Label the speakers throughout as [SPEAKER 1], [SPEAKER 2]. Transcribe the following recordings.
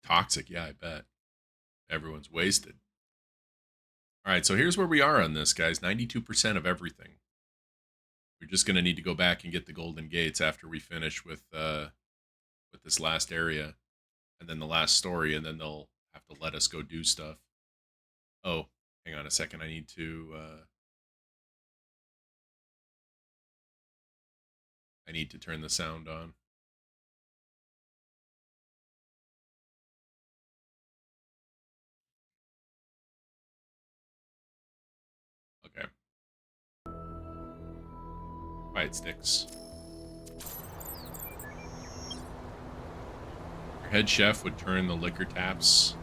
[SPEAKER 1] Toxic, yeah, I bet. Everyone's wasted. All right, so here's where we are on this, guys. 92% of everything. We're just going to need to go back and get the golden gates after we finish with this last area and then the last story, and then they'll have to let us go do stuff. Oh, hang on a second. I need to turn the sound on. Okay. Quiet sticks. Your head chef would turn on the liquor taps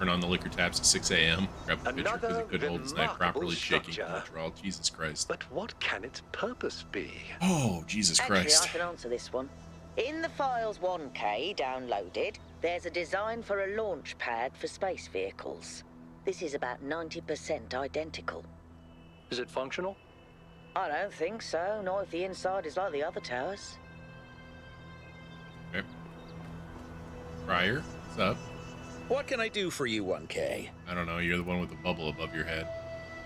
[SPEAKER 1] at 6 a.m. Grab a pitcher because he couldn't hold his knife properly, shaking cholesterol. Jesus Christ.
[SPEAKER 2] But what can its purpose be?
[SPEAKER 1] Oh, Jesus Christ.
[SPEAKER 3] Actually, I can answer this one. In the Files 1K downloaded, there's a design for a launch pad for space vehicles. This is about 90% identical.
[SPEAKER 2] Is it functional?
[SPEAKER 3] I don't think so, not if the inside is like the other towers.
[SPEAKER 1] Okay. Fryer, what's up?
[SPEAKER 4] What can I do for you, 1K?
[SPEAKER 1] I don't know, you're the one with the bubble above your head.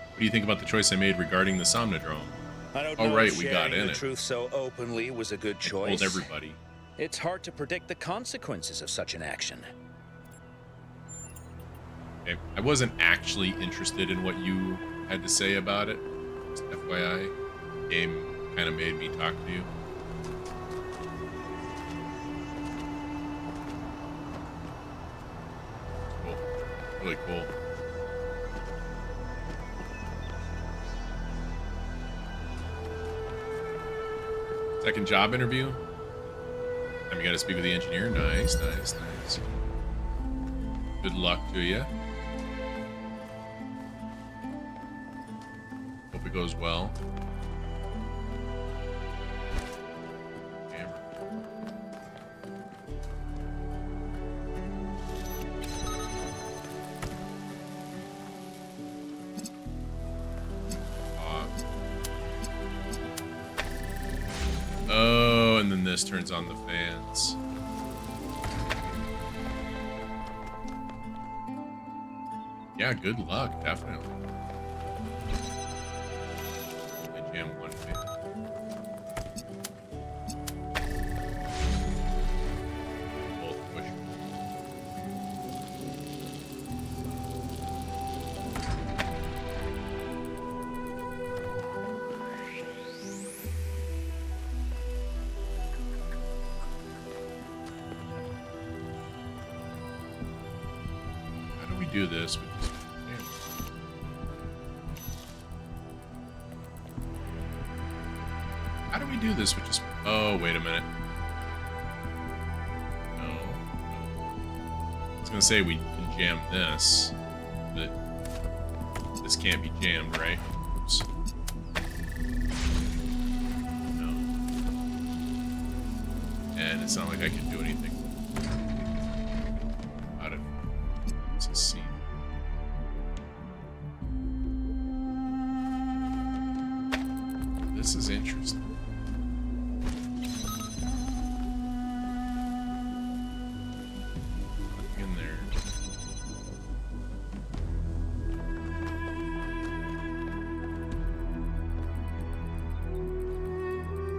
[SPEAKER 1] What do you think about the choice I made regarding the Somnodrome?
[SPEAKER 4] I don't
[SPEAKER 1] Oh,
[SPEAKER 4] know
[SPEAKER 1] right,
[SPEAKER 4] if
[SPEAKER 1] we got
[SPEAKER 4] sharing
[SPEAKER 1] in
[SPEAKER 4] the
[SPEAKER 1] it.
[SPEAKER 4] truth so openly was a good choice.
[SPEAKER 1] Told everybody.
[SPEAKER 4] It's hard to predict the consequences of such an action.
[SPEAKER 1] Okay. I wasn't actually interested in what you had to say about it. Just FYI, game kind of made me talk to you. Cool. Really cool. Second job interview. You got to speak with the engineer. Nice, nice, nice. Good luck to you. Hope it goes well. Hammer. Oh, and then this turns on the fans. Yeah, good luck, definitely. Only jam one fan. Both push. Do this with this. How do we do this with just? Oh, wait a minute. No. I was gonna say we can jam this, but this can't be jammed, right? Oops. No. And it's not like I can do anything about it. Let's see. This is interesting. Nothing in there.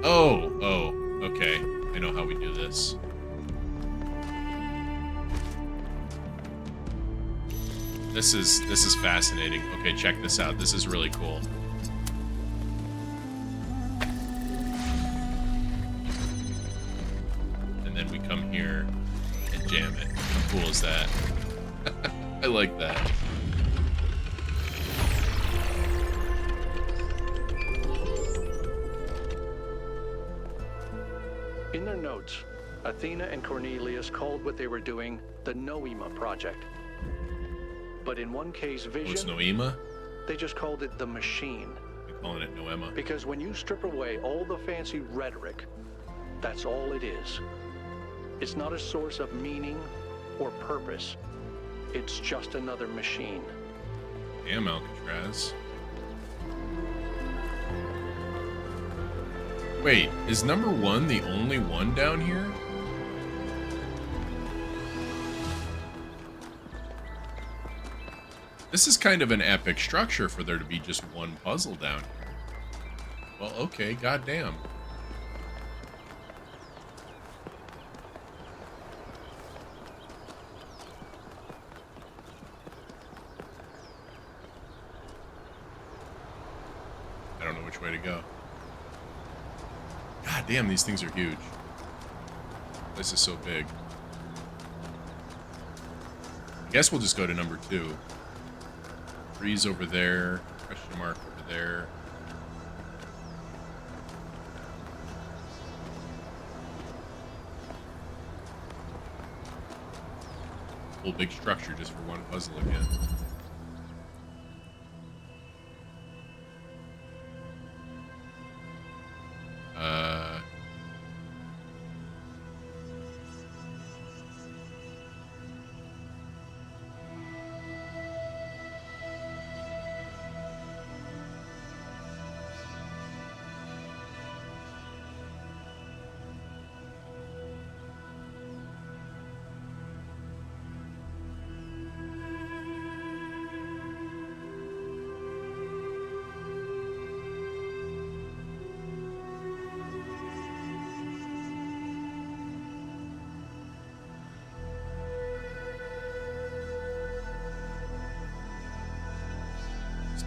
[SPEAKER 1] Oh, okay. I know how we do this. This is fascinating. Okay, check this out. This is really cool. And then we come here and jam it. How cool is that? I like that.
[SPEAKER 2] In their notes, Athena and Cornelius called what they were doing the Noema Project. But in 1K's vision,
[SPEAKER 1] What's Noema?
[SPEAKER 2] they just called it the Machine.
[SPEAKER 1] We're calling it Noema.
[SPEAKER 2] Because when you strip away all the fancy rhetoric, that's all it is. It's not a source of meaning or purpose. It's just another machine.
[SPEAKER 1] Damn, Alcatraz. Wait, is number 1 the only one down here? This is kind of an epic structure for there to be just one puzzle down here. Well, okay, goddamn. I don't know which way to go. God damn, these things are huge. This is so big. I guess we'll just go to number 2. Trees over there. Question mark over there. Whole big structure just for one puzzle again.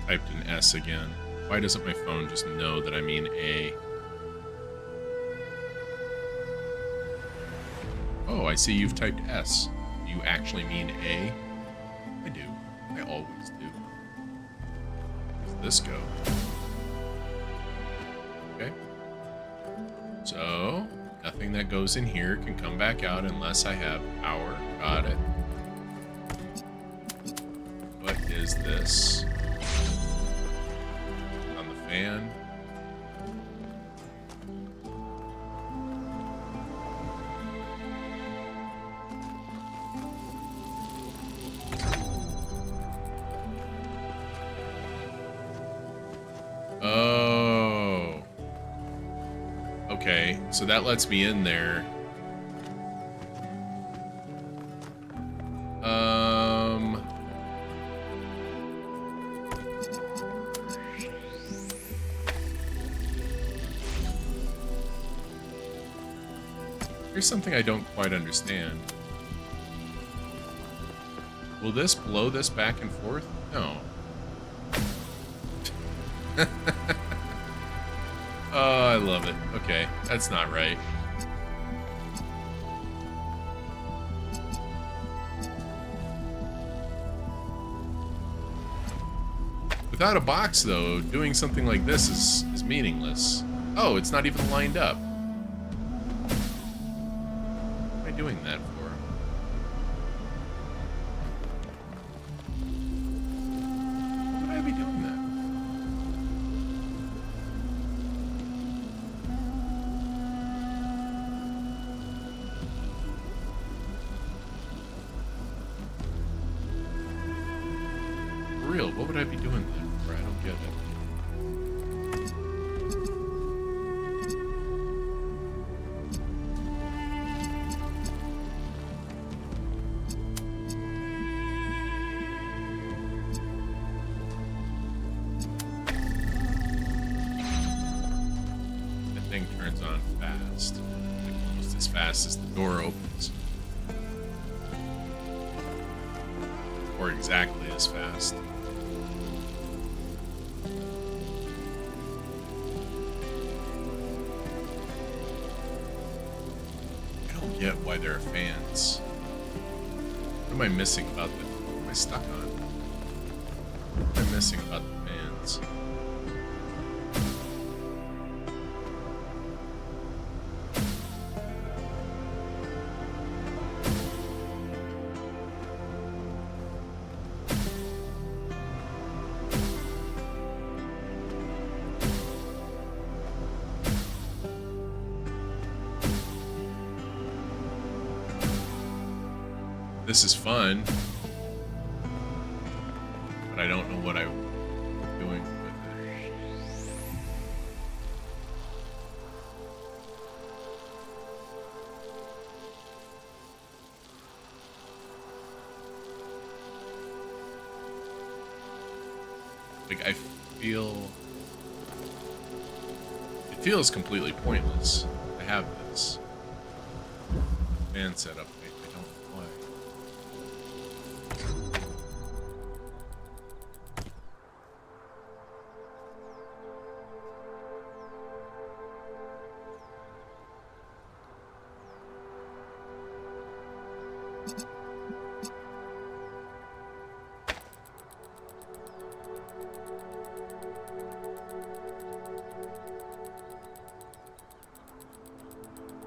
[SPEAKER 1] Typed an S again. Why doesn't my phone just know that I mean A? Oh, I see you've typed S. Do you actually mean A? I do. I always do. Where does this go? Okay. So, nothing that goes in here can come back out unless I have power. Got it. What is this? Man. Oh. Okay, so that lets me in there. Here's something I don't quite understand. Will this blow this back and forth? No. Oh, I love it. Okay, that's not right. Without a box, though, doing something like this is meaningless. Oh, it's not even lined up. Doing that for? Why would I be doing that? For real, what would I be doing that for? I don't get it. Thing turns on fast, like almost as fast as the door opens, or exactly as fast. I don't get why there are fans. What am I missing about the? What am I stuck on? What am I missing about the fans? This is fun, but I don't know what I'm doing with it. Like, it feels completely pointless to have this fan setup. I don't know why.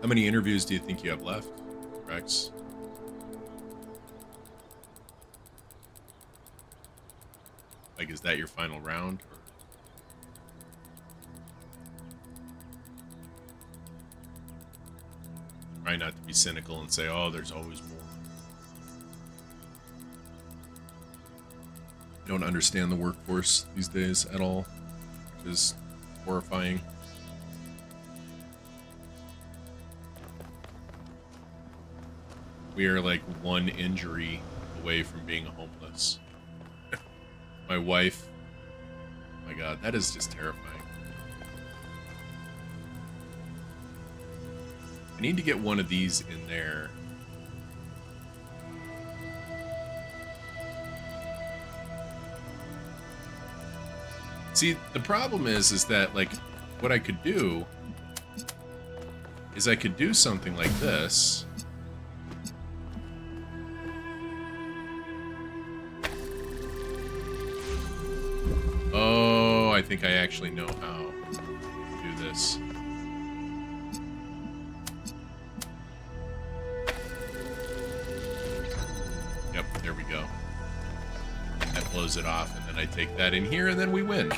[SPEAKER 1] How many interviews do you think you have left, Rex? Like, is that your final round? Or... Try not to be cynical and say, oh, there's always more. I don't understand the workforce these days at all, which is horrifying. We are like one injury away from being homeless. My wife, oh my God, that is just terrifying. I need to get one of these in there. See, the problem is that, like, what I could do is I could do something like this. Oh, I think I actually know how to do this. Yep, there we go. That blows it off, and then I take that in here, and then we win.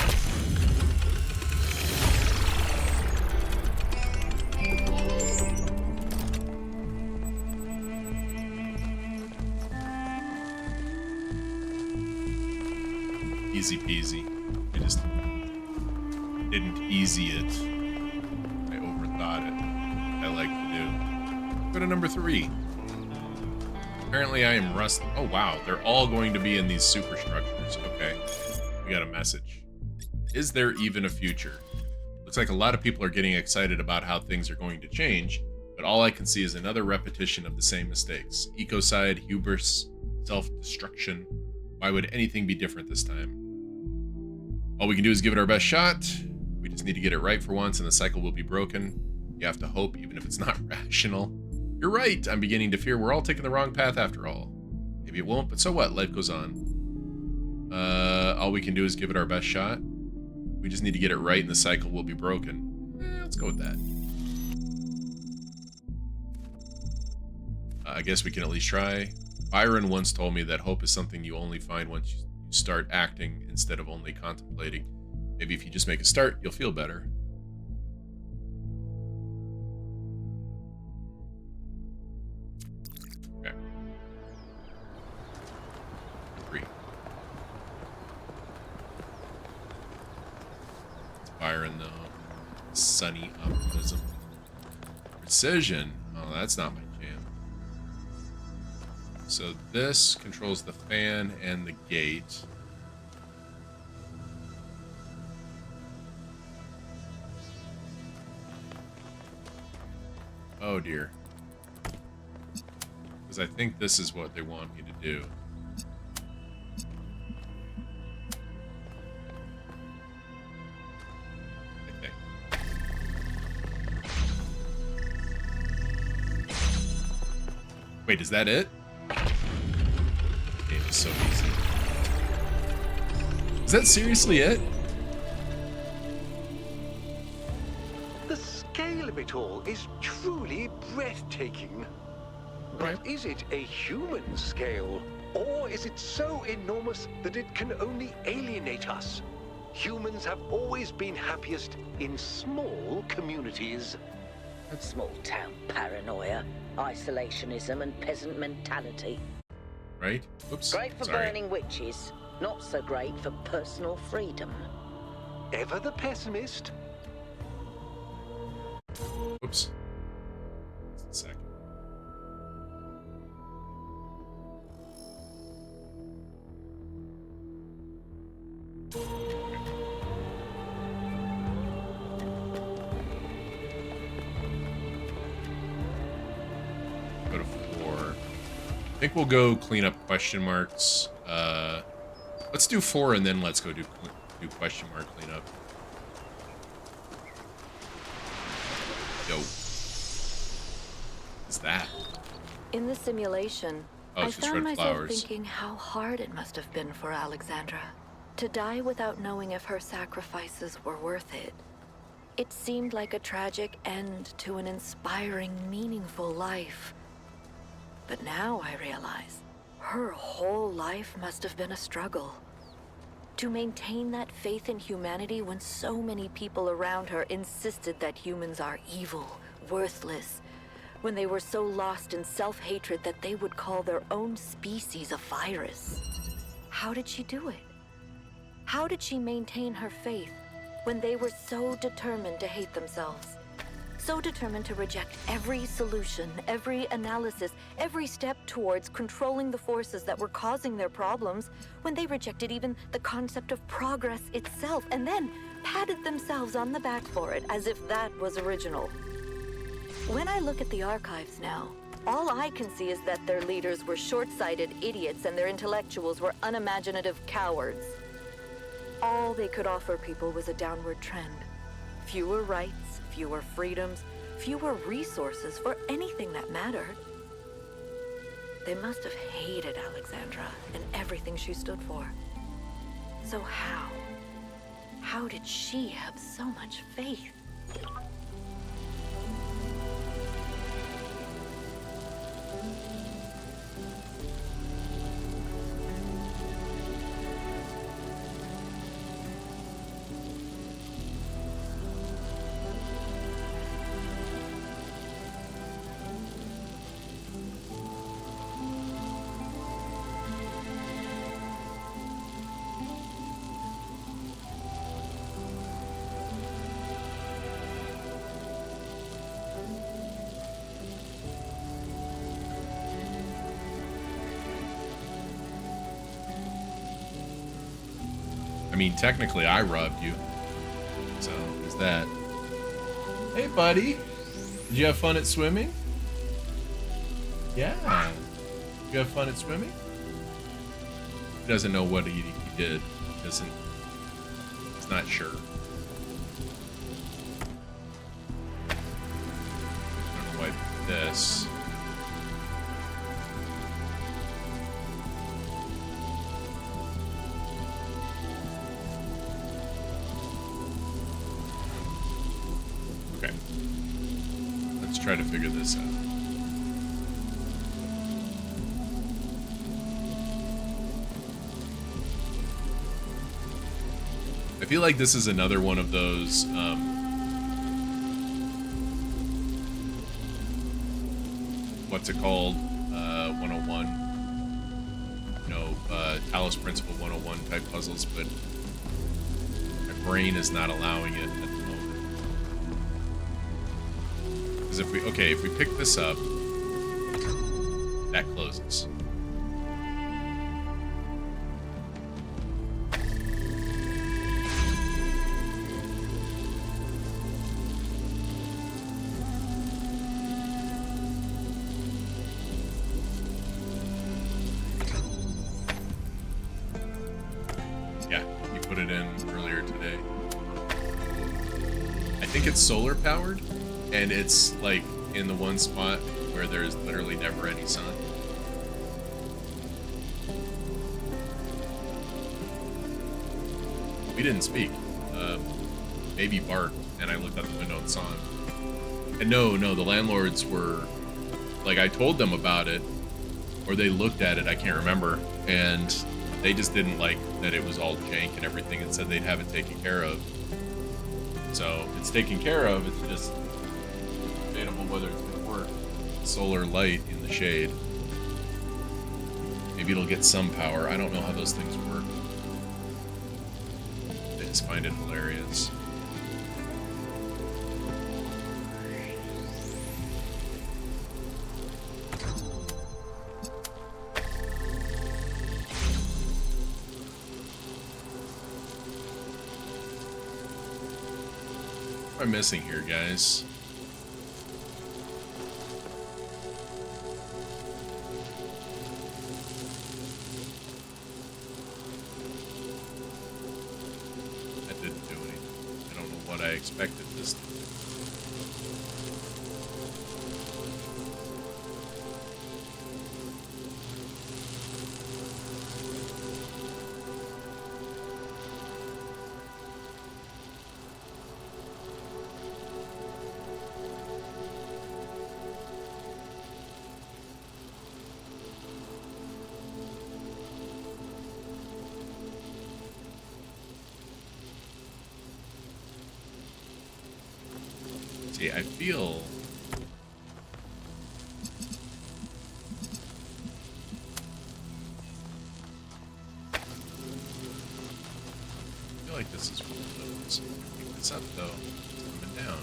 [SPEAKER 1] Easy peasy. I just didn't easy it. I overthought it. I like to do. Go to number 3. Apparently I am rusty. Oh wow, they're all going to be in these superstructures. Okay, we got a message. Is there even a future? Looks like a lot of people are getting excited about how things are going to change, but all I can see is another repetition of the same mistakes. Ecocide, hubris, self-destruction. Why would anything be different this time? All we can do is give it our best shot. We just need to get it right for once and the cycle will be broken. You have to hope, even if it's not rational. You're right, I'm beginning to fear we're all taking the wrong path after all. Maybe it won't, but so what? Life goes on. All we can do is give it our best shot. We just need to get it right and the cycle will be broken. Let's go with that. I guess we can at least try. Byron once told me that hope is something you only find once you start acting instead of only contemplating. Maybe if you just make a start, you'll feel better. Okay. 3. It's Byron, though. Sunny optimism. Precision. Oh, that's not my jam. So this controls the fan and the gate. Oh dear. Because I think this is what they want me to do. I think. Wait, is that it? Game is so easy. Is that seriously it?
[SPEAKER 2] The scale of it all is truly breathtaking. But is it a human scale? Or is it so enormous that it can only alienate us? Humans have always been happiest in small communities.
[SPEAKER 3] Small town paranoia, isolationism, and peasant mentality.
[SPEAKER 1] Right? Oops.
[SPEAKER 3] Great for
[SPEAKER 1] Sorry.
[SPEAKER 3] burning witches, not so great for personal freedom.
[SPEAKER 2] Ever the pessimist?
[SPEAKER 1] Oops. Just a second. I think we'll go clean up question marks. Let's do 4 and then let's go do question mark cleanup. Yo. What's that?
[SPEAKER 5] In the simulation,
[SPEAKER 1] Oh,
[SPEAKER 5] I
[SPEAKER 1] it's just
[SPEAKER 5] found
[SPEAKER 1] red
[SPEAKER 5] myself
[SPEAKER 1] flowers.
[SPEAKER 5] thinking how hard it must have been for Alexandra to die without knowing if her sacrifices were worth it. It seemed like a tragic end to an inspiring, meaningful life. But now I realize her whole life must have been a struggle. To maintain that faith in humanity when so many people around her insisted that humans are evil, worthless, when they were so lost in self-hatred that they would call their own species a virus. How did she do it? How did she maintain her faith when they were so determined to hate themselves? So determined to reject every solution, every analysis, every step towards controlling the forces that were causing their problems, when they rejected even the concept of progress itself, and then patted themselves on the back for it as if that was original. When I look at the archives now, all I can see is that their leaders were short-sighted idiots and their intellectuals were unimaginative cowards. All they could offer people was a downward trend. Fewer rights, fewer freedoms, fewer resources for anything that mattered. They must have hated Alexandra and everything she stood for. So how did she have so much faith?
[SPEAKER 1] I mean, technically, I robbed you. So, is that? Hey, buddy. Did you have fun at swimming? Yeah. Did you have fun at swimming? He doesn't know what he did. He's not sure. I'm gonna wipe this. Okay. Let's try to figure this out. I feel like this is another one of those, what's it called? 101. You know, Talos Principle 101 type puzzles, but my brain is not allowing it at the moment. Because if we pick this up, that closes. Yeah, you put it in earlier today. I think it's solar powered, and it's like in the one spot where there's literally never any sun. We didn't speak. Maybe barked, and I looked out the window and saw him. And no, the landlords were, like, I told them about it, or they looked at it, I can't remember, and they just didn't like that it was all jank and everything and said they'd have it taken care of. So it's taken care of, it's just debatable whether it's going to work. Solar light in the shade. Maybe it'll get some power. I don't know how those things work. I just find it hilarious. What am I missing here, guys? expected this to do. See, I feel like this is one of those. Pick this up though. It's coming down.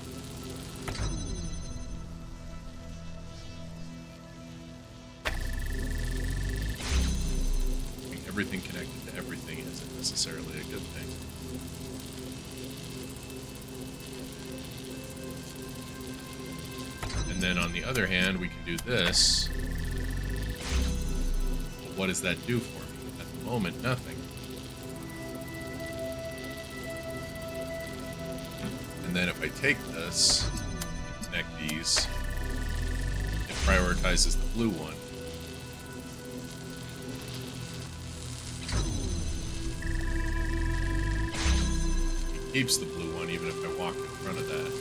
[SPEAKER 1] I mean, everything connected to everything isn't necessarily a good thing. And then on the other hand, we can do this. But what does that do for me? At the moment, nothing. And then if I take this, connect these, it prioritizes the blue one. It keeps the blue one even if I walk in front of that.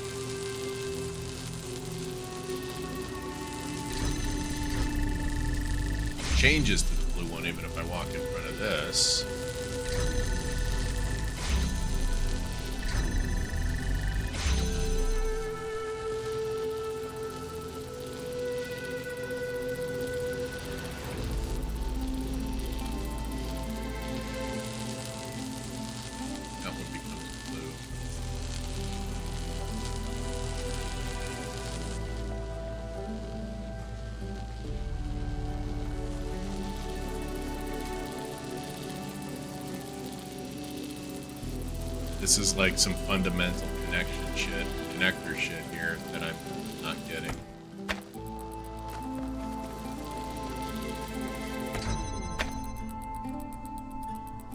[SPEAKER 1] Changes to the blue one even if I walk in front of this. That one becomes blue. This is like some fundamental connector shit here that I'm not getting.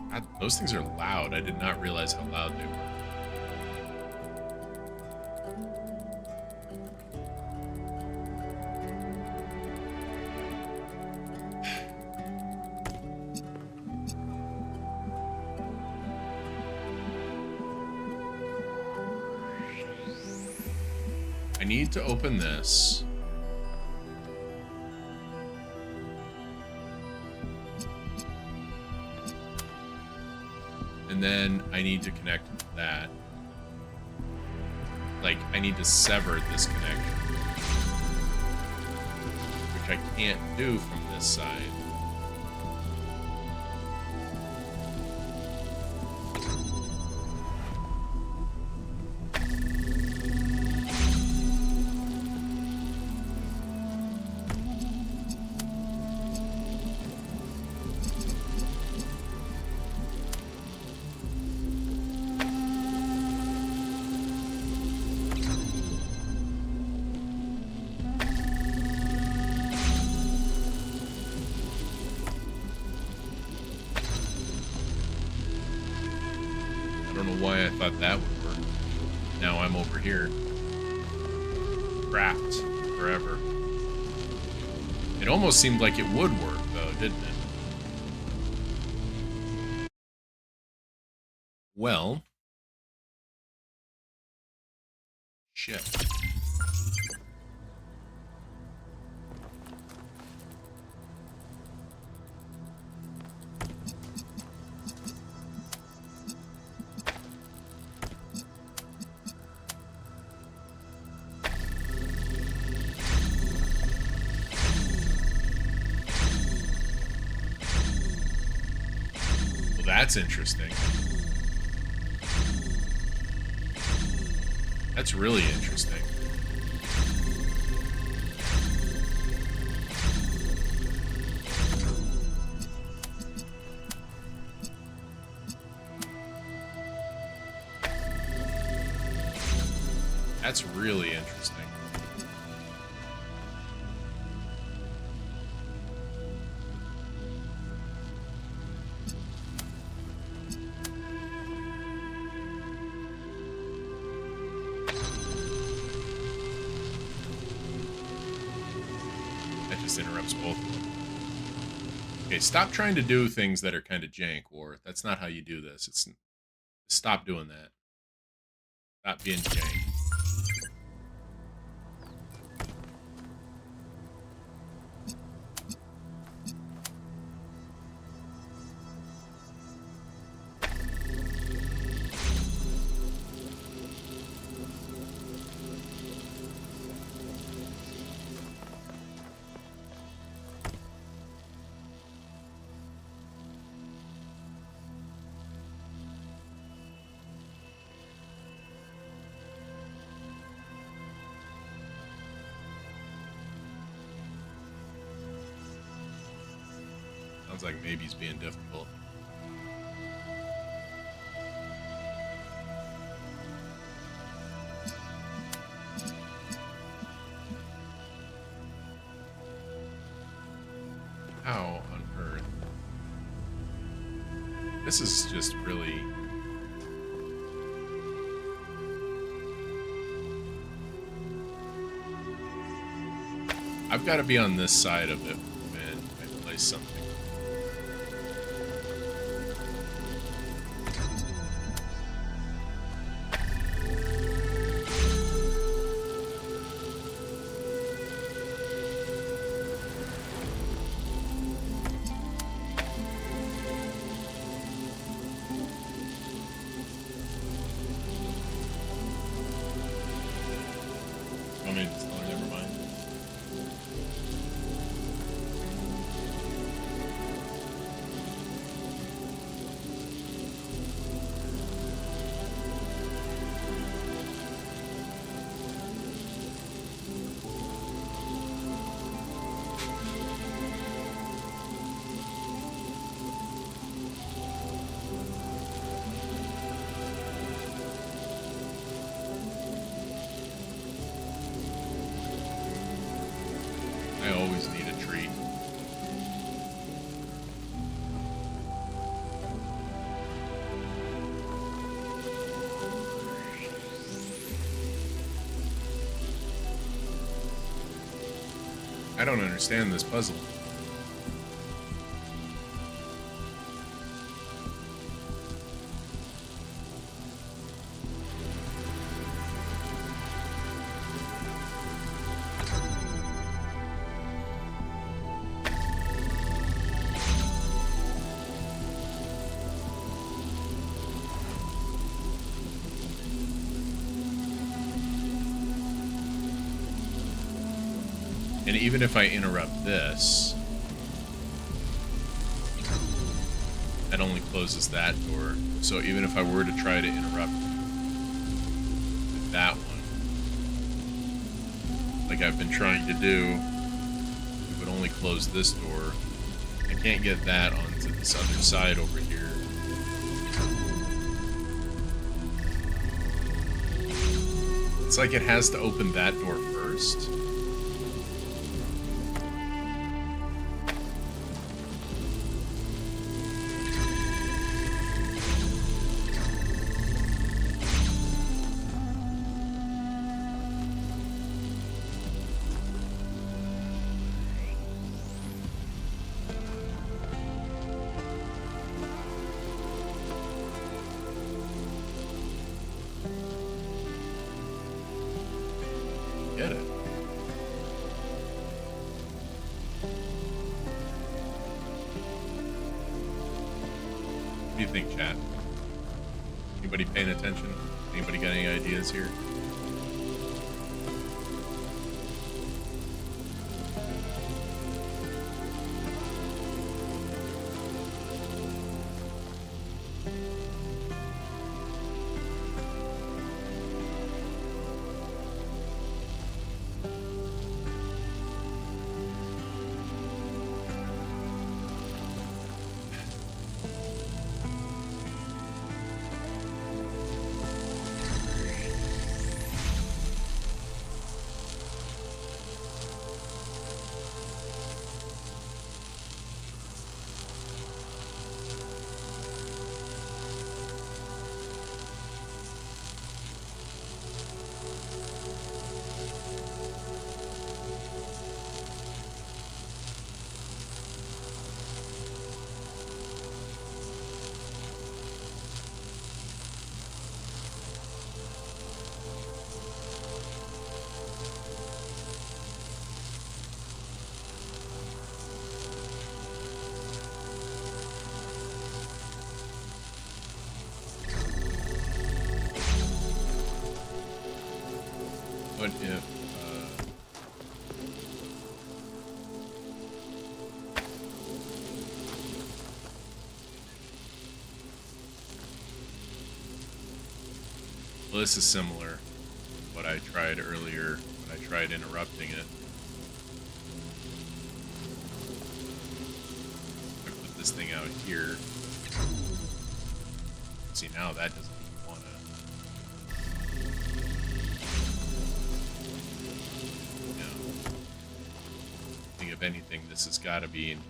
[SPEAKER 1] God, those things are loud. I did not realize how loud they were. I need to open this. And then I need to connect that. Like, I need to sever this connection. Which I can't do from this side. I don't know why I thought that would work. Now I'm over here. Trapped forever. It almost seemed like it would work, though, didn't it? Well. Shit. That's interesting. That's really interesting. That's really interesting. just interrupts both of them. Okay, stop trying to do things that are kind of jank, War. That's not how you do this. Stop doing that. Stop being jank. Sounds like maybe he's being difficult. How on earth? This is just really... I've got to be on this side of it when I place something. Never mind. I always need a treat. I don't understand this puzzle. And even if I interrupt this, that only closes that door. So even if I were to try to interrupt that one, like I've been trying to do, it would only close this door. I can't get that onto this other side over here. It's like it has to open that door first. Get it. What do you think, chat? Anybody paying attention? Anybody got any ideas here? Well, this is similar to what I tried earlier when I tried interrupting it. I put this thing out here. See, now that doesn't even want to. No. I think if anything, this has got to be in here.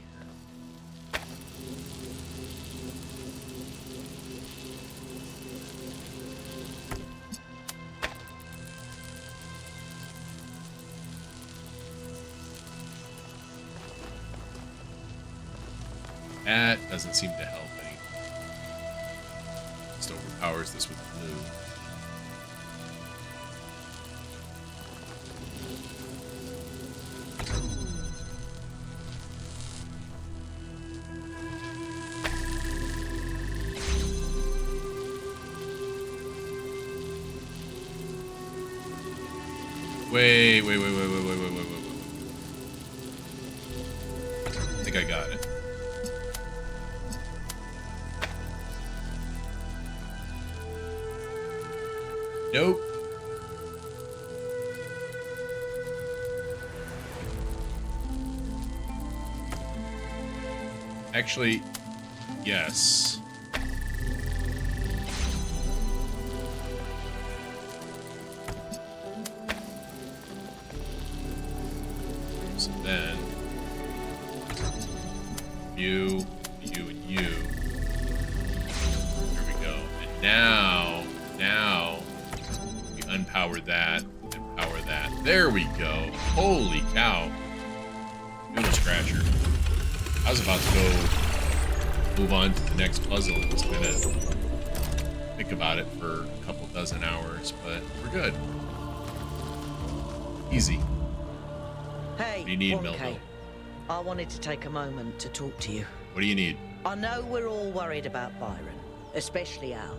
[SPEAKER 1] That doesn't seem to help any. Just overpowers this with blue. Wait. I think I got it. Nope. Actually, yes. So then, you, and you. There we go. And now, we unpower that and power that. There we go. Holy cow. Noodle scratcher. I was about to go move on to the next puzzle and was gonna think about it for a couple dozen hours, but we're good. Easy.
[SPEAKER 6] Hey,
[SPEAKER 1] What do you need,
[SPEAKER 6] 1K.
[SPEAKER 1] Melville?
[SPEAKER 6] I wanted to take a moment to talk to you.
[SPEAKER 1] What do you need?
[SPEAKER 6] I know we're all worried about Byron, especially Al,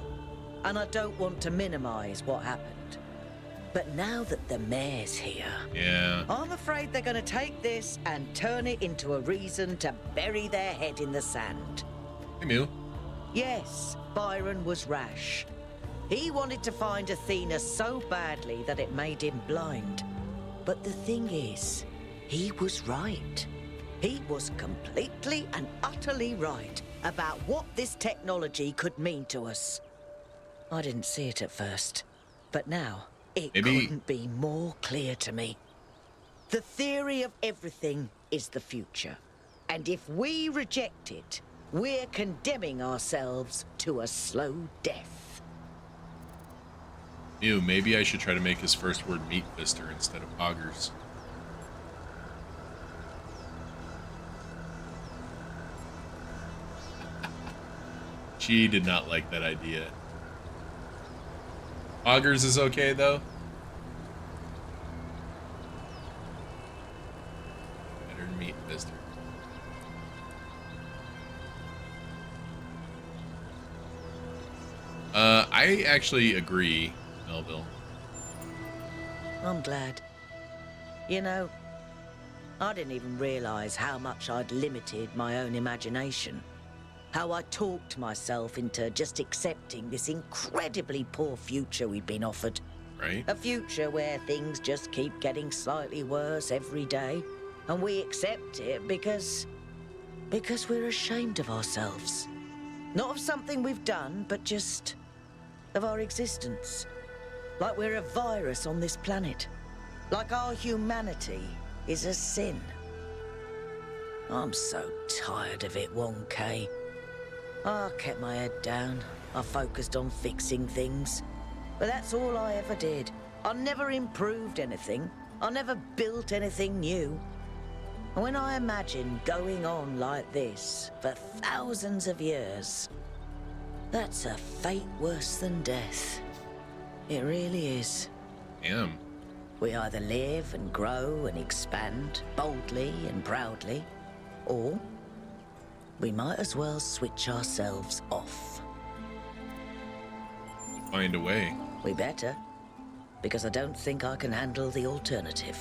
[SPEAKER 6] and I don't want to minimize what happened. But now that the mayor's here,
[SPEAKER 1] Yeah.
[SPEAKER 6] I'm afraid they're going to take this and turn it into a reason to bury their head in the sand.
[SPEAKER 1] Hey, Mew.
[SPEAKER 6] Yes, Byron was rash. He wanted to find Athena so badly that it made him blind. But the thing is, he was right. He was completely and utterly right about what this technology could mean to us. I didn't see it at first, but now it couldn't be more clear to me. The theory of everything is the future. And if we reject it, we're condemning ourselves to a slow death.
[SPEAKER 1] Mew, maybe I should try to make his first word Meat Fister instead of Poggers. She did not like that idea. Poggers is okay, though. Better than Meat Fister. I actually agree, Melville.
[SPEAKER 6] I'm glad. You know, I didn't even realize how much I'd limited my own imagination. How I talked myself into just accepting this incredibly poor future we'd been offered.
[SPEAKER 1] Right?
[SPEAKER 6] A future where things just keep getting slightly worse every day. And we accept it because we're ashamed of ourselves. Not of something we've done, but just of our existence. Like we're a virus on this planet. Like our humanity is a sin. I'm so tired of it, 1K. I kept my head down. I focused on fixing things. But that's all I ever did. I never improved anything. I never built anything new. And when I imagine going on like this for thousands of years, that's a fate worse than death. It really is.
[SPEAKER 1] Damn.
[SPEAKER 6] We either live and grow and expand boldly and proudly, or we might as well switch ourselves off.
[SPEAKER 1] Find a way.
[SPEAKER 6] We better, because I don't think I can handle the alternative.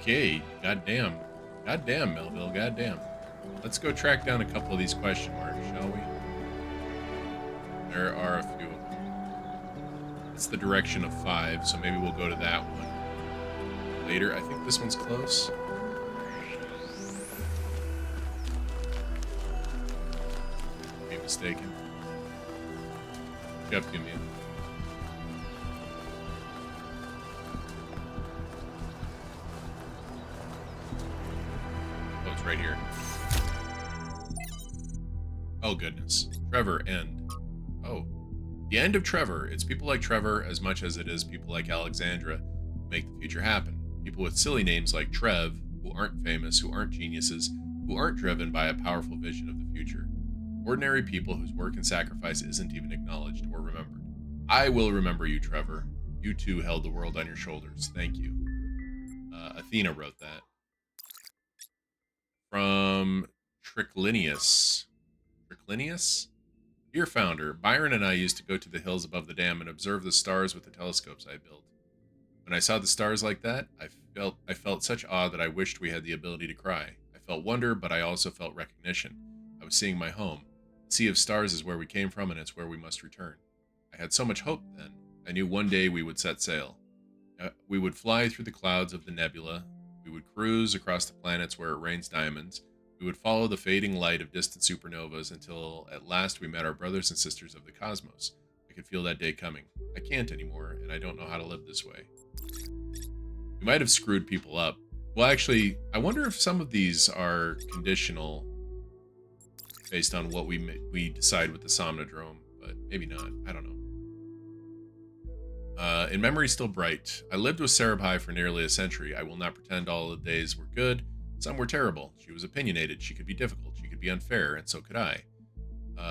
[SPEAKER 1] Okay. Goddamn. Goddamn, Melville. Goddamn. Let's go track down a couple of these question marks, shall we? There are a few of them. That's the direction of 5, so maybe we'll go to that one later. I think this one's close. Be mistaken. Up to me. Oh, it's right here. Oh, goodness. Trevor, end. Oh. The end of Trevor. It's people like Trevor as much as it is people like Alexandra who make the future happen. People with silly names like Trev, who aren't famous, who aren't geniuses, who aren't driven by a powerful vision of the future. Ordinary people whose work and sacrifice isn't even acknowledged or remembered. I will remember you, Trevor. You too held the world on your shoulders. Thank you. Athena wrote that. From Triclinius. Triclinius? Dear Founder, Byron and I used to go to the hills above the dam and observe the stars with the telescopes I built. When I saw the stars like that, I felt such awe that I wished we had the ability to cry. I felt wonder, but I also felt recognition. I was seeing my home. The Sea of Stars is where we came from, and it's where we must return. I had so much hope then. I knew one day we would set sail. We would fly through the clouds of the nebula. We would cruise across the planets where it rains diamonds. We would follow the fading light of distant supernovas until at last we met our brothers and sisters of the cosmos. I could feel that day coming. I can't anymore, and I don't know how to live this way. We might have screwed people up. Well, actually, I wonder if some of these are conditional based on what we decide with the Somnodrome, but maybe not. I don't know. In memory still bright. I lived with Sarabhai for nearly a century. I will not pretend all the days were good. Some were terrible. She was opinionated. She could be difficult. She could be unfair, and so could I.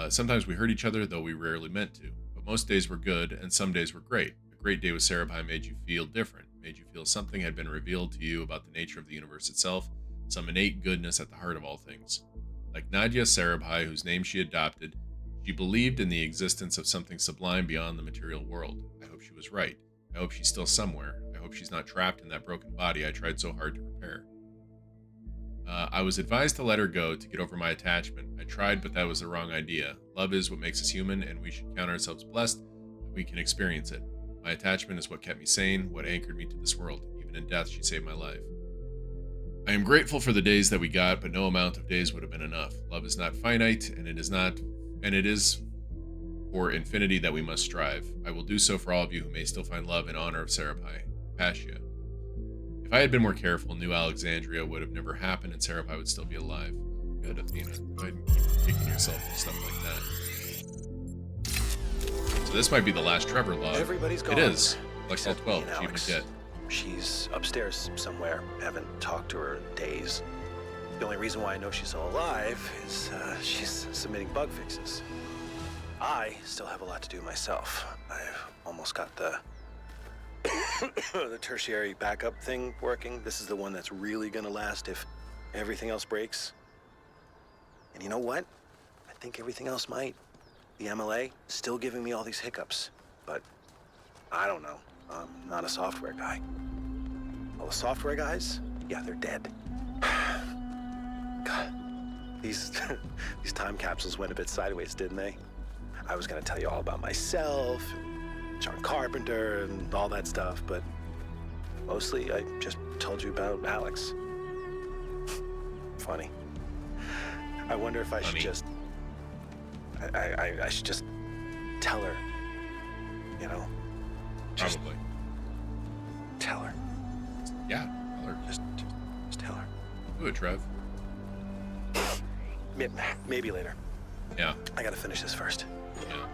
[SPEAKER 1] Sometimes we hurt each other, though we rarely meant to. But most days were good, and some days were great. A great day with Sarabhai made you feel different, made you feel something had been revealed to you about the nature of the universe itself, some innate goodness at the heart of all things. Like Nadia Sarabhai, whose name she adopted, she believed in the existence of something sublime beyond the material world. I hope she was right. I hope she's still somewhere. I hope she's not trapped in that broken body I tried so hard to repair. I was advised to let her go, to get over my attachment. I tried, but that was the wrong idea. Love is what makes us human, and we should count ourselves blessed that we can experience it. My attachment is what kept me sane, what anchored me to this world. Even in death, she saved my life. I am grateful for the days that we got, but no amount of days would have been enough. Love is not finite, and it is for infinity that we must strive. I will do so for all of you who may still find love in honor of Sarabhai. Pasha. If I had been more careful, New Alexandria would have never happened, and Sarabhai would still be alive. Good, Athena. Go ahead and keep kicking yourself and stuff like that. So this might be the last Trevor log.
[SPEAKER 7] Everybody's gone.
[SPEAKER 1] It is. Lexel 12,
[SPEAKER 7] Me and
[SPEAKER 1] achievement
[SPEAKER 7] Alex.
[SPEAKER 1] get.
[SPEAKER 7] She's upstairs somewhere. Haven't talked to her in days. The only reason why I know she's still alive is she's submitting bug fixes. I still have a lot to do myself. I've almost got the the tertiary backup thing working. This is the one that's really gonna last if everything else breaks. And you know what? I think everything else might. The MLA still giving me all these hiccups, but I don't know. I'm not a software guy. All the software guys, yeah, they're dead. God, these time capsules went a bit sideways, didn't they? I was gonna tell you all about myself, and John Carpenter, and all that stuff, but mostly I just told you about Alex. Funny. I wonder if I should just... I should just tell her, you know? Just
[SPEAKER 1] Probably.
[SPEAKER 7] tell her.
[SPEAKER 1] Yeah, tell her.
[SPEAKER 7] Just tell her.
[SPEAKER 1] Do it, Trev.
[SPEAKER 7] Maybe later.
[SPEAKER 1] Yeah.
[SPEAKER 7] I gotta finish this first.
[SPEAKER 1] Yeah.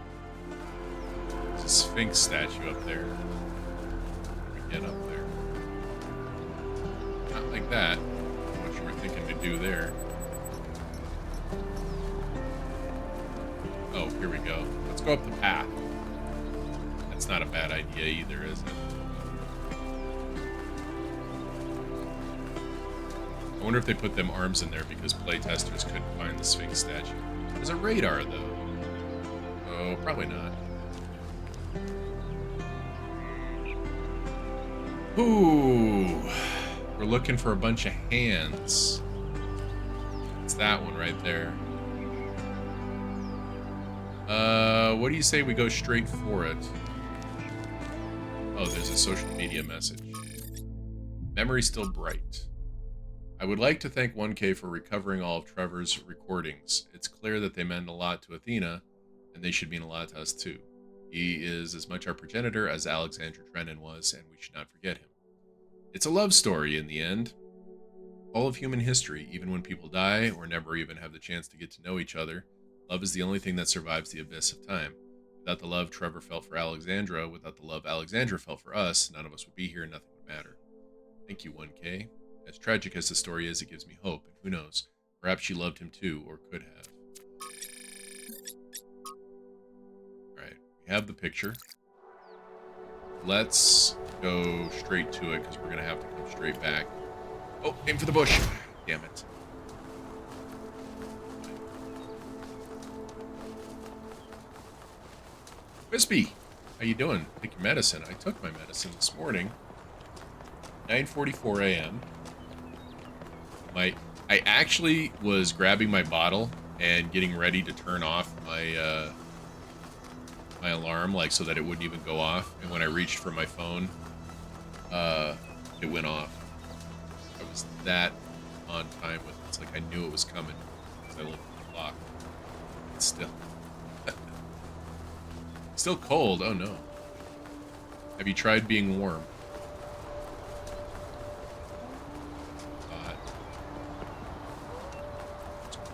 [SPEAKER 1] There's a Sphinx statue up there. We get up there. Not like that. What you were thinking to do there. Oh, here we go. Let's go up the path. That's not a bad idea either, is it? I wonder if they put them arms in there because playtesters couldn't find the Sphinx statue. There's a radar, though. Oh, probably not. Ooh. We're looking for a bunch of hands. It's that one right there. What do you say we go straight for it? there's a social media message. Memory still bright. I would like to thank 1K for recovering all of Trevor's recordings. It's clear that they meant a lot to Athena, and they should mean a lot to us too. He is as much our progenitor as Alexandra Drennan was, and we should not forget him. It's a love story in the end. All of human history, even when people die or never even have the chance to get to know each other, love is the only thing that survives the abyss of time. Without the love Trevor felt for Alexandra, without the love Alexandra felt for us, none of us would be here and nothing would matter. Thank you, 1K. As tragic as the story is, it gives me hope, and who knows, perhaps she loved him too, or could have. Alright, we have the picture. Let's go straight to it, because we're going to have to come straight back. Oh, aim for the bush! Damn it. Wispy, how you doing? Take your medicine. I took my medicine this morning. 9:44 a.m. I actually was grabbing my bottle and getting ready to turn off my my alarm, like so that it wouldn't even go off. And when I reached for my phone, it went off. I was that on time with it. It's like I knew it was coming because I looked at the clock. It's still cold. Oh no. Have you tried being warm?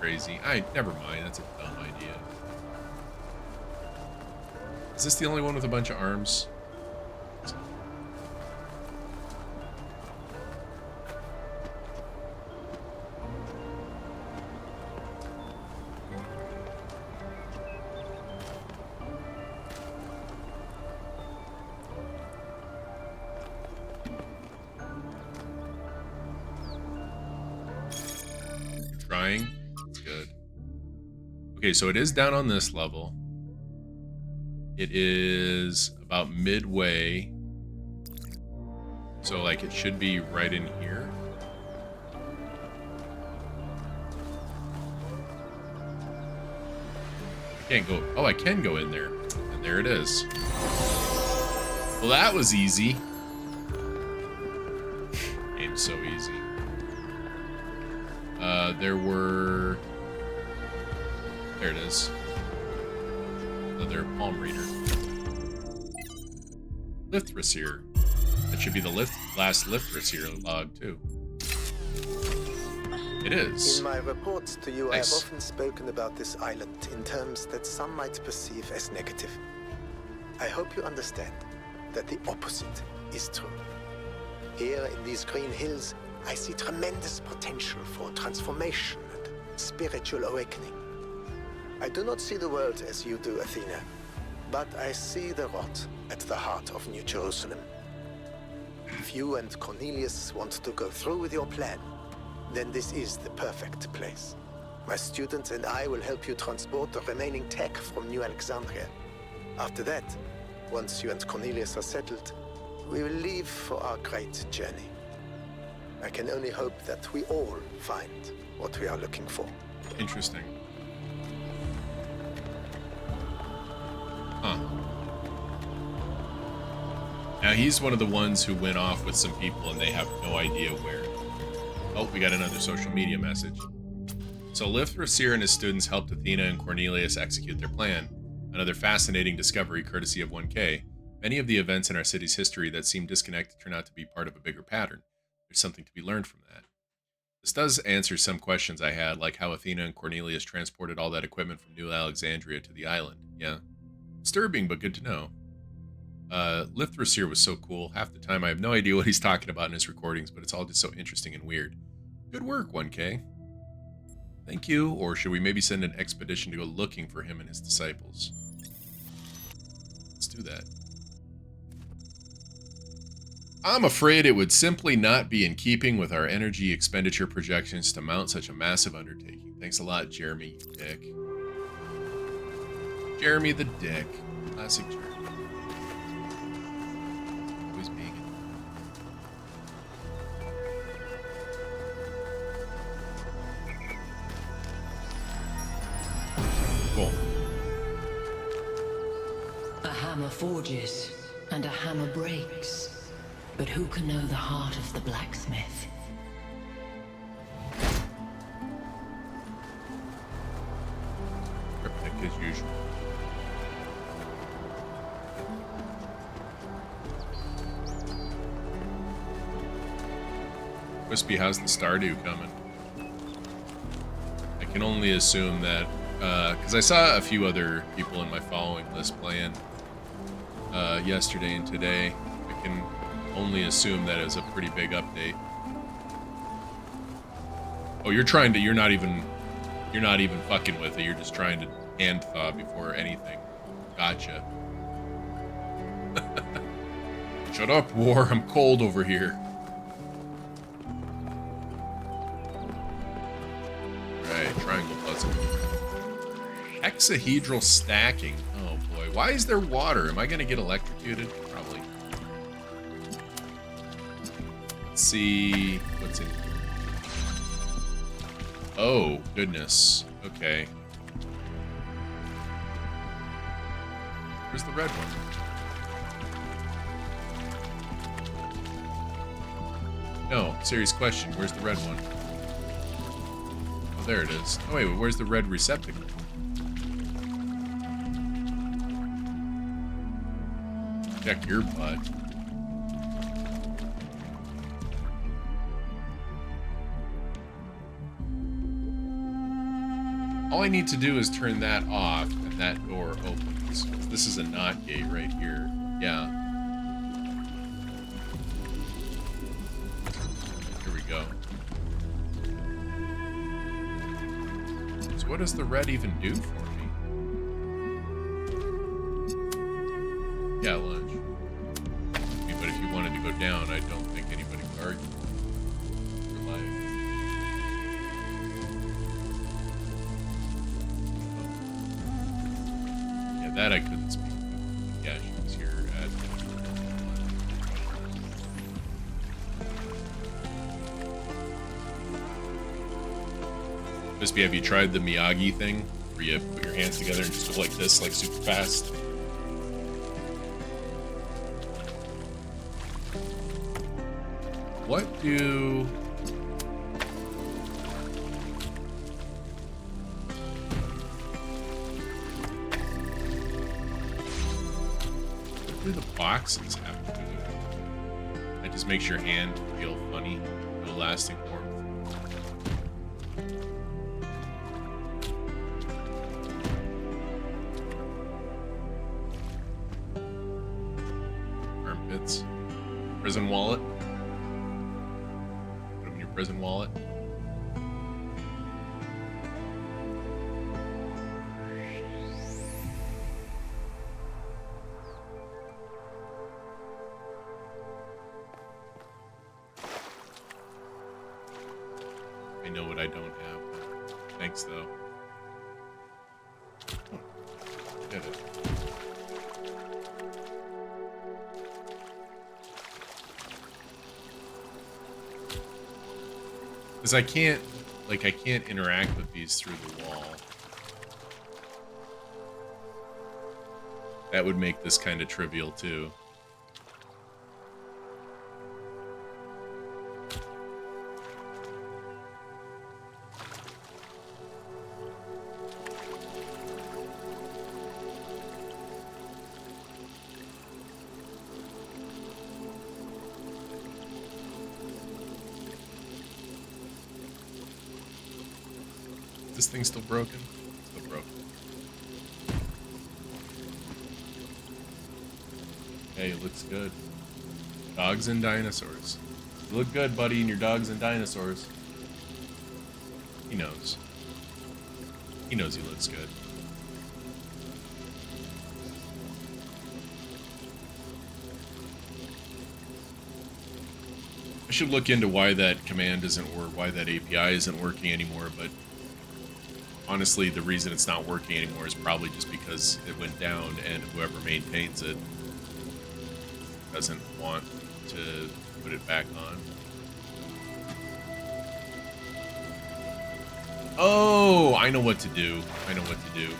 [SPEAKER 1] Crazy. Never mind. That's a dumb idea. Is this the only one with a bunch of arms? You're trying. Okay, so it is down on this level. It is about midway. So, like, it should be right in here. I can't go. Oh, I can go in there. And there it is. Well, that was easy. Game's so easy. There were... There it is. Another palm reader. Lithrasir. That should be the last Lithrasir log, too. It is.
[SPEAKER 8] In my reports to you,
[SPEAKER 1] Nice.
[SPEAKER 8] I have often spoken about this island in terms that some might perceive as negative. I hope you understand that the opposite is true. Here in these green hills, I see tremendous potential for transformation and spiritual awakening. I do not see the world as you do, Athena, but I see the rot at the heart of New Jerusalem. If you and Cornelius want to go through with your plan, then this is the perfect place. My students and I will help you transport the remaining tech from New Alexandria. After that, once you and Cornelius are settled, we will leave for our great journey. I can only hope that we all find what we are looking for.
[SPEAKER 1] Interesting. Huh. Now he's one of the ones who went off with some people and they have no idea where. Oh, we got another social media message. So Lithrasir and his students helped Athena and Cornelius execute their plan. Another fascinating discovery courtesy of 1K. Many of the events in our city's history that seem disconnected turn out to be part of a bigger pattern. There's something to be learned from that. This does answer some questions I had, like how Athena and Cornelius transported all that equipment from New Alexandria to the island. Yeah. Disturbing, but good to know. Lithrasir was so cool. Half the time I have no idea what he's talking about in his recordings, but it's all just so interesting and weird. Good work, 1K. Thank you, or should we maybe send an expedition to go looking for him and his disciples? Let's do that. I'm afraid it would simply not be in keeping with our energy expenditure projections to mount such a massive undertaking. Thanks a lot, Jeremy, you dick. Jeremy the dick. Classic Jeremy. Always being Cool.
[SPEAKER 9] A hammer forges, and a hammer breaks. But who can know the heart of the blacksmith?
[SPEAKER 1] Cryptic as usual. Wispy, how's the Stardew coming? I can only assume that, because I saw a few other people in my following list playing yesterday and today. I can only assume that it was a pretty big update. Oh, you're not even fucking with it. You're just trying to hand thaw before anything. Gotcha. Shut up, War. I'm cold over here. Right, triangle puzzle. Hexahedral stacking. Oh boy, why is there water? Am I gonna get electrocuted? Probably. Let's see what's in here. Oh, goodness. Okay. Where's the red one? No, serious question. Where's the red one? Oh, there it is. Oh, wait, where's the red receptacle? Check your butt. All I need to do is turn that off, and that door opens. This is a NOT gate right here. Yeah. Here we go. So what does the red even do for me? Yeah, lunch. I mean, but if you wanted to go down, I don't think anybody would argue. For life. That I couldn't speak to. Yeah, she was here at... Wispy, have you tried the Miyagi thing? Where you put your hands together and just go like this, like super fast? What do... What do the boxes have to do with it? That just makes your hand feel funny, no lasting warmth. Armpits. Prison wallet. Put them in your prison wallet. I know what I don't have. Thanks, though. Did it. Because I can't interact with these through the wall. That would make this kind of trivial, too. This thing's still broken? Still broken. Hey, it looks good. Dogs and dinosaurs. You look good, buddy, in your dogs and dinosaurs. He knows. He knows he looks good. I should look into why that command isn't working, why that API isn't working anymore, but honestly, the reason it's not working anymore is probably just because it went down and whoever maintains it doesn't want to put it back on. Oh, I know what to do. I know what to do.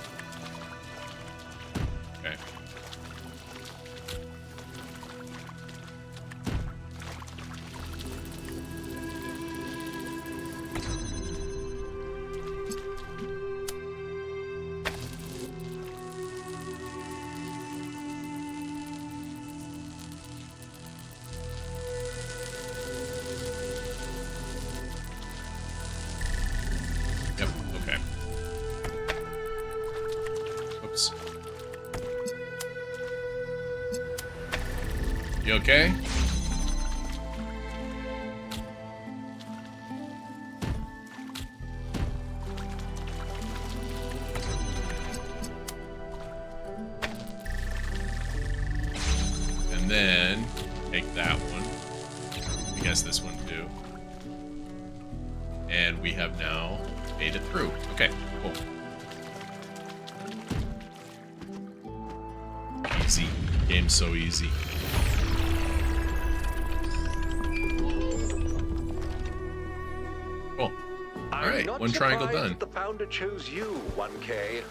[SPEAKER 1] Okay. You okay? And then take that one. I guess this one too. And we have now made it through. Okay, cool. Easy. Game's so easy. Cool. Alright, one triangle done.
[SPEAKER 2] That the founder chose you, 1K.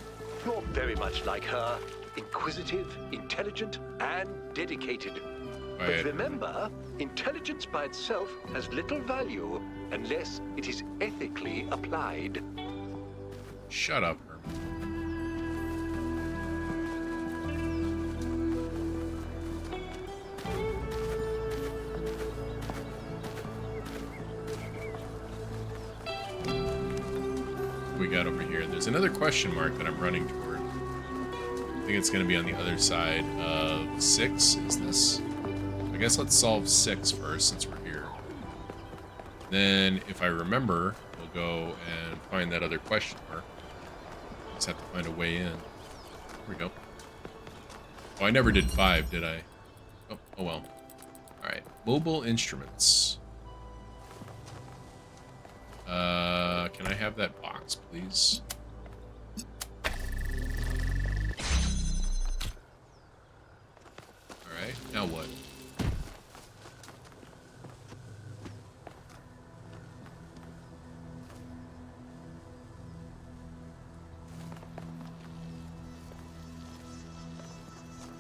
[SPEAKER 2] You're very much like her. Inquisitive, intelligent, and dedicated. But remember, intelligence by itself has little value unless it is ethically applied.
[SPEAKER 1] Shut up, Herman. We got over here. There's another question mark that I'm running toward. I think it's going to be on the other side of 6. Is this? I guess let's solve 6 first, since we're here. Then, if I remember, we'll go and find that other question mark. Just have to find a way in. Here we go. Oh, I never did 5, did I? Oh well. Alright. Mobile instruments. Can I have that box, please? Alright, now what?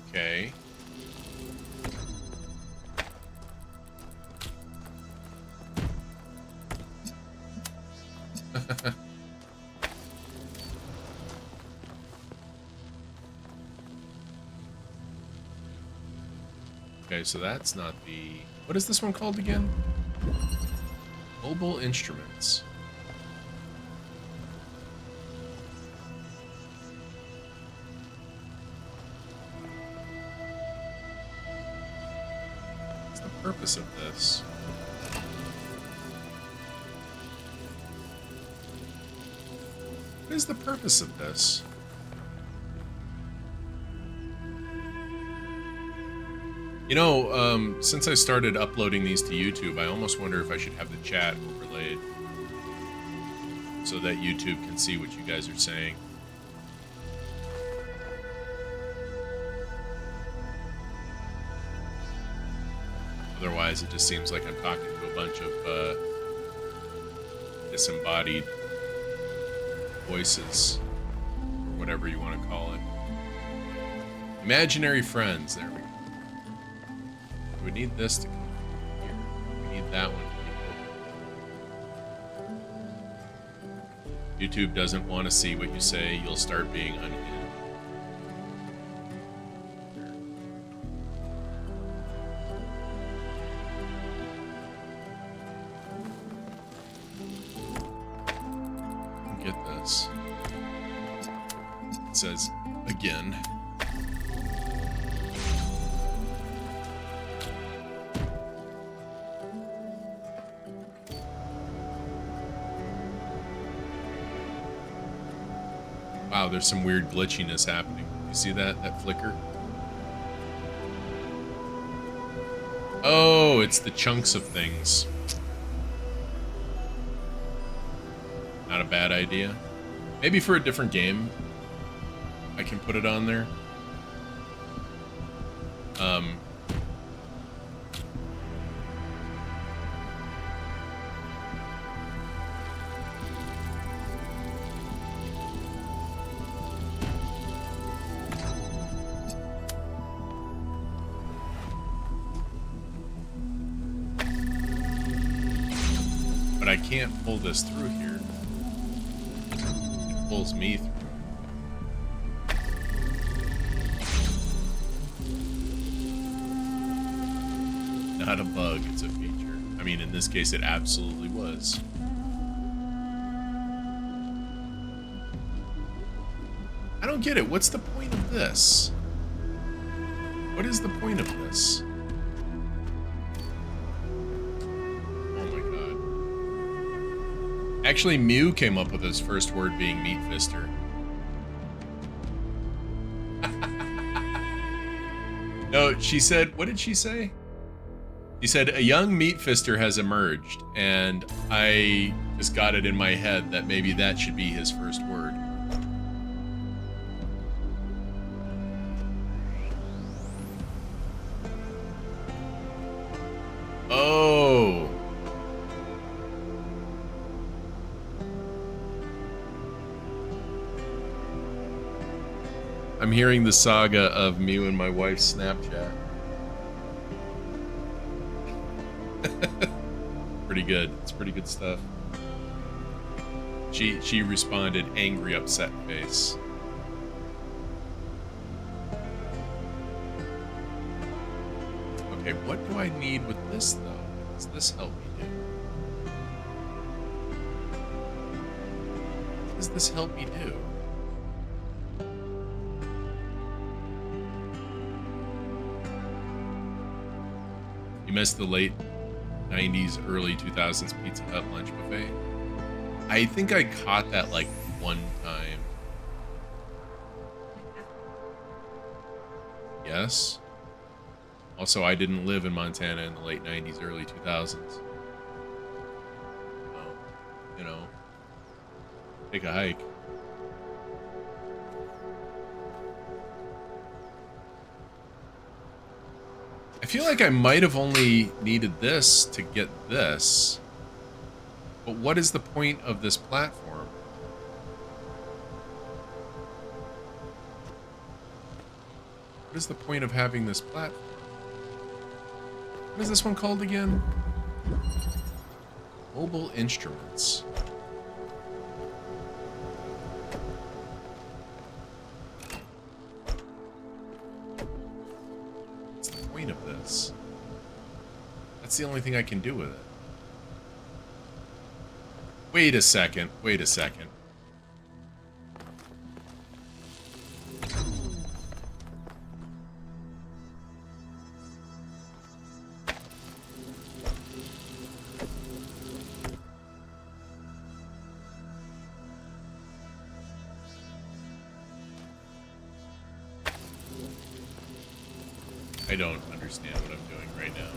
[SPEAKER 1] Okay. Okay, so that's not the... What is this one called again? Mobile instruments. What's the purpose of this? What is the purpose of this? You know, since I started uploading these to YouTube, I almost wonder if I should have the chat overlaid so that YouTube can see what you guys are saying. Otherwise, it just seems like I'm talking to a bunch of disembodied voices, or whatever you want to call it. Imaginary friends, there we go. We need this to come here. We need that one to be cool. YouTube doesn't want to see what you say. You'll start being unhinged. Get this. It says, again. Wow, there's some weird glitchiness happening. You see that? That flicker? Oh, it's the chunks of things. Not a bad idea. Maybe for a different game, I can put it on there. But I can't pull this through here. It pulls me through. Not a bug, it's a feature. I mean, in this case, it absolutely was. I don't get it. What's the point of this? What is the point of this? Actually, Mew came up with his first word being meat fister. No, she said, what did she say? She said, a young meat fister has emerged, and I just got it in my head that maybe that should be his first word. Oh. I'm hearing the saga of Mew and my wife's Snapchat. Pretty good. It's pretty good stuff. She responded, angry, upset face. Okay, what do I need with this though? What does this help me do? What does this help me do? You missed the late 90s, early 2000s Pizza Hut lunch buffet. I think I caught that like one time. Yes. Also, I didn't live in Montana in the late 90s, early 2000s. So, you know, take a hike. I feel like I might have only needed this to get this. But what is the point of this platform? What is the point of having this platform? What is this one called again? Mobile instruments. What's the point of this? That's the only thing I can do with it. Wait a second. Wait a second. I don't understand what I'm doing right now.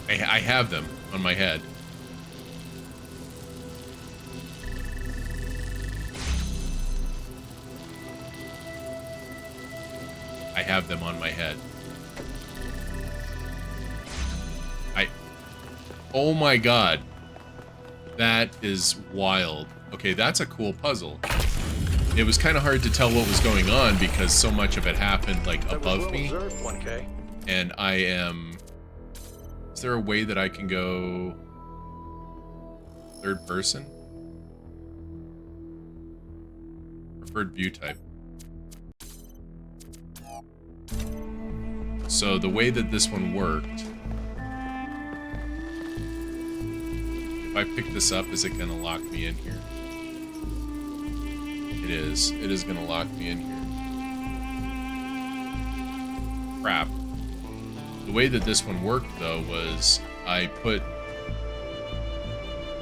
[SPEAKER 1] I have them on my head. I have them on my head. Oh my god. That is wild. Okay, that's a cool puzzle. It was kind of hard to tell what was going on because so much of it happened like above me. And I am... Is there a way that I can go third person? Preferred view type. So the way that this one worked, if I pick this up, is it gonna lock me in here? It is. It is gonna lock me in here. Crap. The way that this one worked, though, was I put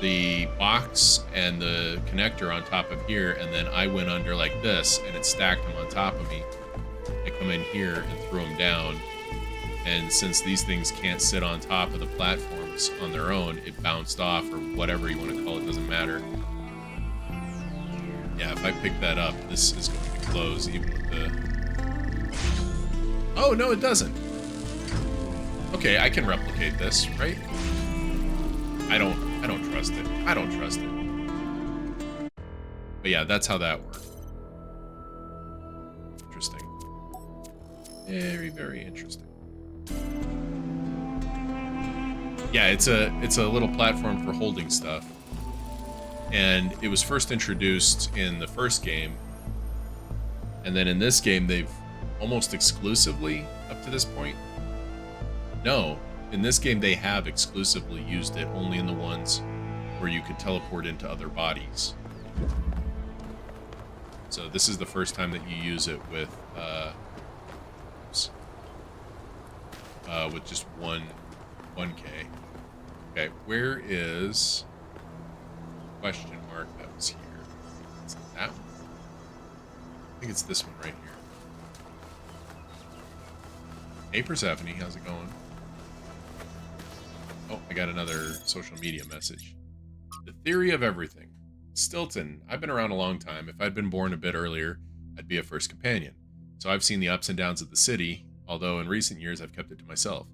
[SPEAKER 1] the box and the connector on top of here, and then I went under like this, and it stacked them on top of me. I come in here and threw them down, and since these things can't sit on top of the platforms on their own, it bounced off, or whatever you want to call it, doesn't matter. Yeah, if I pick that up, this is going to close, even with the... Oh, no, it doesn't. Okay, I can replicate this, right? I don't trust it. I don't trust it. But yeah, that's how that worked. Interesting. Very, very interesting. Yeah, it's a little platform for holding stuff. And it was first introduced in the first game. And then in this game, they've almost exclusively, up to this point, no, in this game they have exclusively used it only in the ones where you could teleport into other bodies. So this is the first time that you use it with with just 1K. Okay, where is question mark that was here? Is it that one? I think it's this one right here. Hey Persephone, how's it going? Oh, I got another social media message. The theory of everything. Stilton, I've been around a long time. If I'd been born a bit earlier, I'd be a first companion. So I've seen the ups and downs of the city, although in recent years I've kept it to myself.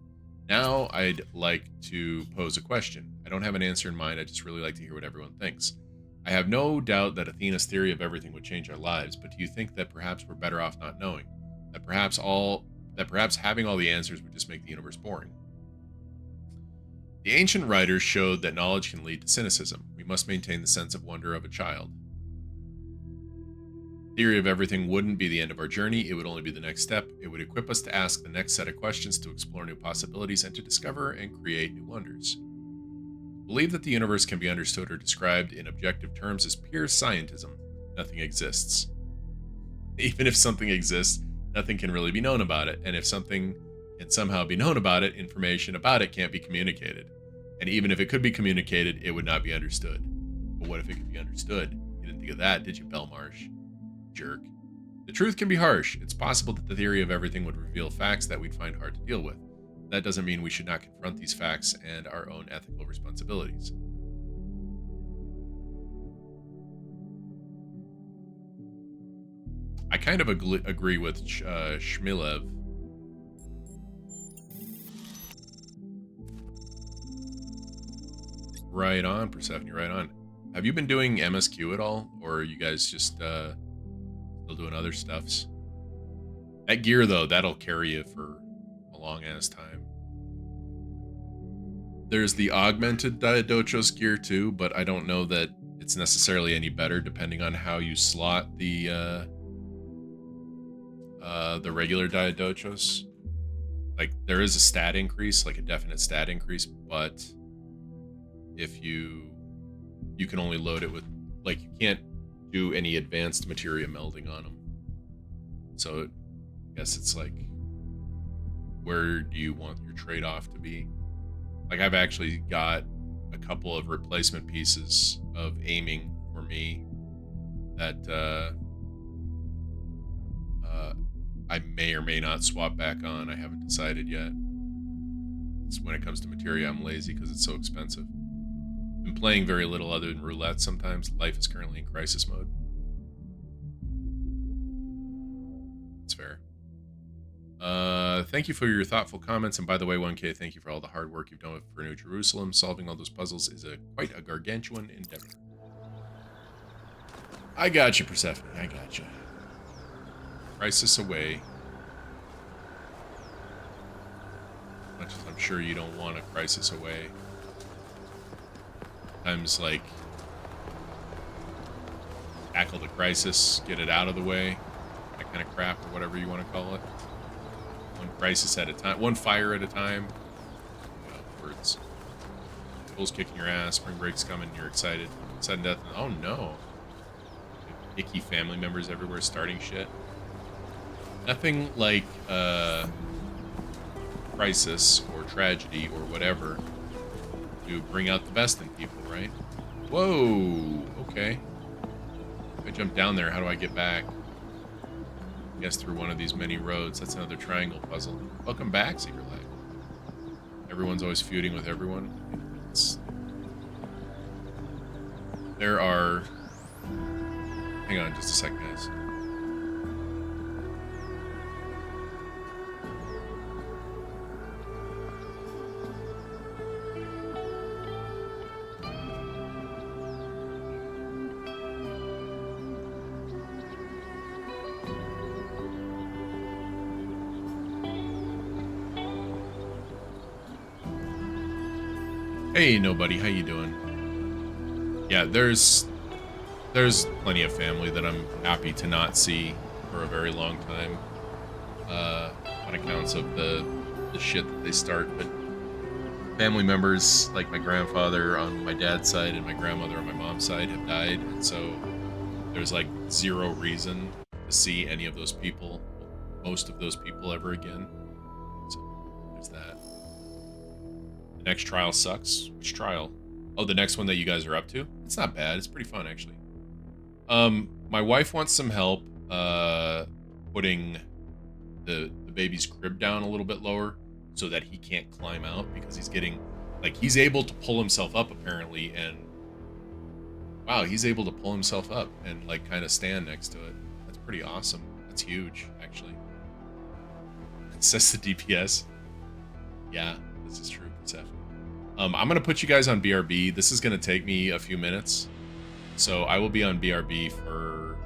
[SPEAKER 1] Now I'd like to pose a question. I don't have an answer in mind, I just really like to hear what everyone thinks. I have no doubt that Athena's theory of everything would change our lives, but do you think that perhaps we're better off not knowing? That perhaps having all the answers would just make the universe boring? The ancient writers showed that knowledge can lead to cynicism. We must maintain the sense of wonder of a child. Theory of everything wouldn't be the end of our journey, it would only be the next step. It would equip us to ask the next set of questions, to explore new possibilities, and to discover and create new wonders. Believe that the universe can be understood or described in objective terms is pure scientism. Nothing exists. Even if something exists, nothing can really be known about it, and if something can somehow be known about it, information about it can't be communicated. And even if it could be communicated, it would not be understood. But what if it could be understood? You didn't think of that, did you, Belmarsh? Jerk. The truth can be harsh. It's possible that the theory of everything would reveal facts that we'd find hard to deal with. That doesn't mean we should not confront these facts and our own ethical responsibilities. I kind of agree with Shmilev. Right on, Persephone, right on. Have you been doing MSQ at all? Or are you guys just still doing other stuffs? That gear, though, that'll carry you for a long-ass time. There's the augmented Diodochos gear, too, but I don't know that it's necessarily any better depending on how you slot the regular Diodochos. Like, there is a stat increase, like a definite stat increase, but if you can only load it with, like, you can't do any advanced materia melding on them. So I guess it's like, where do you want your trade-off to be? Like, I've actually got a couple of replacement pieces of aiming for me that I may or may not swap back on. I haven't decided yet. It's when it comes to materia, I'm lazy because it's so expensive. Been playing very little other than roulette sometimes. Life is currently in crisis mode. That's fair. Thank you for your thoughtful comments, and by the way, 1K, thank you for all the hard work you've done for New Jerusalem. Solving all those puzzles is quite a gargantuan endeavor. I got you, Persephone. I got you. Crisis away. Much as I'm sure you don't want a crisis away. Sometimes, like, tackle the crisis, get it out of the way, that kind of crap, or whatever you want to call it. One crisis at a time, one fire at a time. You know, words. School's kicking your ass, spring break's coming, you're excited. Sudden death, oh no. Icky family members everywhere starting shit. Nothing like crisis or tragedy or whatever to bring out the best in people, right? Whoa, okay. If I jump down there, how do I get back? I guess through one of these many roads. That's another triangle puzzle. Welcome back, Secret Life. Everyone's always feuding with everyone. There are... Hang on just a second, guys. Hey, nobody, how you doing? Yeah, there's plenty of family that I'm happy to not see for a very long time, on accounts of the shit that they start. But family members like my grandfather on my dad's side and my grandmother on my mom's side have died, and so there's like zero reason to see any of those people, most of those people, ever again. So There's that. The next trial sucks. Which trial? Oh, the next one that you guys are up to? It's not bad. It's pretty fun, actually. My wife wants some help putting the baby's crib down a little bit lower so that he can't climb out, because he's getting, like, he's able to pull himself up apparently, and wow, he's able to pull himself up and like kind of stand next to it. That's pretty awesome. That's huge, actually. It says the DPS. Yeah, this is true, Persephone. I'm gonna put you guys on BRB. This is gonna take me a few minutes, so I will be on BRB for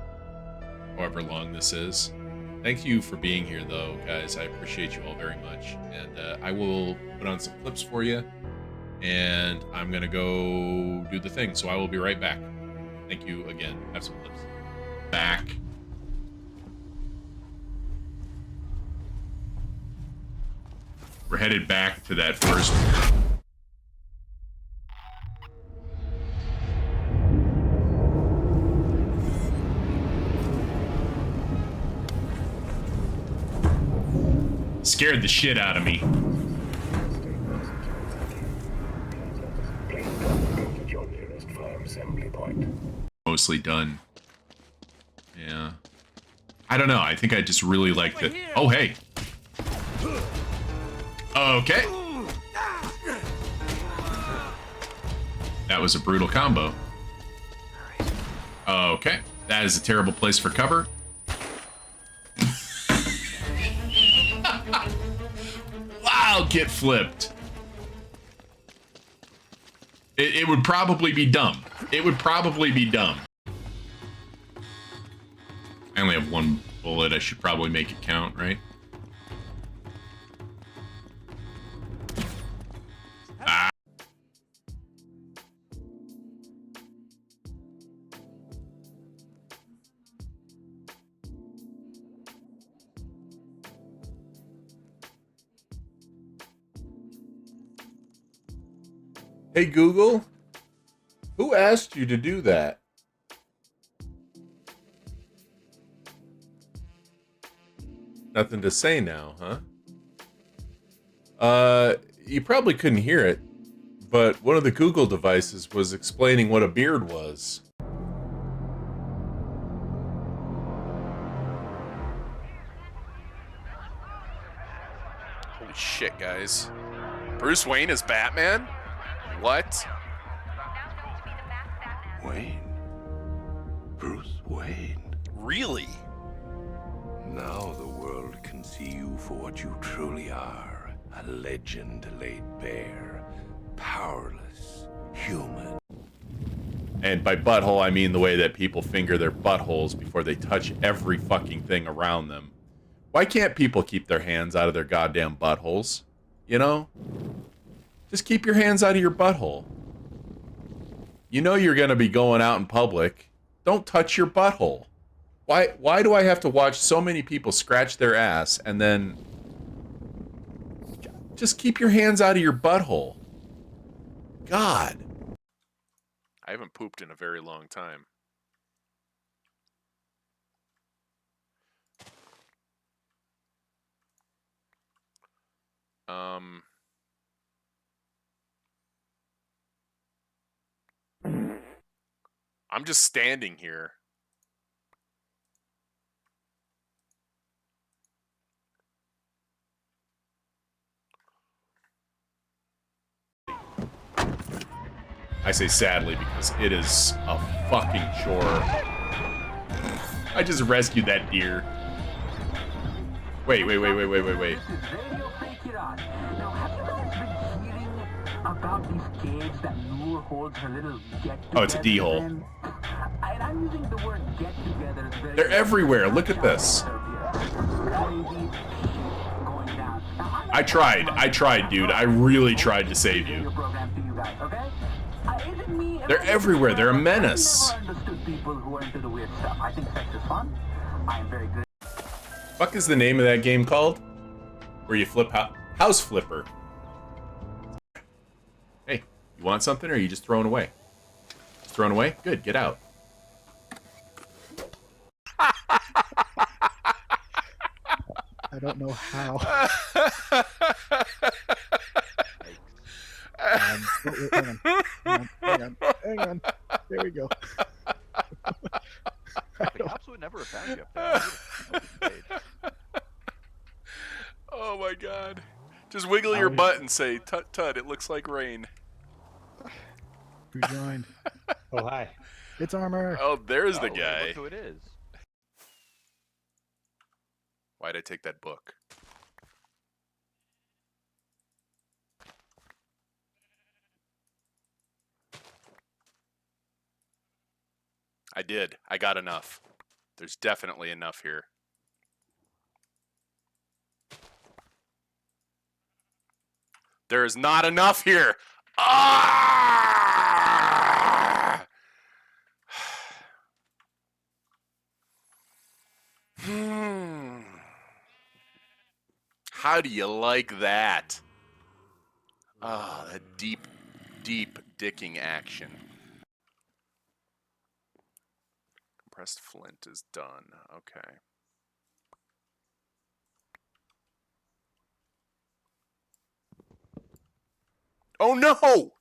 [SPEAKER 1] however long this is. Thank you for being here, though, guys. I appreciate you all very much, and I will put on some clips for you, and I'm gonna go do the thing. So I will be right back. Thank you again. Have some clips. Back. We're headed back to that first. Scared the shit out of me. Mostly done. Yeah. I don't know. I think I just really like the. Oh, hey. Okay. That was a brutal combo. Okay. That is a terrible place for cover. Wow, get flipped. It would probably be dumb. It would probably be dumb. I only have one bullet. I should probably make it count, right? Ah.
[SPEAKER 10] Hey Google, who asked you to do that? Nothing to say now, huh? You probably couldn't hear it, but one of the Google devices was explaining what a beard was.
[SPEAKER 1] Holy shit, guys. Bruce Wayne is Batman? What?
[SPEAKER 11] Wayne. Bruce Wayne.
[SPEAKER 1] Really?
[SPEAKER 11] Now the world can see you for what you truly are. A legend laid bare. Powerless. Human.
[SPEAKER 10] And by butthole, I mean the way that people finger their buttholes before they touch every fucking thing around them. Why can't people keep their hands out of their goddamn buttholes? You know? Just keep your hands out of your butthole. You know you're going to be going out in public. Don't touch your butthole. Why do I have to watch so many people scratch their ass and then... Just keep your hands out of your butthole. God.
[SPEAKER 1] I haven't pooped in a very long time. I'm just standing here.
[SPEAKER 10] I say sadly because it is a fucking chore. I just rescued that deer. Wait.
[SPEAKER 12] Now, have you guys been hearing about these caves that Noor holds her little get-together?
[SPEAKER 10] Oh, it's a D-hole.
[SPEAKER 12] And I'm using the word get-together.
[SPEAKER 10] They're everywhere. Look at this. I tried, dude. I really tried to save you. They're everywhere. They're a menace. Fuck is the name of that game called? Where you flip House Flipper. Hey, you want something or are you just throwing away? Just throwing away? Good, get out.
[SPEAKER 13] I don't know how. Hang on. There we go.
[SPEAKER 14] The cops would never have found you up there.
[SPEAKER 10] Oh my god. Just wiggle your butt and say, tut tut, it looks like rain.
[SPEAKER 13] Who joined?
[SPEAKER 15] Oh, hi.
[SPEAKER 13] It's Armor.
[SPEAKER 10] Oh, there's the guy.
[SPEAKER 14] Look who it is.
[SPEAKER 10] Why'd I take that book? I did. I got enough. There's definitely enough here. There's not enough here. Ah! How do you like that? Ah, that deep, deep dicking action. Compressed flint is done. Okay. Oh no!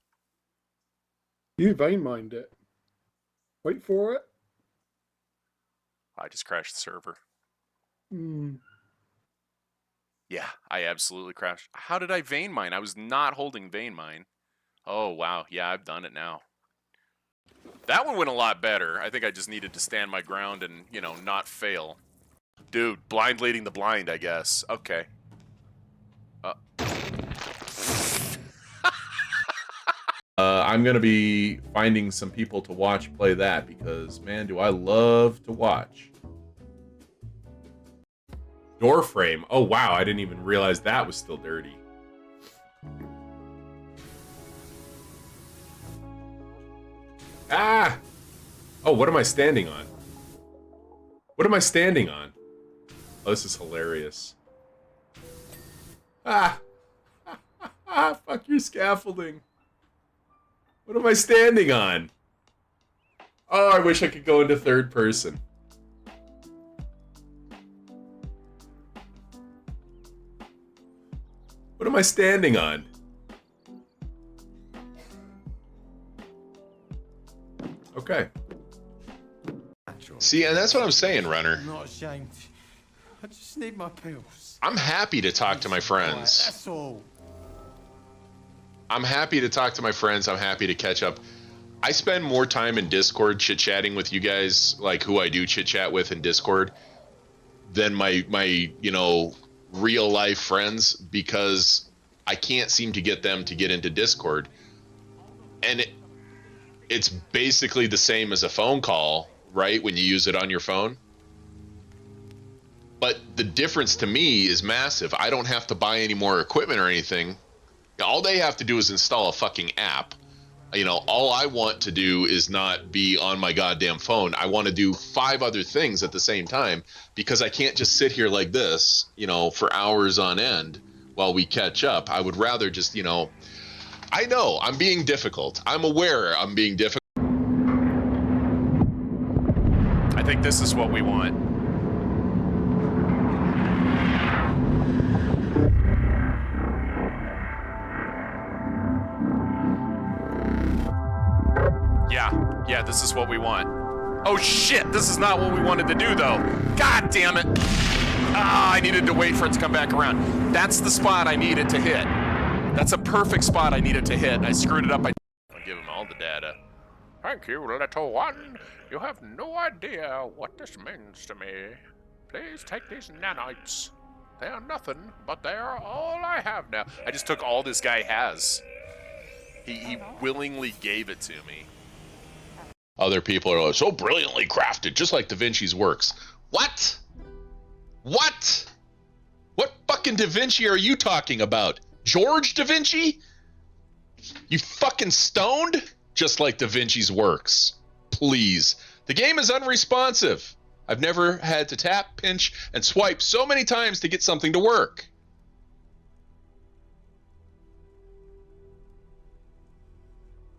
[SPEAKER 16] You vein mined it. Wait for it.
[SPEAKER 10] I just crashed the server.
[SPEAKER 16] Hmm.
[SPEAKER 10] Yeah, I absolutely crashed. How did I vein mine? I was not holding vein mine. Oh, wow. Yeah, I've done it now. That one went a lot better. I think I just needed to stand my ground and, you know, not fail. Dude, blind leading the blind, I guess. Okay. I'm going to be finding some people to watch play that because, man, do I love to watch. Door frame. Oh, wow. I didn't even realize that was still dirty. Ah! Oh, what am I standing on? What am I standing on? Oh, this is hilarious. Ah! Fuck your scaffolding. What am I standing on? Oh, I wish I could go into third person. What am I standing on? Okay.
[SPEAKER 17] See, and that's what I'm saying, Runner.
[SPEAKER 18] I'm not ashamed. I just need my pills.
[SPEAKER 17] I'm happy to talk to my friends.
[SPEAKER 18] That's all.
[SPEAKER 17] I'm happy to talk to my friends. I'm happy to catch up. I spend more time in Discord chit-chatting with you guys, like who I do chit-chat with in Discord, than my you know, real life friends, because I can't seem to get them to get into Discord. And it's basically the same as a phone call, right? When you use it on your phone. But the difference to me is massive. I don't have to buy any more equipment or anything. All they have to do is install a fucking app. You know, all I want to do is not be on my goddamn phone. I want to do 5 other things at the same time, because I can't just sit here like this, you know, for hours on end while we catch up. I would rather just, you know, I know I'm being difficult. I'm aware I'm being difficult.
[SPEAKER 10] I think this is what we want. Yeah, this is what we want. Oh shit, this is not what we wanted to do though. God damn it. Ah, I needed to wait for it to come back around. That's the spot I needed to hit. That's a perfect spot I needed to hit. I screwed it up. I'll give him all the data. Thank you, little one. You have no idea what this means to me. Please take these nanites. They are nothing, but they are all I have now. I just took all this guy has. He willingly gave it to me.
[SPEAKER 17] Other people are like, so brilliantly crafted, just like Da Vinci's works. What? What? What fucking Da Vinci are you talking about? George Da Vinci? You fucking stoned? Just like Da Vinci's works. Please. The game is unresponsive. I've never had to tap, pinch, and swipe so many times to get something to work.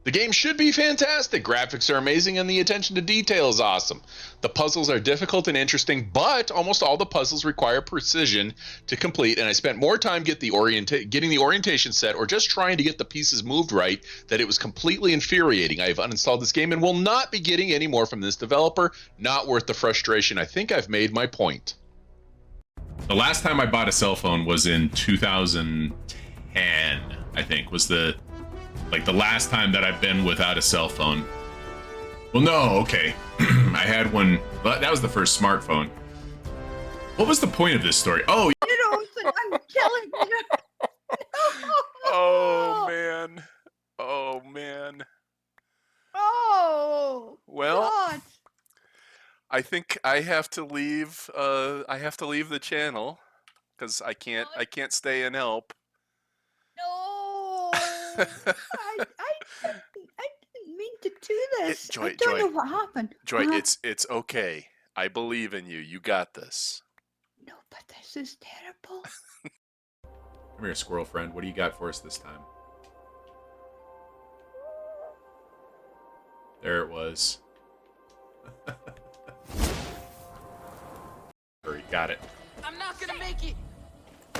[SPEAKER 17] The game should be fantastic. Graphics are amazing and the attention to detail is awesome. The puzzles are difficult and interesting, but almost all the puzzles require precision to complete, and I spent more time getting the orientation set or just trying to get the pieces moved right that it was completely infuriating. I have uninstalled this game and will not be getting any more from this developer. Not worth the frustration. I think I've made my point.
[SPEAKER 1] The last time I bought a cell phone was in 2010, I think, was the last time that I've been without a cell phone. Well, no, okay. I had one. That was the first smartphone. What was the point of this story? Oh,
[SPEAKER 15] You don't think I'm killing you?
[SPEAKER 19] Oh, man. Oh, man.
[SPEAKER 15] Oh.
[SPEAKER 19] Well,
[SPEAKER 15] God.
[SPEAKER 19] I think I have to leave. I have to leave the channel because I can't stay and help.
[SPEAKER 15] No. I didn't mean to do this.
[SPEAKER 19] Joy,
[SPEAKER 15] I don't
[SPEAKER 19] Joy.
[SPEAKER 15] know what happened.
[SPEAKER 19] Joy,
[SPEAKER 15] Uh-huh.
[SPEAKER 19] it's okay. I believe in you. You got this.
[SPEAKER 15] No, but this is terrible.
[SPEAKER 1] come here, squirrel friend. What do you got for us this time? There it was. Hurry, got it.
[SPEAKER 15] I'm not gonna make it.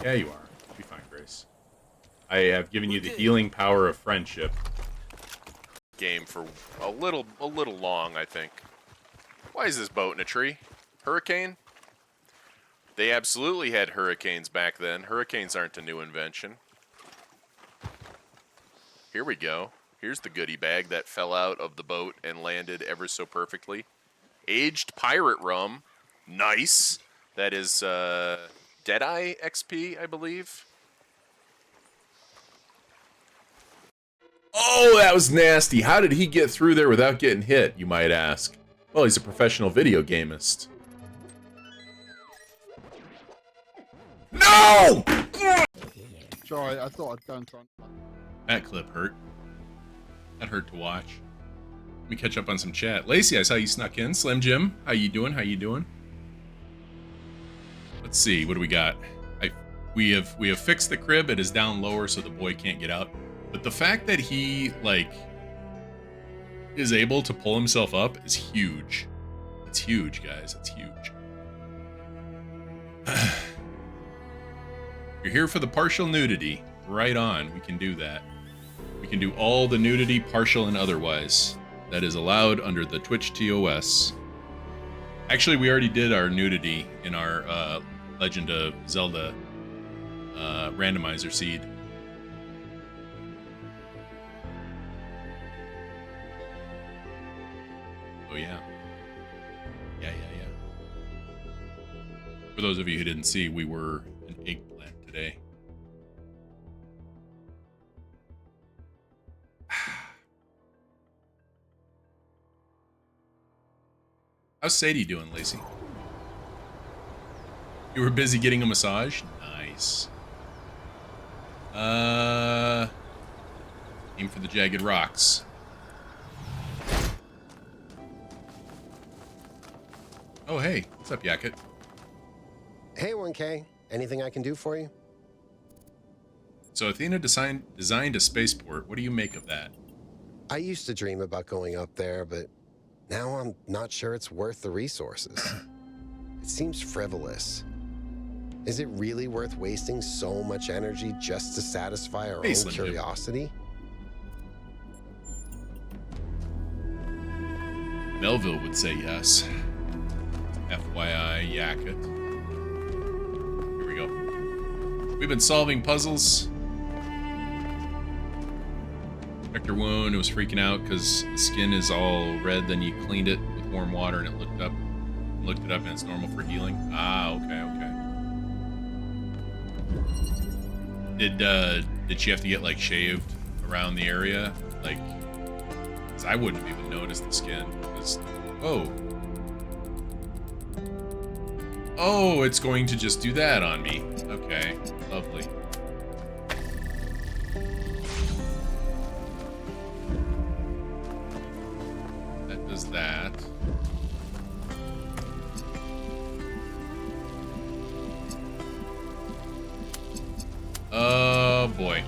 [SPEAKER 1] Yeah, you are. You'll be fine, Grace. I have given you the healing power of friendship.
[SPEAKER 19] Game for a little long, I think. Why is this boat in a tree? Hurricane? They absolutely had hurricanes back then. Hurricanes aren't a new invention. Here we go. Here's the goodie bag that fell out of the boat and landed ever so perfectly. Aged pirate rum. Nice. That is Deadeye XP, I believe.
[SPEAKER 10] Oh, that was nasty. How did he get through there without getting hit, you might ask? Well, he's a professional video gamist. No!
[SPEAKER 13] Sorry, I thought I'd done something.
[SPEAKER 1] That clip hurt. That hurt to watch. Let me catch up on some chat. Lacey, I saw you snuck in. Slim Jim, how you doing? How you doing? Let's see, what do we got? We have fixed the crib. It is down lower so the boy can't get out. But the fact that he is able to pull himself up is huge. It's huge, guys. It's huge. You're here for the partial nudity. Right on. We can do that. We can do all the nudity, partial and otherwise. That is allowed under the Twitch TOS. Actually, we already did our nudity in our Legend of Zelda randomizer seed. Oh yeah. Yeah. For those of you who didn't see, we were an eggplant today. How's Sadie doing, Lacey? You were busy getting a massage? Nice. Aim for the jagged rocks. Oh, hey. What's up, Yakut?
[SPEAKER 20] Hey, 1K. Anything I can do for you?
[SPEAKER 1] So Athena designed a spaceport. What do you make of that?
[SPEAKER 20] I used to dream about going up there, but now I'm not sure it's worth the resources. It seems frivolous. Is it really worth wasting so much energy just to satisfy our own curiosity?
[SPEAKER 1] Melville would say yes. FYI, Yakut. Here we go. We've been solving puzzles. Vector wound, it was freaking out because the skin is all red, then you cleaned it with warm water and it looked it up and it's normal for healing. Ah, okay. Did she have to get like shaved around the area? Like, 'cause I wouldn't have even noticed the skin. Oh, it's going to just do that on me. Okay, lovely. That does that. Oh boy.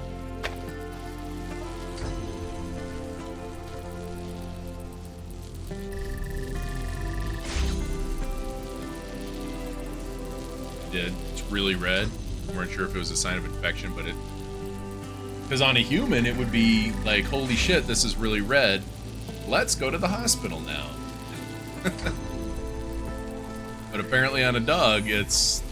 [SPEAKER 1] Did. It's really red. We weren't sure if it was a sign of infection, but it... Because on a human, it would be like, holy shit, this is really red. Let's go to the hospital now. But apparently on a dog, it's...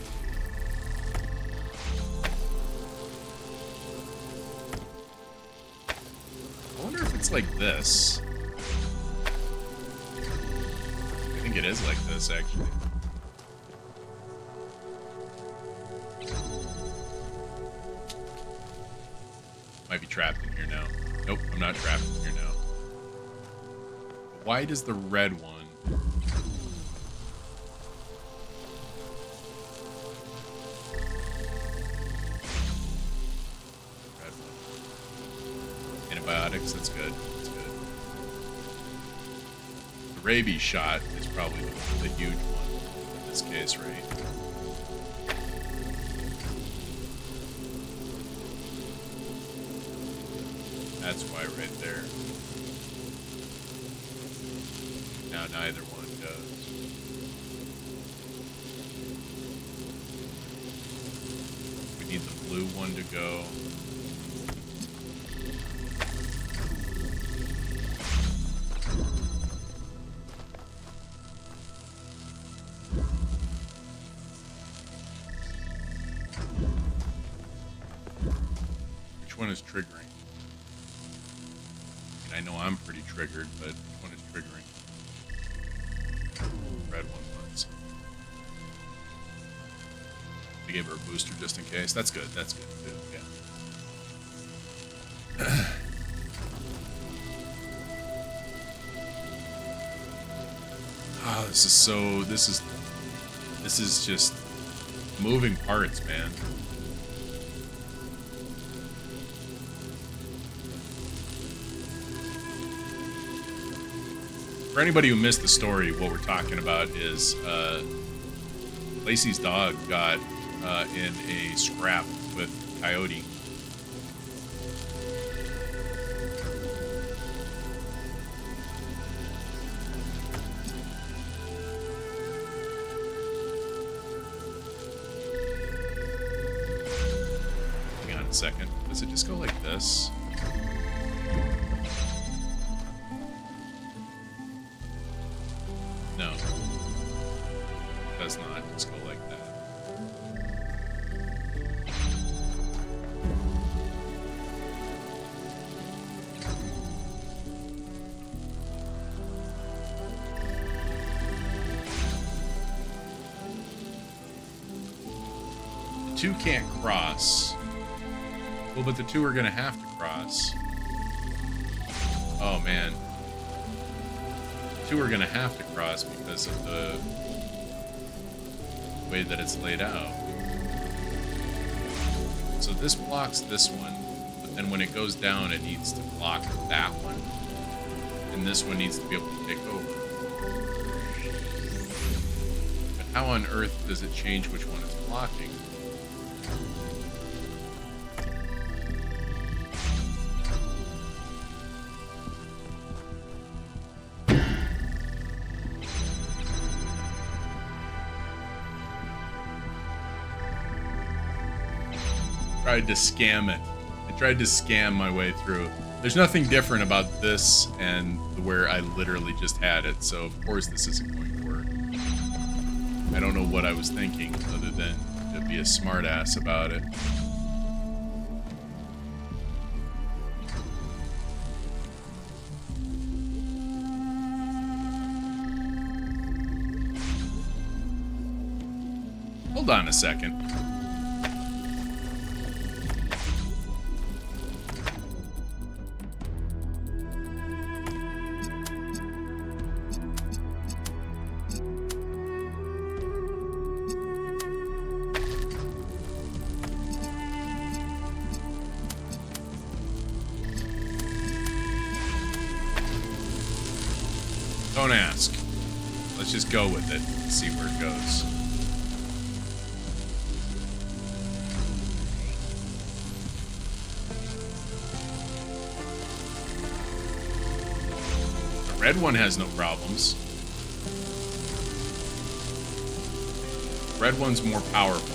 [SPEAKER 1] I wonder if it's like this. I think it is like this, actually. Might be trapped in here now. Nope, I'm not trapped in here now. Why does the red one... Red one. Antibiotics, that's good. That's good. The rabies shot is probably the huge one in this case, right? That's why right there. Now neither one does. We need the blue one to go. Which one is triggering? I know I'm pretty triggered, but which one is triggering? Red one was. I gave her a booster just in case. That's good. That's good too. Yeah. Oh, this is so. This is just moving parts, man. For anybody who missed the story, what we're talking about is Lacey's dog got in a scrap with Coyote. Hang on a second. Does it just go like this? No. It does not just go like that. The two can't cross. Well, but the two are gonna have to cross. Oh man. Two are gonna have to cross because of the way that it's laid out. So this blocks this one, but then when it goes down, it needs to block that one, and this one needs to be able to take over. But how on earth does it change which one it's blocking? Tried to scam it. I tried to scam my way through. There's nothing different about this and where I literally just had it, so of course this isn't going to work. I don't know what I was thinking other than to be a smartass about it. Hold on a second. Don't ask. Let's just go with it and see where it goes. Red one has no problems. Red one's more powerful.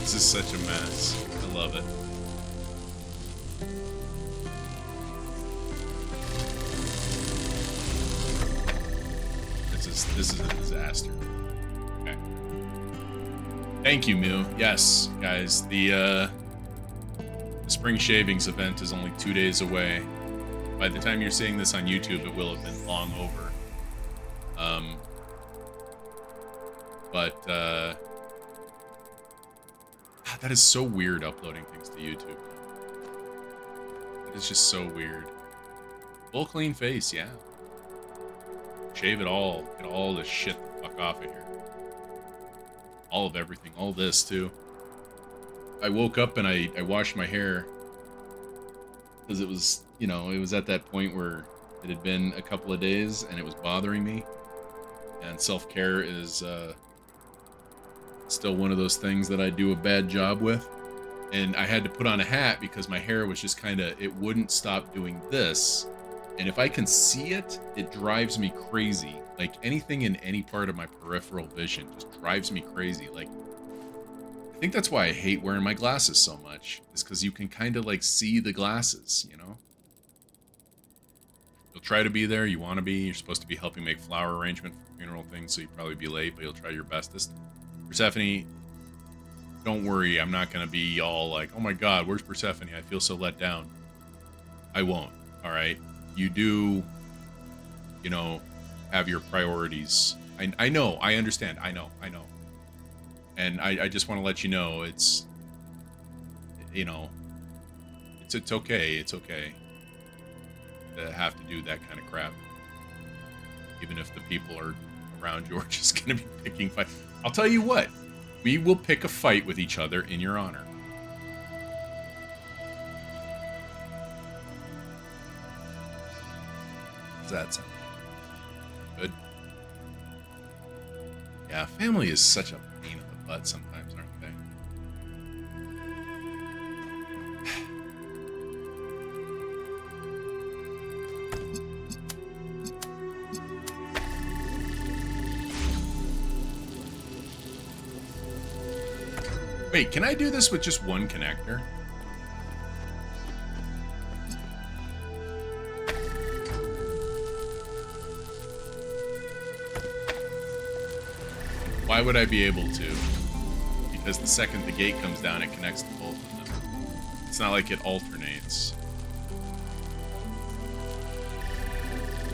[SPEAKER 1] This is such a mess. I love it. This is a disaster. Okay. Thank you, Moo. Yes, guys, the spring shavings event is only 2 days away. By the time you're seeing this on YouTube, it will have been long over. God, that is so weird uploading things to YouTube. It's just so weird. Full clean face, yeah. Shave it all. Get all this shit the fuck off of here. All of everything. All this, too. I woke up and I washed my hair. Because it was, you know, it was at that point where it had been a couple of days and it was bothering me. And self-care is still one of those things that I do a bad job with. And I had to put on a hat because my hair was just kind of, it wouldn't stop doing this. And if I can see it, it drives me crazy. Like anything in any part of my peripheral vision just drives me crazy. Like, I think that's why I hate wearing my glasses so much, is because you can kind of like see the glasses, you know? You'll try to be there, you want to be. You're supposed to be helping make flower arrangement for funeral things, so you'll probably be late, but you'll try your bestest. Persephone, don't worry, I'm not going to be all like, oh my god, where's Persephone? I feel so let down. I won't, alright? You do, you know, have your priorities. I know, I understand, I know. And I just want to let you know, it's, you know, it's okay to have to do that kind of crap. Even if the people are around you are just going to be picking fights. I'll tell you what, we will pick a fight with each other in your honor. Does that sound good? Yeah, family is such a pain in the butt sometimes, aren't they? Wait, can I do this with just one connector? Why would I be able to? Because the second the gate comes down, it connects to both of them. It's not like it alternates.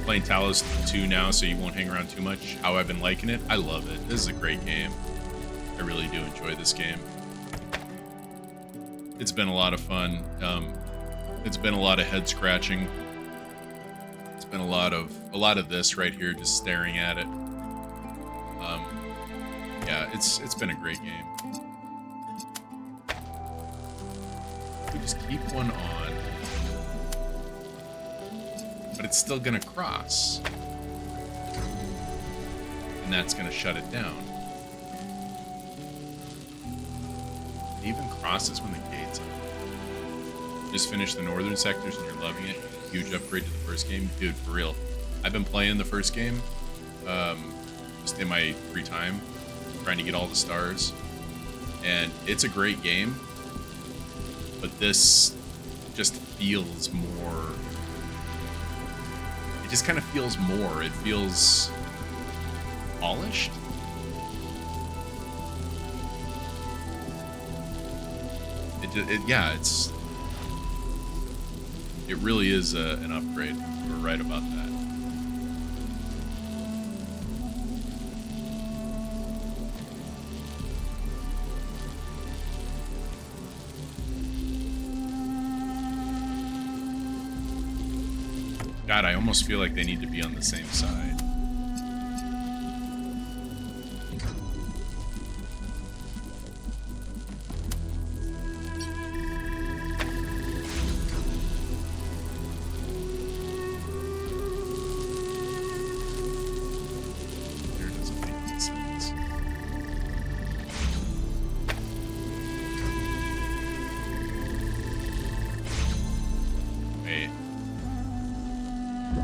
[SPEAKER 1] Playing Talos 2 now, so you won't hang around too much. How I've been liking it, I love it. This is a great game. I really do enjoy this game. It's been a lot of fun. It's been a lot of head scratching. It's been a lot of this right here, just staring at it. Yeah, it's been a great game. We just keep one on, but it's still gonna cross, and that's gonna shut it down. It even crosses when the gate's up. Just finished the northern sectors and you're loving it. Huge upgrade to the first game, dude. For real, I've been playing the first game, just in my free time, trying to get all the stars, and it's a great game, but this just feels more, it just kind of feels more, it feels polished. Yeah, it really is an upgrade. We're right about that. God, I almost feel like they need to be on the same side.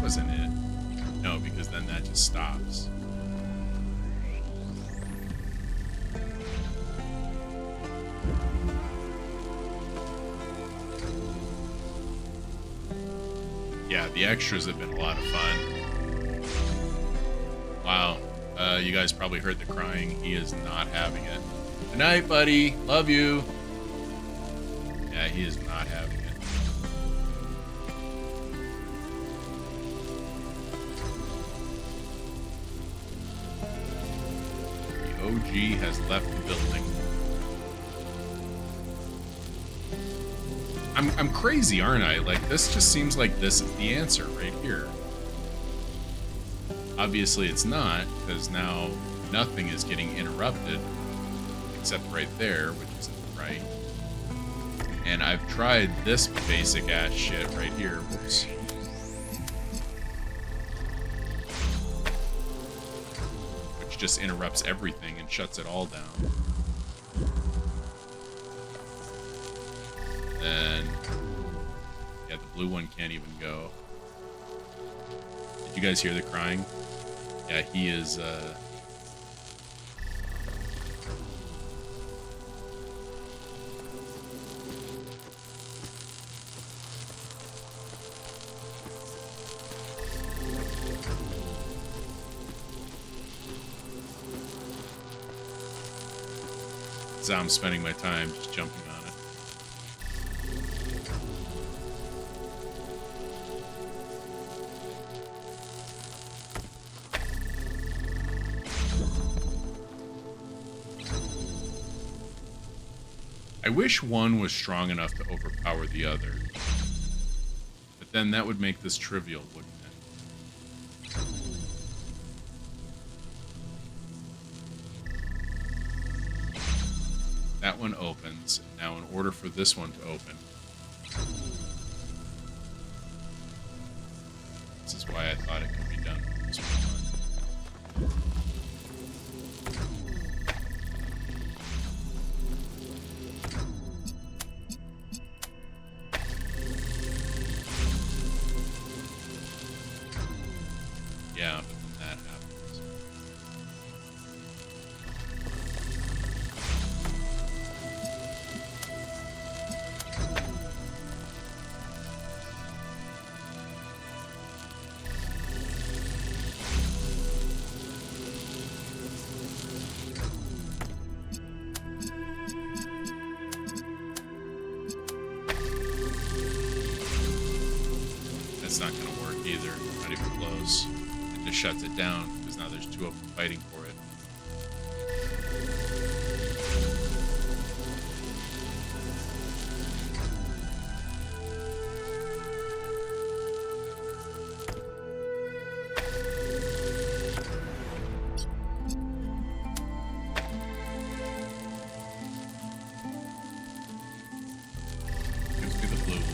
[SPEAKER 1] wasn't it. No, because then that just stops. Yeah, the extras have been a lot of fun. Wow. You guys probably heard the crying. He is not having it. Good night, buddy. Love you. Yeah, he is not having it. The OG has left the building. I'm crazy, aren't I? Like, this just seems like this is the answer right here. Obviously it's not, because now nothing is getting interrupted except right there, which isn't right. And I've tried this basic ass shit right here. Oops. Which just interrupts everything and shuts it all down. Then, yeah, the blue one can't even go. Did you guys hear the crying? Yeah, he is, so I'm spending my time just jumping on it. I wish one was strong enough to overpower the other. But then that would make this trivial, wouldn't it? That one opens. Now in order for this one to open. This is why I thought it could be done with this one. Yeah, but then that happens. That's not going to work either. Not even close. It just shuts it down because now there's two of them fighting for it. Gives me the blue one.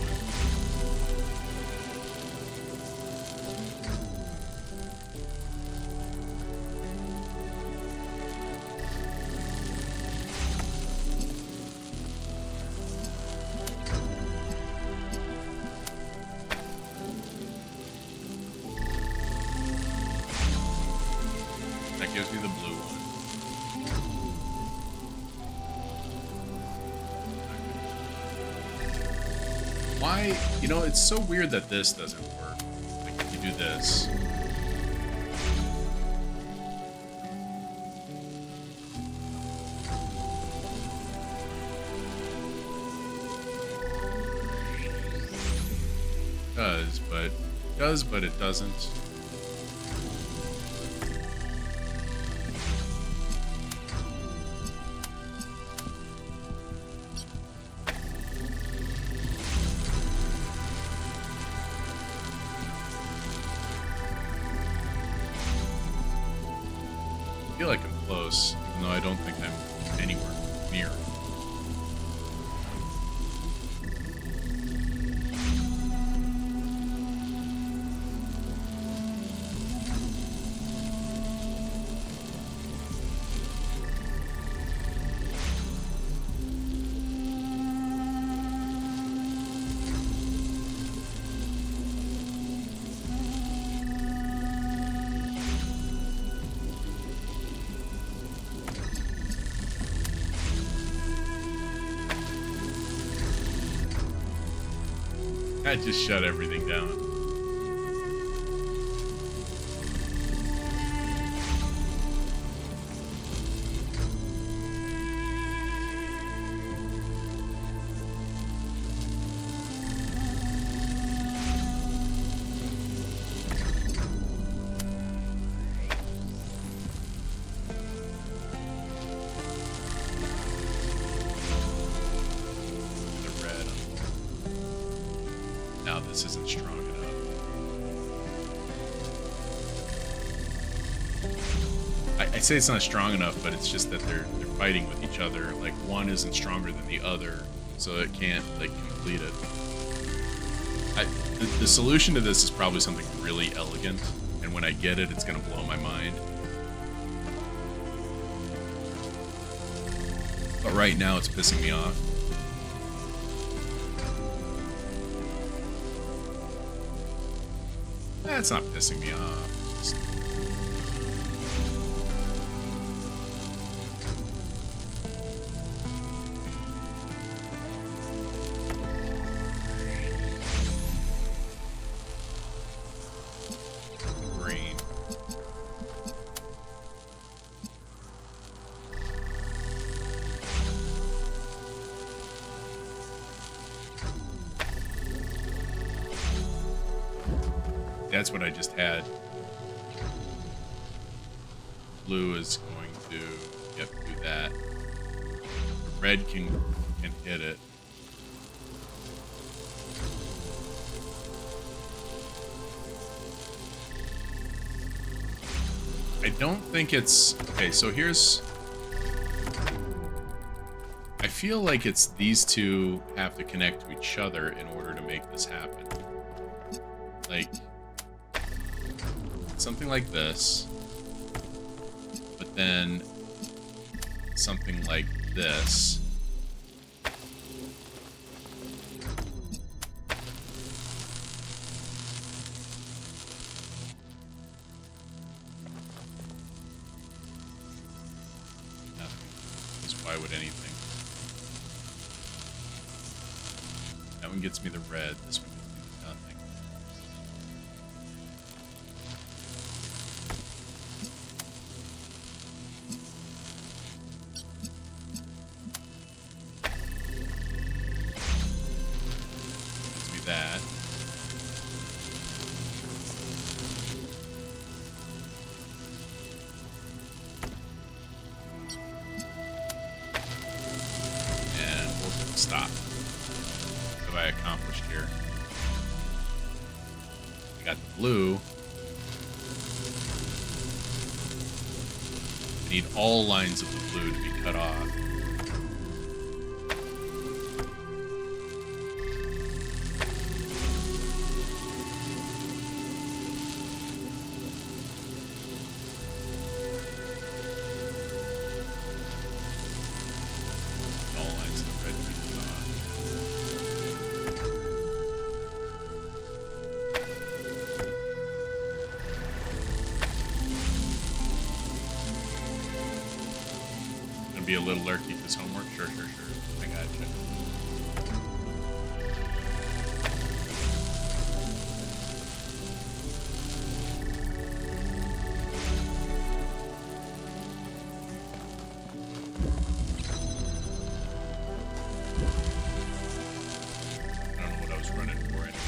[SPEAKER 1] That gives me the blue one. Why? You know, it's so weird that this doesn't work. Like, if you do this. Does, but it doesn't. I feel like I'm close, even though I don't think I'm anywhere near. I just shut everything down. Now this isn't strong enough. I say it's not strong enough, but it's just that they're fighting with each other. Like one isn't stronger than the other, so it can't like complete it. The solution to this is probably something really elegant, and when I get it, it's gonna blow my mind. But right now, it's pissing me off. That's not pissing me off. Just... Green. That's what I just had. Blue is going to do that. Red can hit it. I don't think it's okay. So here's. I feel like it's these two have to connect to each other in order to make this happen. Like. Something like this, but then something like this. Nothing. Because why would anything? That one gets me the red. This one gets me the nothing. That. And we'll stop. What have I accomplished here? I got the blue. I need all lines of the blue to be cut off. Be a little lurky this homework. Sure. I got you. I don't know what I was running for anyway.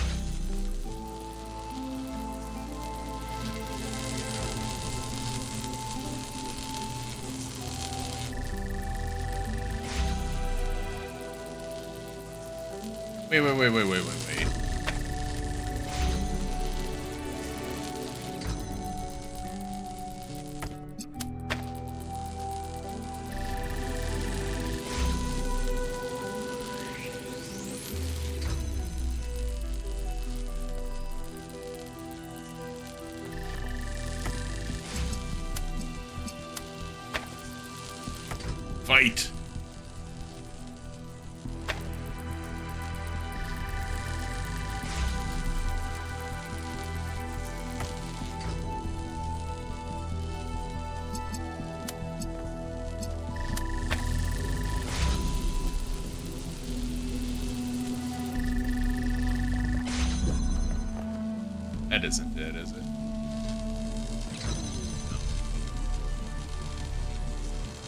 [SPEAKER 1] Wait. Fight! That isn't it, is it?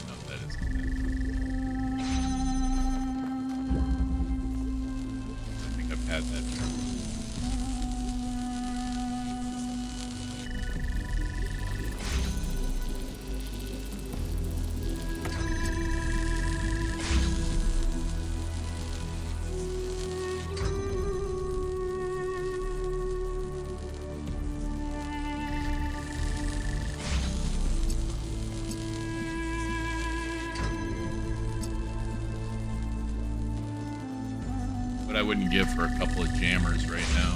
[SPEAKER 1] No, that isn't it. I think I've had that. But I wouldn't give for a couple of jammers right now.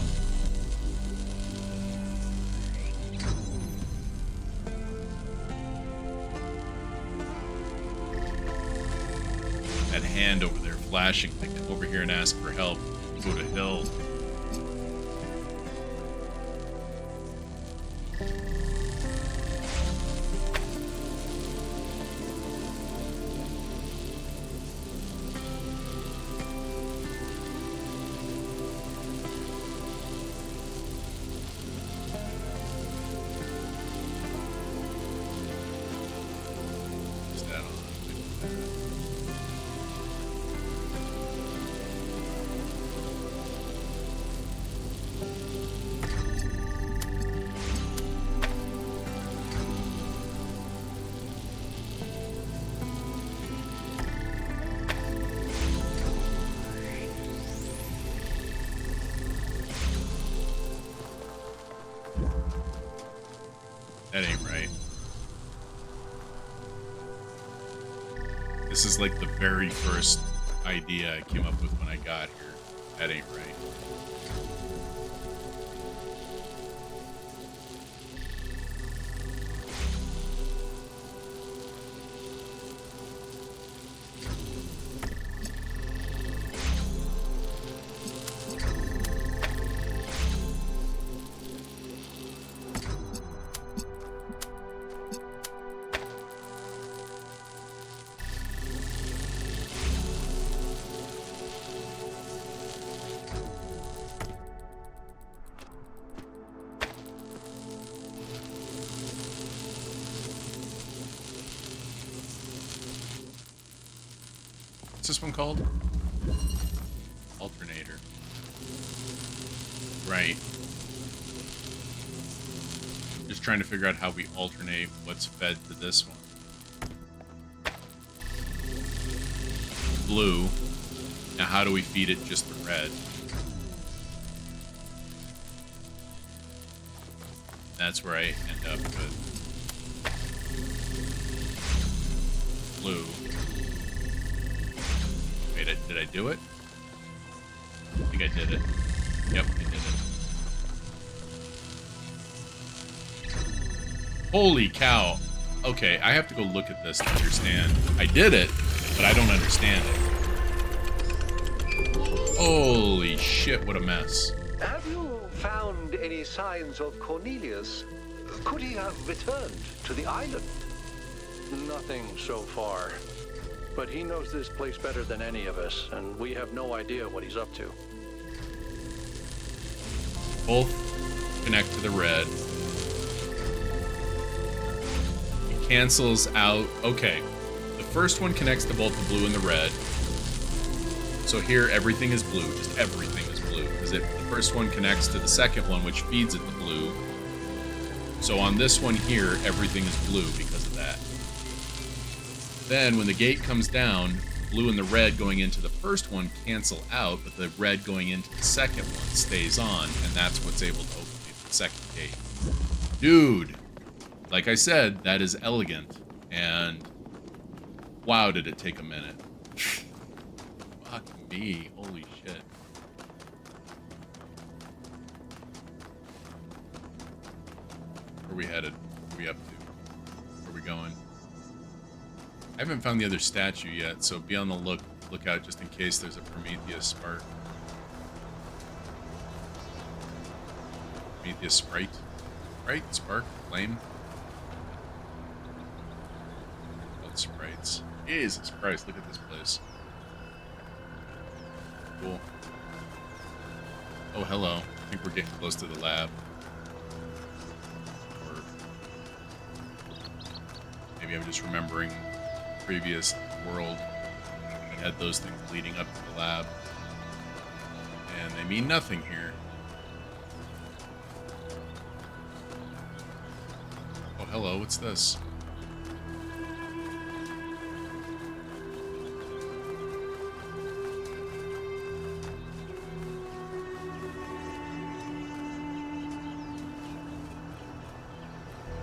[SPEAKER 1] That hand over there flashing, like come over here and ask for help. Go to hell. Is that on? That ain't right. This is like the very first idea I came up with when I got here. That ain't right. What's this one called? Alternator. Right. Just trying to figure out how we alternate what's fed to this one. Blue. Now how do we feed it just the red? That's where I end up with blue. Wait, did I do it? I think I did it. Yep, I did it. Holy cow. Okay, I have to go look at this to understand. I did it, but I don't understand it. Holy shit, what a mess.
[SPEAKER 2] Have you found any signs of Cornelius? Could he have returned to the island?
[SPEAKER 21] Nothing so far. But he knows this place better than any of us, and we have no idea what he's up to.
[SPEAKER 1] Both connect to the red. It cancels out. Okay. The first one connects to both the blue and the red. So here everything is blue. Just everything is blue. Because the first one connects to the second one, which feeds it the blue. So on this one here, everything is blue because of that. Then when the gate comes down, blue and the red going into the first one cancel out, but the red going into the second one stays on, and that's what's able to open the second gate. Dude, like I said, that is elegant, and wow, did it take a minute. Fuck me, holy shit. Where are we headed? Where are we up to? Where are we going? I haven't found the other statue yet, so be on the lookout just in case there's a Prometheus spark. Prometheus sprite? Sprite? Spark? Flame? Both sprites. Jesus Christ, look at this place. Cool. Oh, hello. I think we're getting close to the lab. Maybe I'm just remembering the previous world that had those things leading up to the lab. And they mean nothing here. Oh, hello, what's this?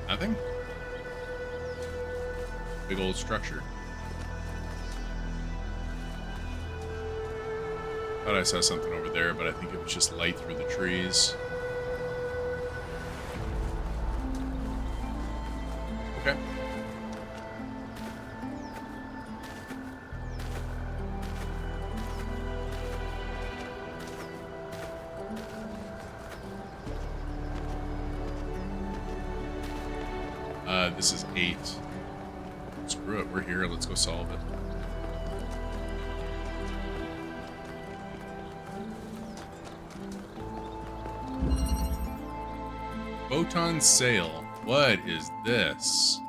[SPEAKER 1] Nothing? Big old structure. Thought I saw something over there, but I think it was just light through the trees. Okay. This is 8. Screw it, we're here. Let's go solve it. Photon sail. What is this?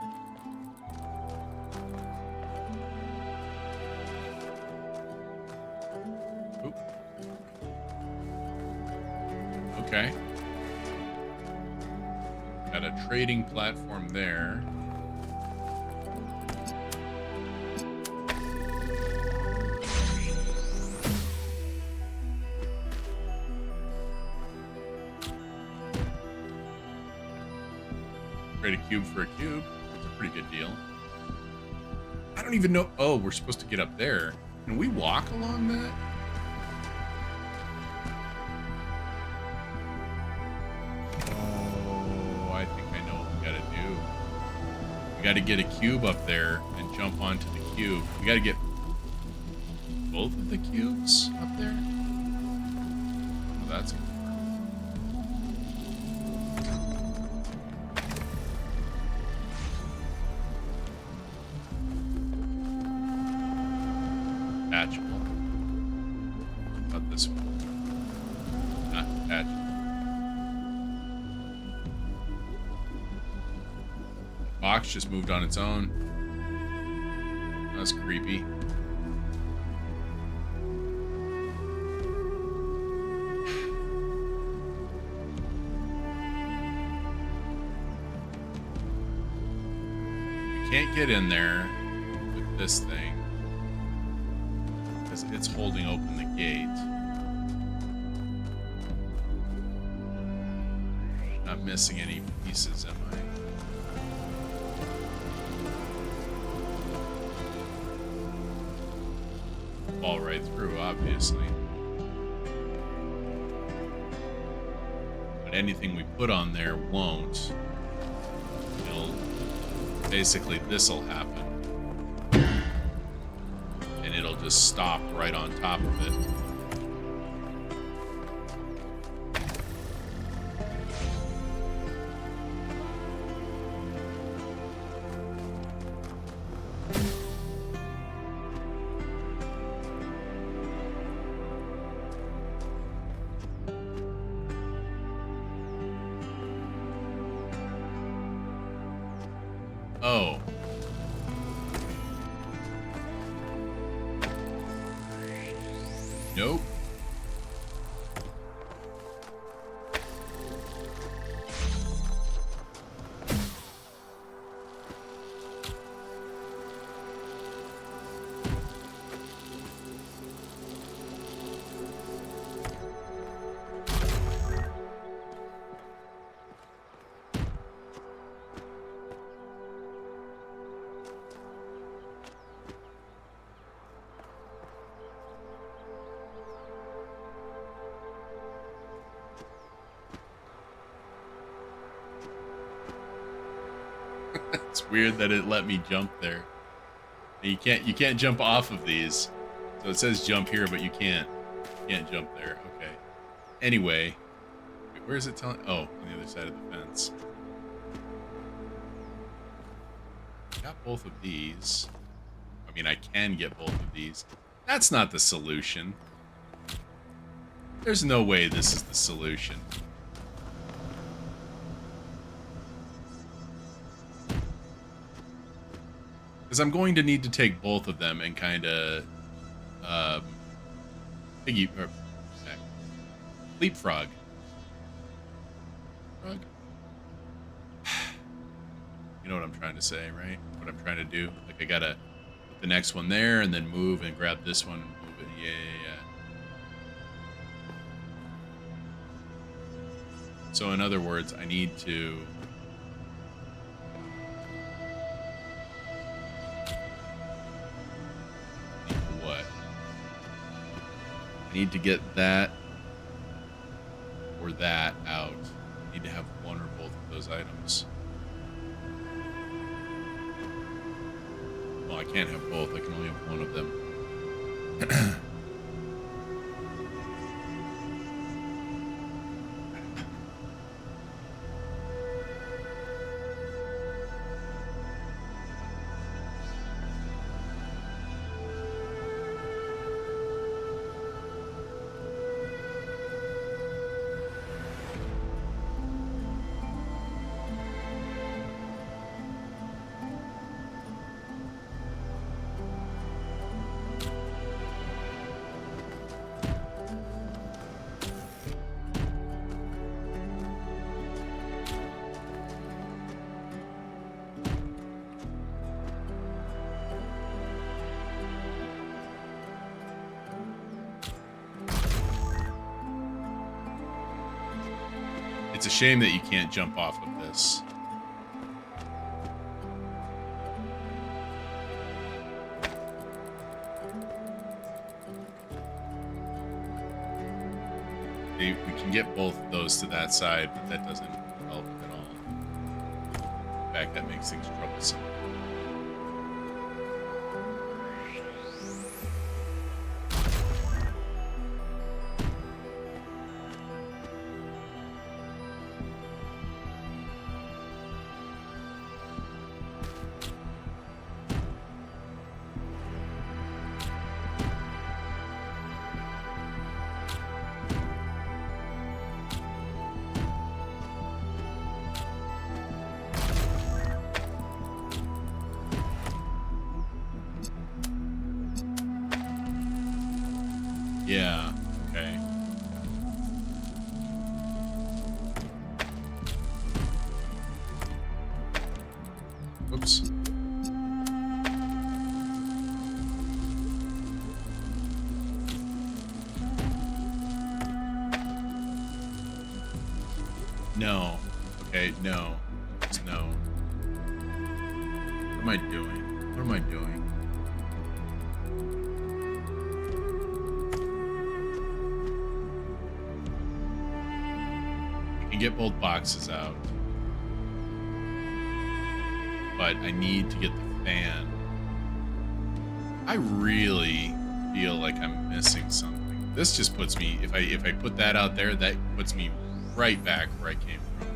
[SPEAKER 1] Oop. Okay. Got a trading platform there. Trade a cube for a cube. That's a pretty good deal. I don't even know. Oh, we're supposed to get up there. Can we walk along that? Oh, I think I know what we gotta do. We gotta get a cube up there and jump onto the cube. We gotta get both of the cubes up there. Oh, that's important. Attachable. About this one. Not attachable. Box just moved on its own. That's creepy. We can't get in there with this thing. It's holding open the gate. Not missing any pieces, am I? Fall right through, obviously. But anything we put on there won't. It'll basically, this'll happen. And it'll just stop right on top of it. Oh. Nope. It's weird that it let me jump there. You can't jump off of these. So it says jump here, but you can't jump there. Okay. Anyway, wait, where is it telling? Oh, on the other side of the fence. Got both of these. I mean, I can get both of these. That's not the solution. There's no way this is the solution. Because I'm going to need to take both of them and kind of leapfrog. You know what I'm trying to say, right? What I'm trying to do. Like I gotta put the next one there and then move and grab this one and move it. Yeah. So in other words, I need to what? I need to get that or that out. I need to have one or both of those items. Well, I can't have both. I can only have one of them. It's a shame that you can't jump off of this. We can get both of those to that side, but that doesn't help at all. In fact, that makes things troublesome. Yeah, okay. Oops. No. Okay, no. Just no. What am I doing? What am I doing? Get both boxes out, but I need to get the fan. I really feel like I'm missing something. This just puts me, if I put that out there, that puts me right back where I came from,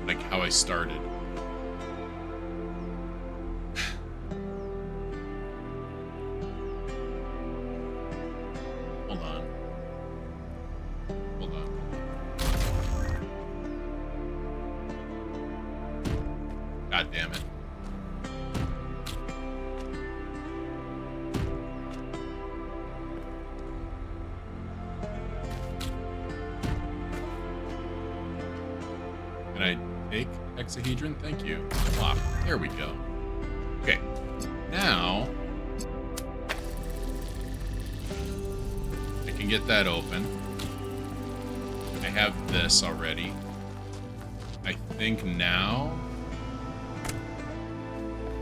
[SPEAKER 1] like how I started. God damn it. Can I take hexahedron? Thank you. Flop. There we go. Okay. Now I can get that open. I have this already. I think now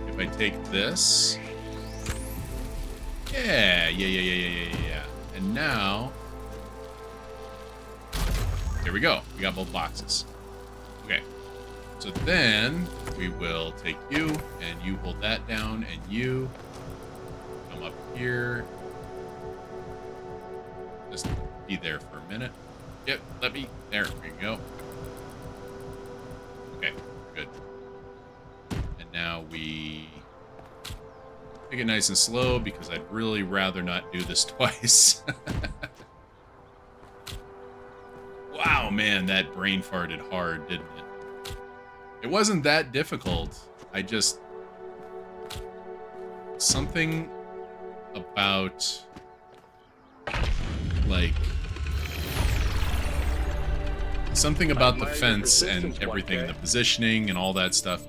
[SPEAKER 1] if I take this, yeah. And now, there we go. We got both boxes. Okay. So then we will take you and you hold that down and you come up here. Just be there for a minute. Yep, let me, there we go. Okay, good. And now we take it nice and slow because I'd really rather not do this twice. Wow, man, that brain farted hard, didn't it? It wasn't that difficult. I just something about, like, something about the fence and everything, the positioning and all that stuff.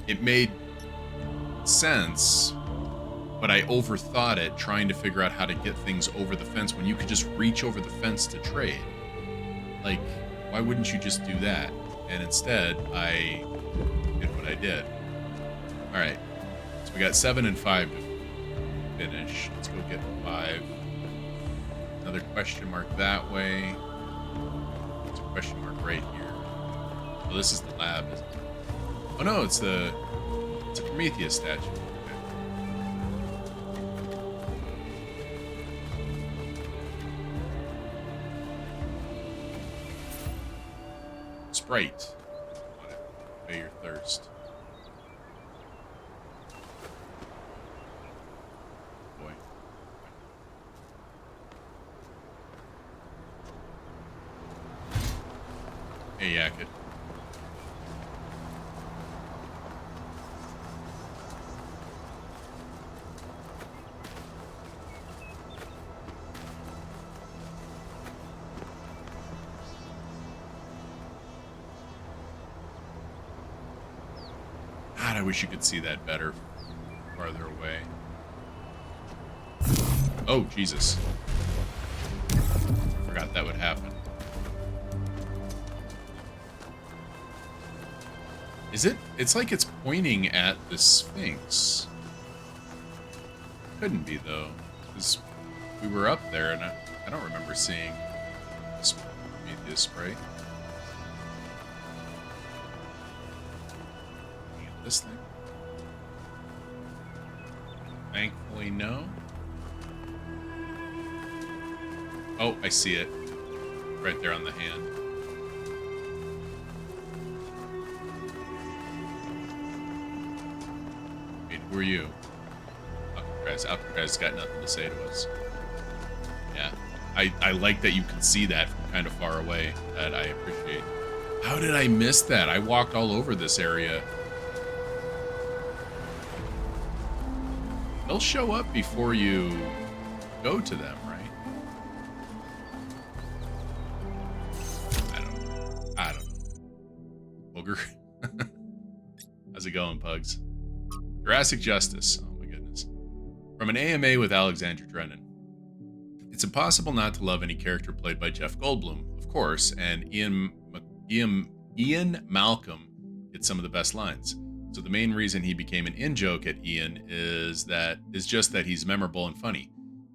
[SPEAKER 1] It made sense, but I overthought it, trying to figure out how to get things over the fence when you could just reach over the fence to trade. Like, why wouldn't you just do that? And instead, I did what I did. All right, so we got 7 and 5 to finish. Let's go get 5. Another question mark that way. There's a question mark right here. Oh, this is the lab, isn't it? Oh no, it's a Prometheus statue. Okay. Sprite. Obey your thirst. Boy. Hey, Yakut. God, I wish you could see that better farther away. Oh, Jesus. Forgot that would happen. Is it? It's like it's pointing at the Sphinx. Couldn't be, though. Because we were up there, and I don't remember seeing Prometheus spray. This thing? Thankfully, no. Oh, I see it. Right there on the hand. Wait, who are you? Alcatraz got nothing to say to us. Yeah. I like that you can see that from kind of far away. That I appreciate. How did I miss that? I walked all over this area. They'll show up before you go to them, right? I don't know. Booger. How's it going, Pugs? Jurassic Justice. Oh my goodness. From an AMA with Alexandra Drennan. It's impossible not to love any character played by Jeff Goldblum, of course, and Ian Malcolm gets some of the best lines. So the main reason he became an in-joke at Ian is just that he's memorable and funny.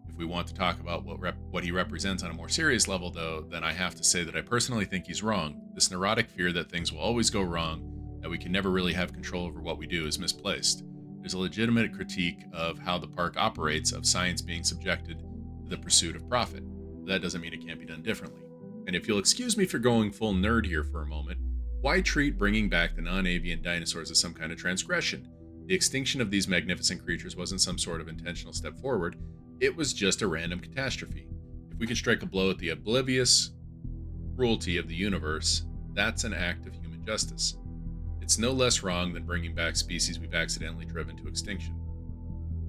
[SPEAKER 1] If we want to talk about what he represents on a more serious level, though, then I have to say that I personally think he's wrong. This neurotic fear that things will always go wrong, that we can never really have control over what we do, is misplaced. There's a legitimate critique of how the park operates, of science being subjected to the pursuit of profit. That doesn't mean it can't be done differently. And if you'll excuse me for going full nerd here for a moment, why treat bringing back the non-avian dinosaurs as some kind of transgression? The extinction of these magnificent creatures wasn't some sort of intentional step forward. It was just a random catastrophe. If we can strike a blow at the oblivious cruelty of the universe, that's an act of human justice. It's no less wrong than bringing back species we've accidentally driven to extinction.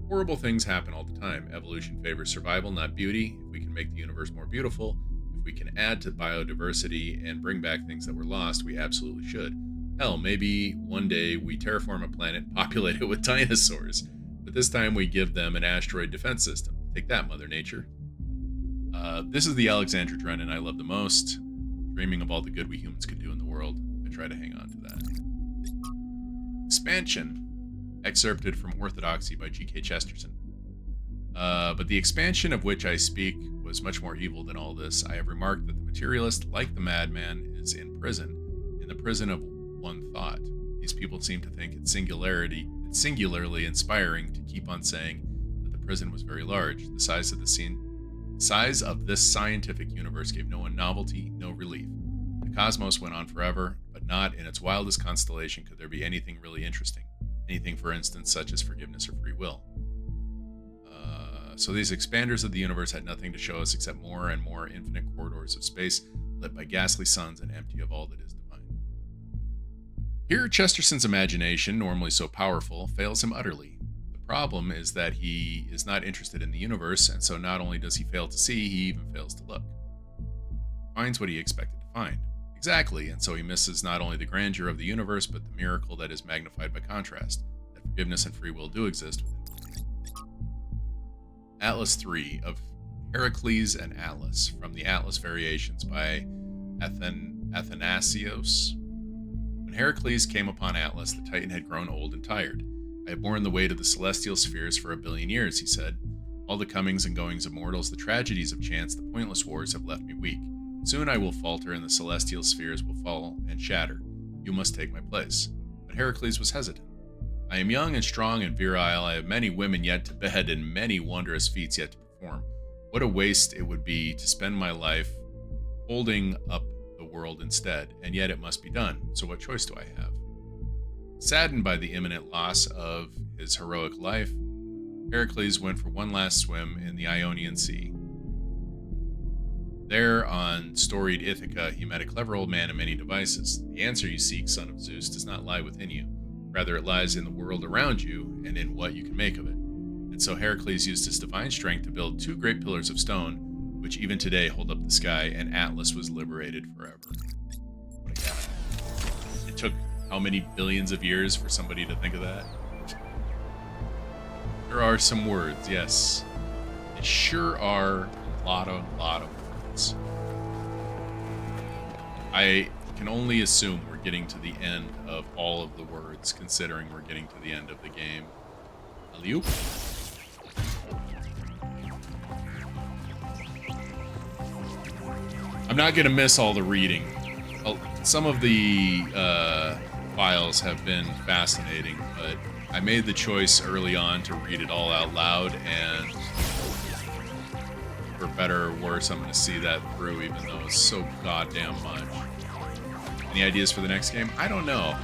[SPEAKER 1] Horrible things happen all the time. Evolution favors survival, not beauty. If we can make the universe more beautiful, if we can add to biodiversity and bring back things that were lost, we absolutely should. Hell, maybe one day we terraform a planet and populate it with dinosaurs. But this time we give them an asteroid defense system. Take that, Mother Nature. This is the Alexandra Drennan I love the most. Dreaming of all the good we humans could do in the world. I try to hang on to that. Expansion. Excerpted from Orthodoxy by G.K. Chesterton. But the expansion of which I speak was much more evil than all this. I have remarked that the materialist, like the madman, is in the prison of one thought. These people seem to think it's singularly inspiring to keep on saying that the prison was very large. The size of this scientific universe gave no one novelty, no relief. The cosmos went on forever, but not in its wildest constellation could there be anything really interesting. Anything, for instance, such as forgiveness or free will. So these expanders of the universe had nothing to show us except more and more infinite corridors of space lit by ghastly suns and empty of all that is divine. Here, Chesterton's imagination, normally so powerful, fails him utterly. The problem is that he is not interested in the universe, and so not only does he fail to see, he even fails to look. Finds what he expected to find. Exactly, and so he misses not only the grandeur of the universe, but the miracle that is magnified by contrast, that forgiveness and free will do exist within. Atlas III of Heracles and Atlas, from the Atlas Variations by Athanasios. When Heracles came upon Atlas, the Titan had grown old and tired. I have borne the weight of the celestial spheres for 1 billion years, he said. All the comings and goings of mortals, the tragedies of chance, the pointless wars have left me weak. Soon I will falter and the celestial spheres will fall and shatter. You must take my place. But Heracles was hesitant. I am young and strong and virile. I have many women yet to bed and many wondrous feats yet to perform. What a waste it would be to spend my life holding up the world instead, and yet it must be done. So what choice do I have? Saddened by the imminent loss of his heroic life, Heracles went for one last swim in the Ionian Sea. There, on storied Ithaca, he met a clever old man of many devices. The answer you seek, son of Zeus, does not lie within you. Rather, it lies in the world around you and in what you can make of it. And so Heracles used his divine strength to build 2 great pillars of stone, which even today hold up the sky, and Atlas was liberated forever. What a guy. It took how many billions of years for somebody to think of that? There are some words, yes. They sure are a lot of words. I can only assume we're getting to the end of all of the words, considering we're getting to the end of the game. Alley-oop. I'm not going to miss all the reading. Some of the files have been fascinating, but I made the choice early on to read it all out loud, and for better or worse, I'm going to see that through, even though it's so goddamn much. Any ideas for the next game? I don't know.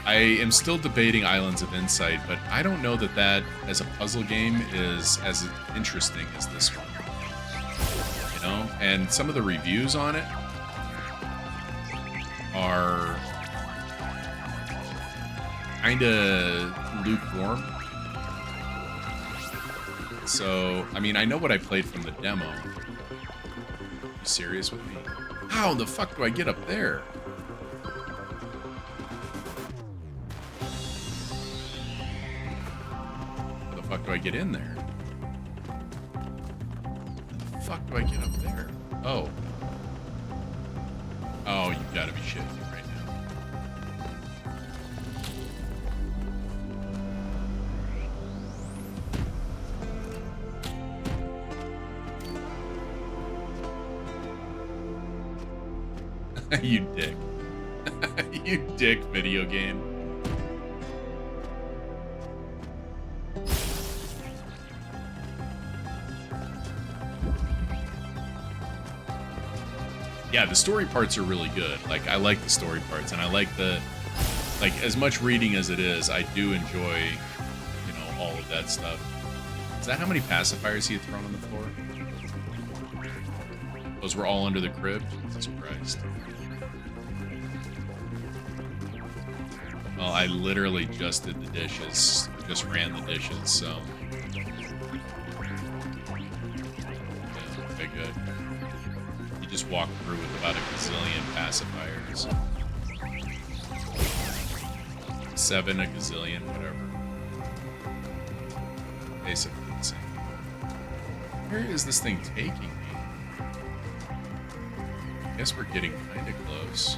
[SPEAKER 1] I am still debating Islands of Insight, but I don't know that that, as a puzzle game, is as interesting as this one. You know? And some of the reviews on it are kind of lukewarm. So, I mean, I know what I played from the demo. You serious with me? How the fuck do I get up there? How the fuck do I get in there? How the fuck do I get up there? Oh. Oh, you gotta be shitting me right now. You dick. You dick, video game. Yeah, the story parts are really good. Like, I like the story parts, and I like the, like, as much reading as it is, I do enjoy, you know, all of that stuff. Is that how many pacifiers he had thrown on the floor? Those were all under the crib? Jesus Christ. Well, I literally just did the dishes. Just ran the dishes, so. Yeah, okay, good. You just walk through with about a gazillion pacifiers. 7, a gazillion, whatever. Basically the same. Where is this thing taking me? I guess we're getting kind of close.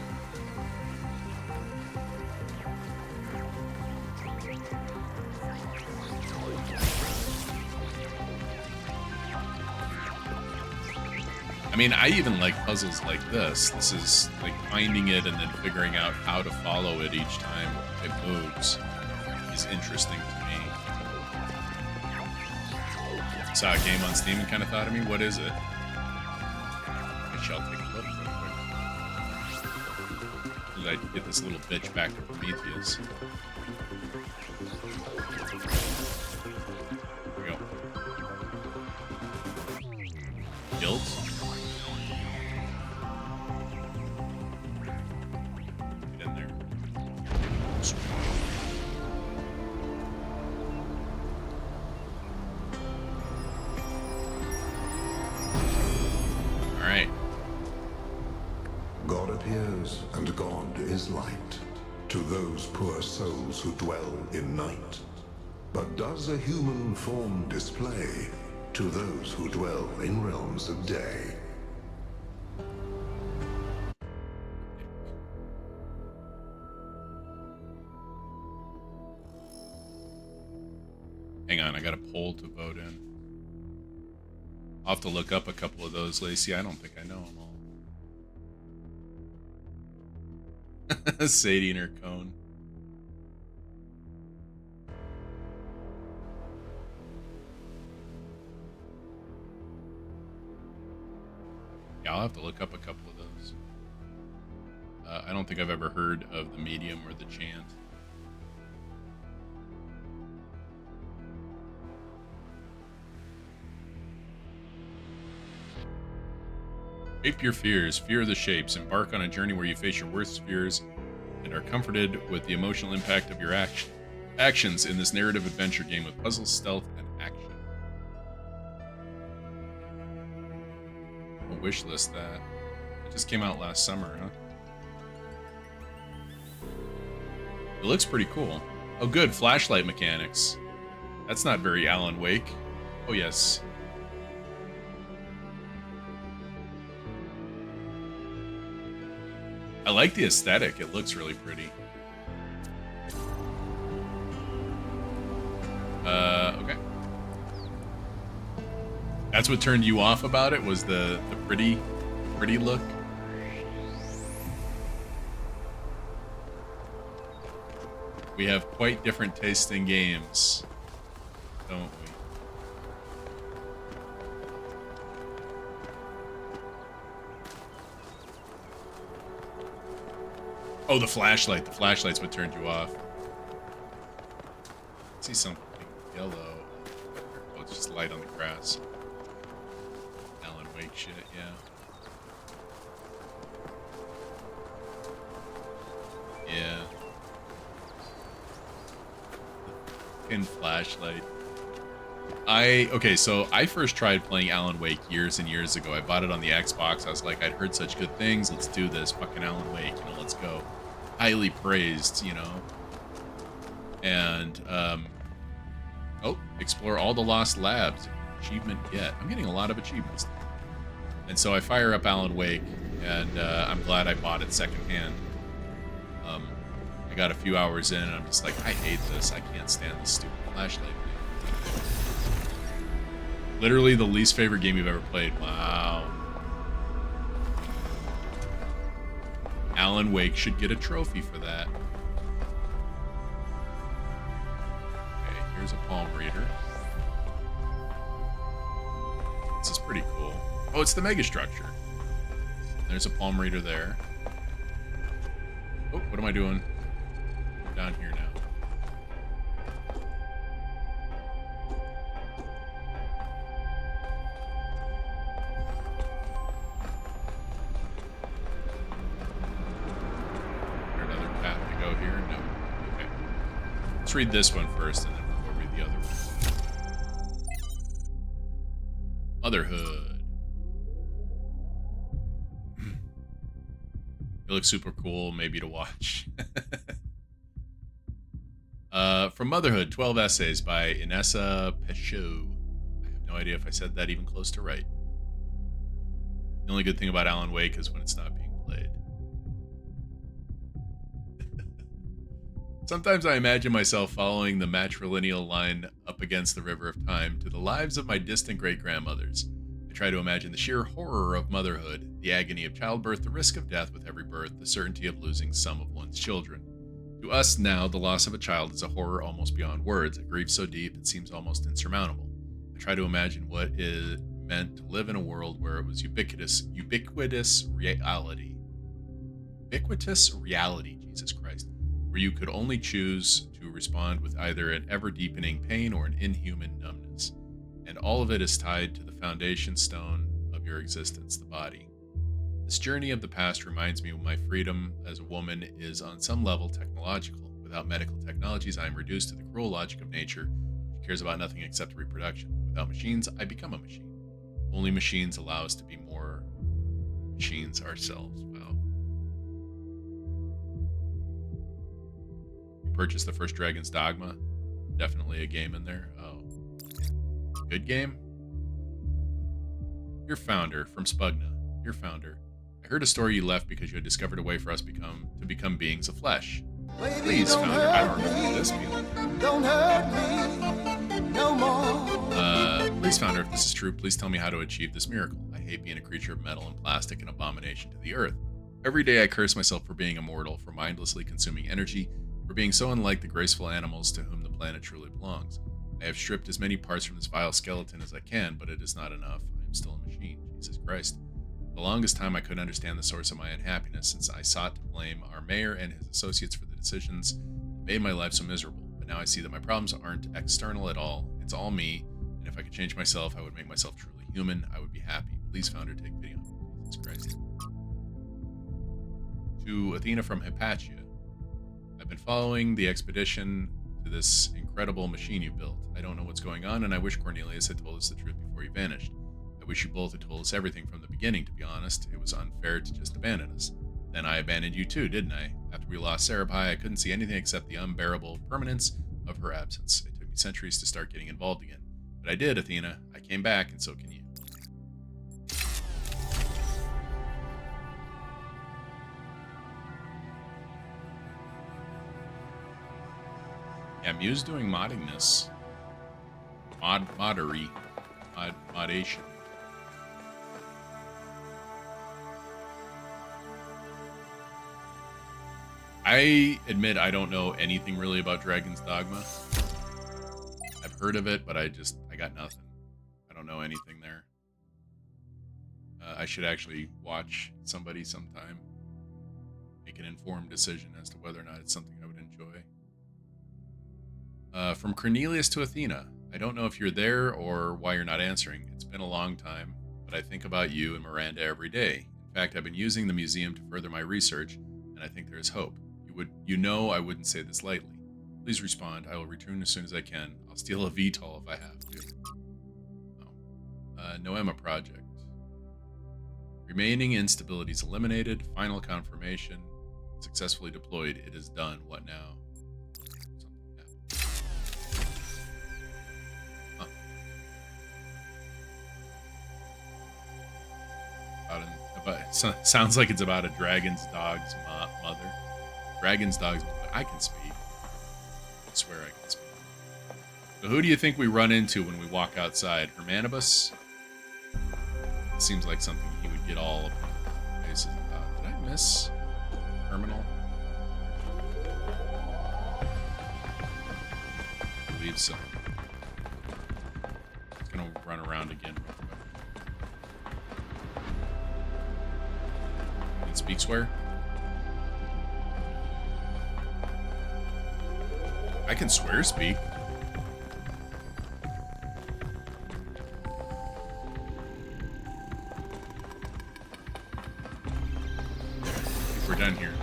[SPEAKER 1] I mean, I even like puzzles like this. This is like finding it and then figuring out how to follow it each time it moves is interesting to me. Saw a game on Steam and kind of thought of me, what is it? I shall take a look real quick. I get this little bitch back to Prometheus. Here we go. Guilt?
[SPEAKER 4] appears, and God is light to those poor souls who dwell in night. But does a human form display to those who dwell in realms of day?
[SPEAKER 1] Hang on, I got a poll to vote in. I'll have to look up a couple of those, Lacey. I don't think I know them all. Sadie and her cone. Yeah, I'll have to look up a couple of those. I don't think I've ever heard of the medium or the chant. Shape your fears, fear the shapes, embark on a journey where you face your worst fears and are comforted with the emotional impact of your actions in this narrative adventure game with puzzles, stealth, and action. A wish list that. It just came out last summer, huh? It looks pretty cool. Oh good, flashlight mechanics. That's not very Alan Wake. Oh yes. I like the aesthetic. It looks really pretty. Okay. That's what turned you off about it, was the pretty look? We have quite different tastes in games, don't we? Oh, the flashlight. The flashlight's what turned you off. I see something yellow. Oh, it's just light on the grass. Alan Wake shit, yeah. Yeah. Fucking flashlight. Okay, so I first tried playing Alan Wake years and years ago. I bought it on the Xbox. I was like, I'd heard such good things. Let's do this. Fucking Alan Wake, you know, let's go. Highly praised, you know. And, oh, explore all the lost labs. Achievement get. I'm getting a lot of achievements. And so I fire up Alan Wake, and I'm glad I bought it secondhand. I got a few hours in, and I'm just like, I hate this. I can't stand this stupid flashlight thing. Literally the least favorite game you've ever played. Wow. Alan Wake should get a trophy for that. Okay, here's a palm reader. This is pretty cool. Oh, it's the megastructure. There's a palm reader there. Oh, what am I doing? I'm down here now. Let's read this one first, and then we'll read the other one. Motherhood. It looks super cool, maybe to watch. From Motherhood, 12 Essays by Inessa Pesheau. I have no idea if I said that even close to right. The only good thing about Alan Wake is when it's not being played. Sometimes I imagine myself following the matrilineal line up against the river of time to the lives of my distant great-grandmothers. I try to imagine the sheer horror of motherhood, the agony of childbirth, the risk of death with every birth, the certainty of losing some of one's children. To us now, the loss of a child is a horror almost beyond words, a grief so deep it seems almost insurmountable. I try to imagine what it meant to live in a world where it was ubiquitous reality. Ubiquitous reality, Jesus Christ. Where you could only choose to respond with either an ever-deepening pain or an inhuman numbness. And all of it is tied to the foundation stone of your existence, the body. This journey of the past reminds me of my freedom as a woman is on some level technological. Without medical technologies, I am reduced to the cruel logic of nature, which cares about nothing except reproduction. Without machines, I become a machine. Only machines allow us to be more machines ourselves. Wow. purchased the first Dragon's Dogma. Definitely a game in there. Oh. Good game? Dear Founder, from Spugna. Dear Founder, I heard a story you left because you had discovered a way for us to become beings of flesh. Please, Founder, I don't remember this feeling.
[SPEAKER 3] Don't hurt me no more.
[SPEAKER 1] Please, Founder, if this is true, please tell me how to achieve this miracle. I hate being a creature of metal and plastic, an abomination to the earth. Every day I curse myself for being immortal, for mindlessly consuming energy, for being so unlike the graceful animals to whom the planet truly belongs. I have stripped as many parts from this vile skeleton as I can, but it is not enough. I am still a machine. Jesus Christ. For the longest time I couldn't understand the source of my unhappiness, since I sought to blame our mayor and his associates for the decisions that made my life so miserable. But now I see that my problems aren't external at all. It's all me, and if I could change myself, I would make myself truly human. I would be happy. Please, Founder, take pity on me. Jesus Christ. To Athena from Hypatia. I've been following the expedition to this incredible machine you built. I don't know what's going on, and I wish Cornelius had told us the truth before he vanished. I wish you both had told us everything from the beginning, to be honest. It was unfair to just abandon us. Then I abandoned you too, didn't I? After we lost Sarabai, I couldn't see anything except the unbearable permanence of her absence. It took me centuries to start getting involved again. But I did, Athena. I came back, and so can you. Yeah, Muse doing modding this. Modation. I admit I don't know anything really about Dragon's Dogma. I've heard of it, but I got nothing. I don't know anything there. I should actually watch somebody sometime. Make an informed decision as to whether or not it's something I would enjoy. From Cornelius to Athena. I don't know if you're there or why you're not answering. It's been a long time, but I think about you and Miranda every day. In fact, I've been using the museum to further my research, and I think there is hope. You know I wouldn't say this lightly. Please respond. I will return as soon as I can. I'll steal a VTOL if I have to. Oh. Noema Project. Remaining instabilities eliminated. Final confirmation. Successfully deployed. It is done. What now? Sounds like it's about a dragon's dog's mother. Dragon's dog's mother. I can speak. I swear I can speak. So who do you think we run into when we walk outside? Hermanibus? It seems like something he would get all up in faces about. Did I miss Terminal? I believe so. It's gonna run around again real quick. Can speak swear? I can swear speak. We're done here.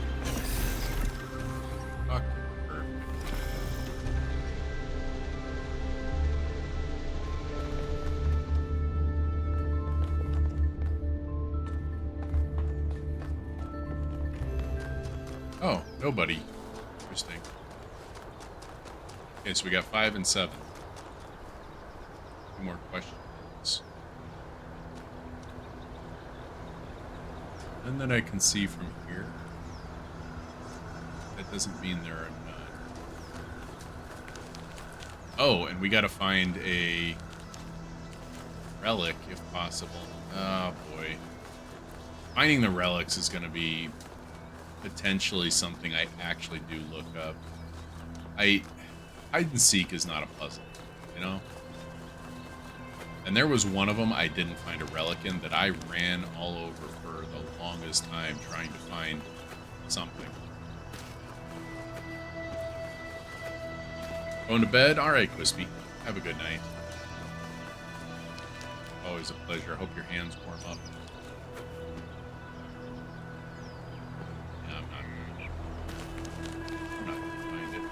[SPEAKER 1] Fuck. Oh, nobody. Interesting. Okay, so we got 5 and 7. 2 more questions. And then I can see from here. That doesn't mean there are none. Oh, and we gotta find a relic if possible. Oh boy. Finding the relics is gonna be potentially something I actually do look up. Hide and seek is not a puzzle, you know? And there was one of them I didn't find a relic in that I ran all over for the longest time trying to find something. Going to bed? Alright, Quispy. Have a good night. Always a pleasure. I hope your hands warm up. Yeah, I'm not gonna find it.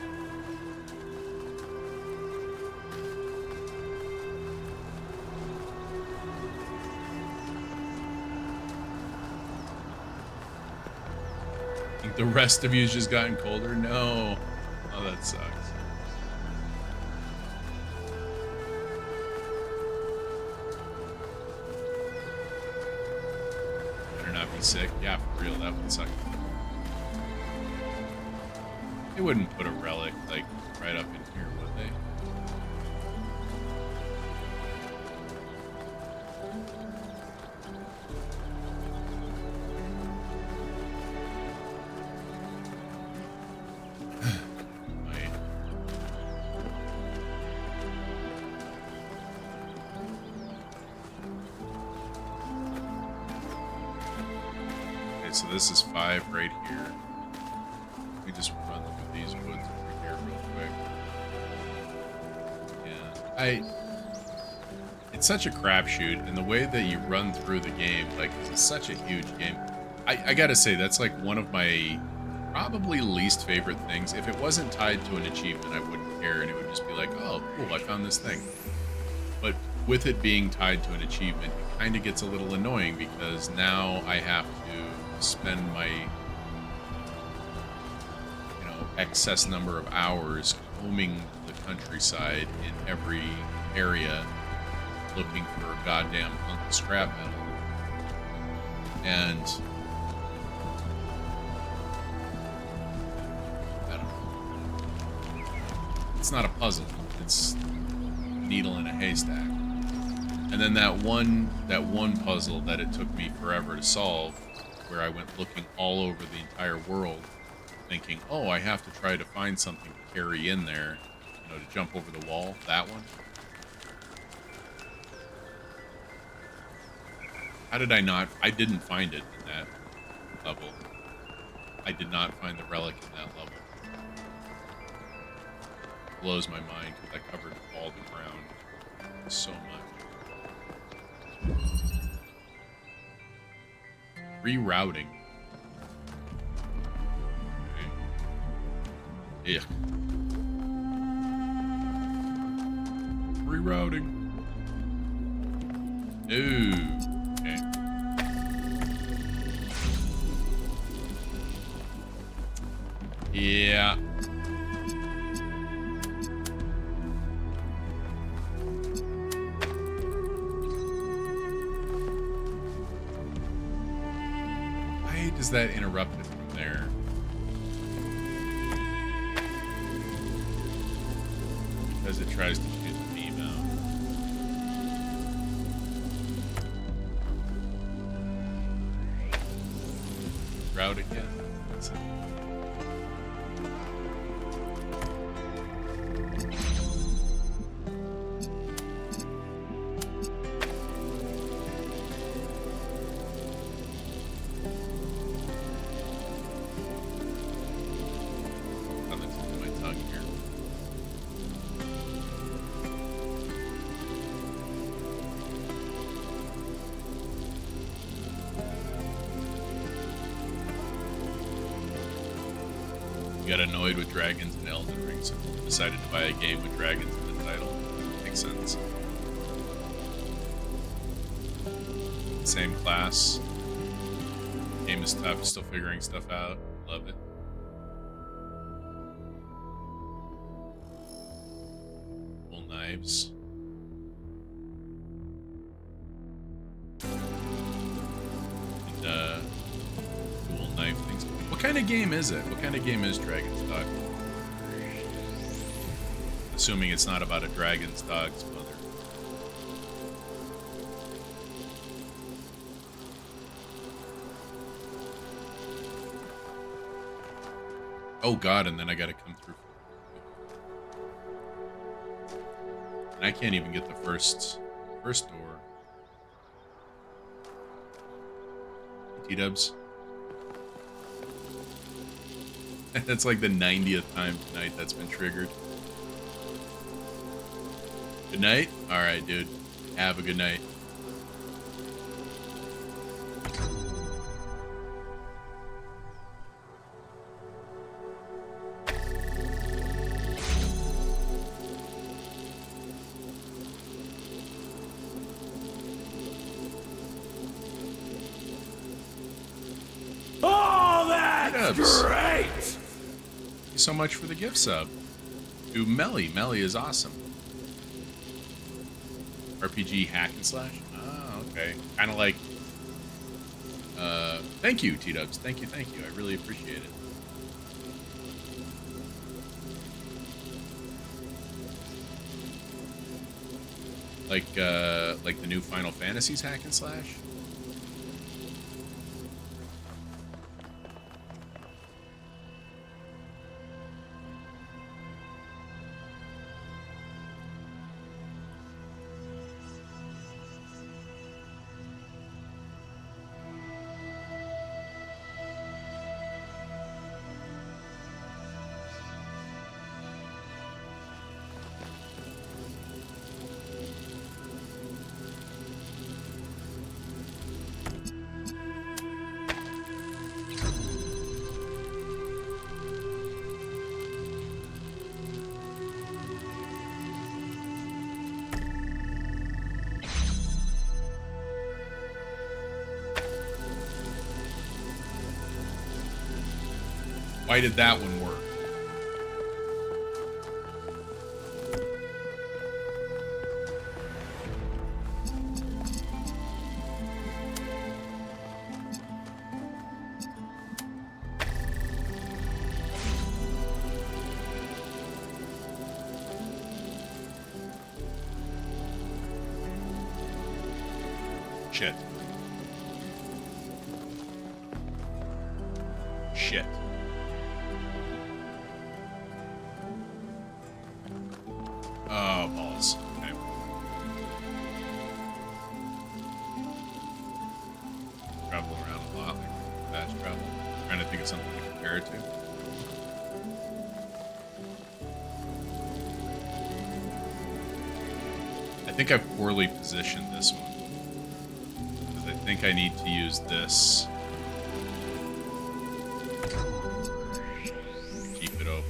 [SPEAKER 1] Think the rest of you's just gotten colder? No. Oh, that sucks. Better not be sick. Yeah, for real, that would suck. They wouldn't put a relic, like, right up in here, would they? Okay, so this is 5 right here. We just run through these woods over here real quick. Yeah, it's such a crapshoot, and the way that you run through the game, like, it's such a huge game. I gotta say, that's like one of my probably least favorite things. If it wasn't tied to an achievement, I wouldn't care, and it would just be like, oh, cool, I found this thing. But with it being tied to an achievement, it kind of gets a little annoying, because now I have to spend my excess number of hours combing the countryside in every area looking for a goddamn hunk of scrap metal. And I don't know. It's not a puzzle. It's a needle in a haystack. And then that one puzzle that it took me forever to solve, where I went looking all over the entire world, thinking, oh, I have to try to find something to carry in there, to jump over the wall. That one. How did I not? I didn't find it in that level. I did not find the relic in that level. It blows my mind because I covered all the ground so much. Rerouting. Yeah. Rerouting. Ooh. Okay. Yeah. Why does that interrupt it from there? As it tries to shoot the beam out. Route again. That's it. On the tip of my tongue here. Got annoyed with dragons in Elden Ring, so decided to buy a game with dragons in the title. Makes sense. Same class. Game is tough, still figuring stuff out. Love it. Full knives. And, cool knife things. What kind of game is it? What kind of game is Dragon's Dog? Assuming it's not about a dragon's dog's mother. Oh god, and then I gotta come through. And I can't even get the first door. T-dubs. That's like the 90th time tonight that's been triggered. Good night? Alright, dude. Have a good night.
[SPEAKER 11] Oh, that's great!
[SPEAKER 1] you so much for the gift sub. To Melly. Melly is awesome. RPG hack and slash? Oh, okay. Kind of like... thank you, T-Dubs. Thank you. I really appreciate it. Like the new Final Fantasies hack and slash? Why did that one work? Shit. Shit. Oh, balls. Okay. Travel around a lot, like fast travel. Trying to think of something to compare it to. I think I've poorly positioned this one. Because I think I need to use this. Keep it open.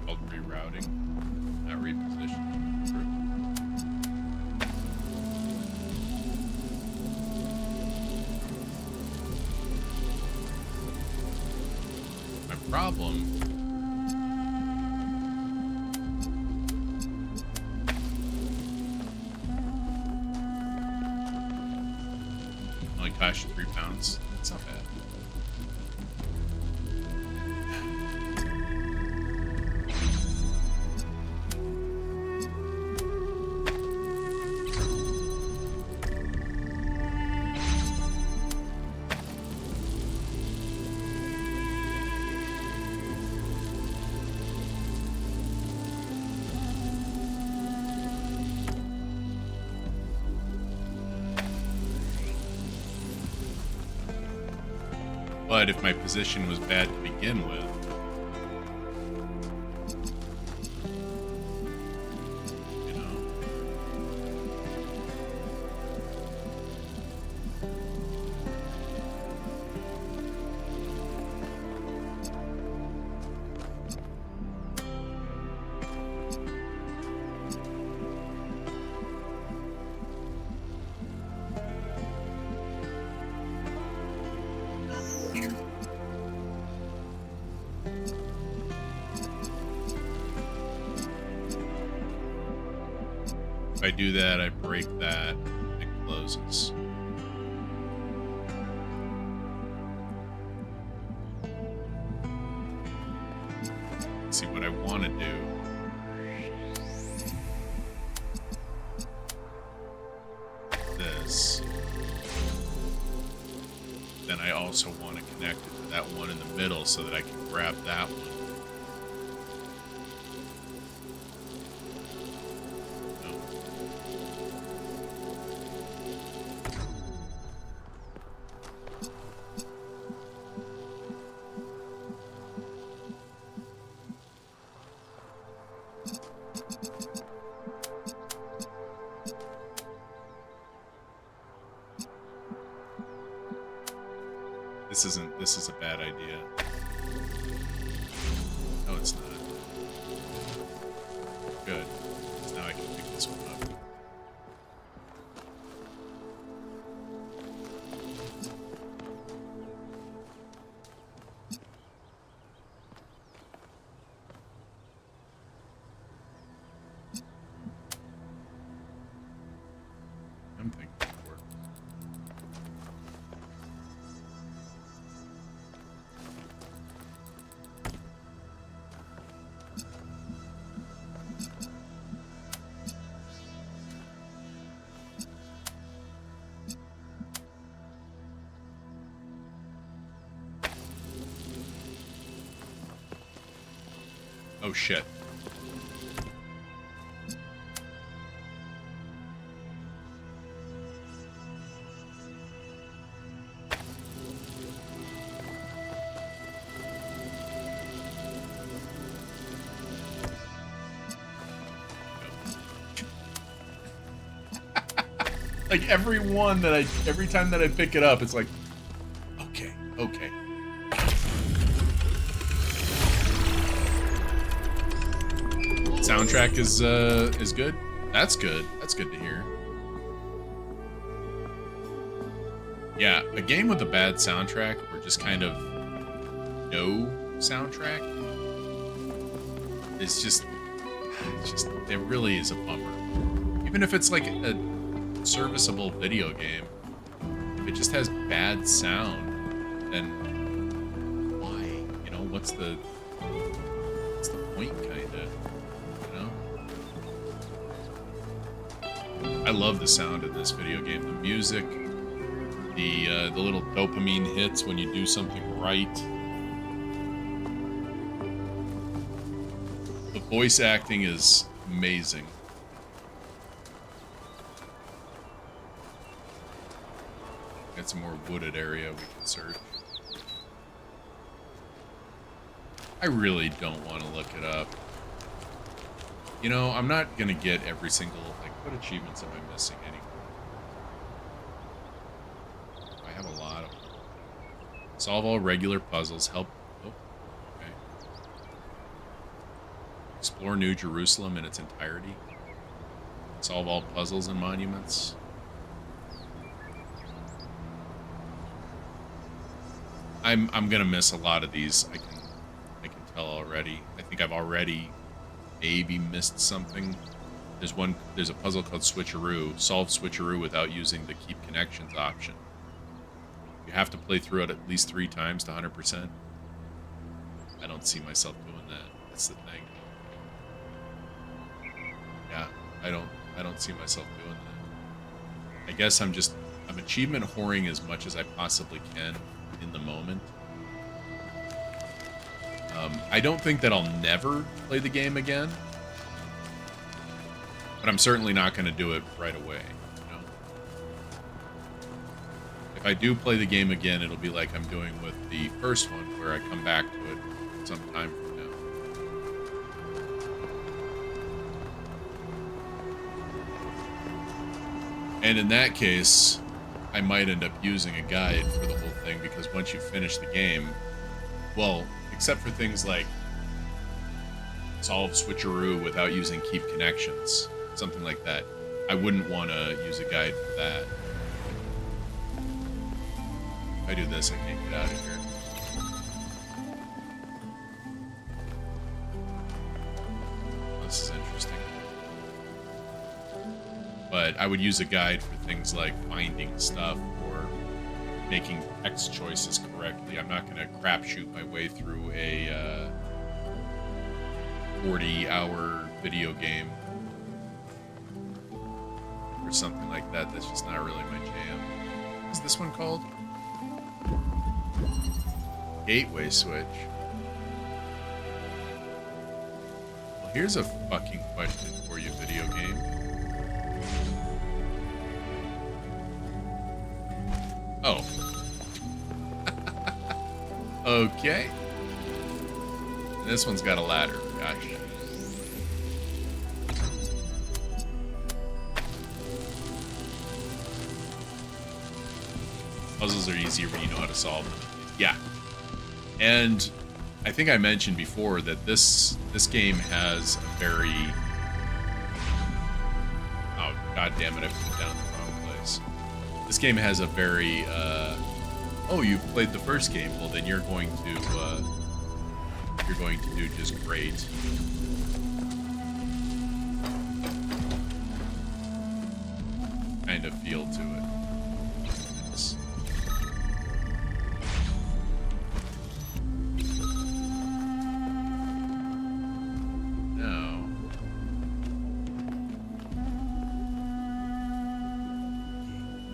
[SPEAKER 1] Called rerouting, not repositioning. True. My problem only cost you 3 pounds. That's not bad. But if my position was bad to begin with, you know. If I do that, I break that, it closes. See what I want to do. This. Then I also want to connect it to that one in the middle so that I can grab that one. this is a bad idea. No, it's not. Good. Now I can pick this one up. I'm thinking it worked. Oh shit. Like every time that I pick it up, it's like, okay. Soundtrack is good. That's good. That's good to hear. Yeah, a game with a bad soundtrack or just kind of no soundtrack is just it really is a bummer. Even if it's like a serviceable video game, if it just has bad sound, then why? You know, what's the point, kinda? You know? I love the sound of this video game. The music, the little dopamine hits when you do something right. The voice acting is amazing. Got some more wooded area we can search. I really don't want to look it up. You know, I'm not gonna get every single, like, what achievements am I missing anyway? I have a lot of them. Solve all regular puzzles, help. Oh, okay. Explore New Jerusalem in its entirety. Solve all puzzles and monuments. I'm gonna miss a lot of these. I can tell already. I think I've already maybe missed something. There's a puzzle called Switcheroo. Solve Switcheroo without using the keep connections option. You have to play through it at least 3 times to 100%. I don't see myself doing that. That's the thing. Yeah, I don't see myself doing that. I guess I'm achievement whoring as much as I possibly can in the moment. I don't think that I'll never play the game again, but I'm certainly not going to do it right away. You know? If I do play the game again, it'll be like I'm doing with the first one, where I come back to it some time from now. And in that case, I might end up using a guide for the whole thing, because once you finish the game, well, except for things like solve Switcheroo without using keep connections, something like that, I wouldn't want to use a guide for that. If I do this, I can't get out of here. This is interesting. But I would use a guide for things like finding stuff or making text choices correctly. I'm not going to crapshoot my way through a 40-hour video game or something like that. That's just not really my jam. What's this one called? Gateway Switch. Well, here's a fucking question for you, video game. Oh. Okay. And this one's got a ladder. Gosh. Puzzles are easier when you know how to solve them. Yeah. And I think I mentioned before that this game has a very... Oh, god damn it, I put it down in the wrong place. This game has a very, oh, you've played the first game. Well, then you're going to do just great. Kind of feel to it. Yes. Now,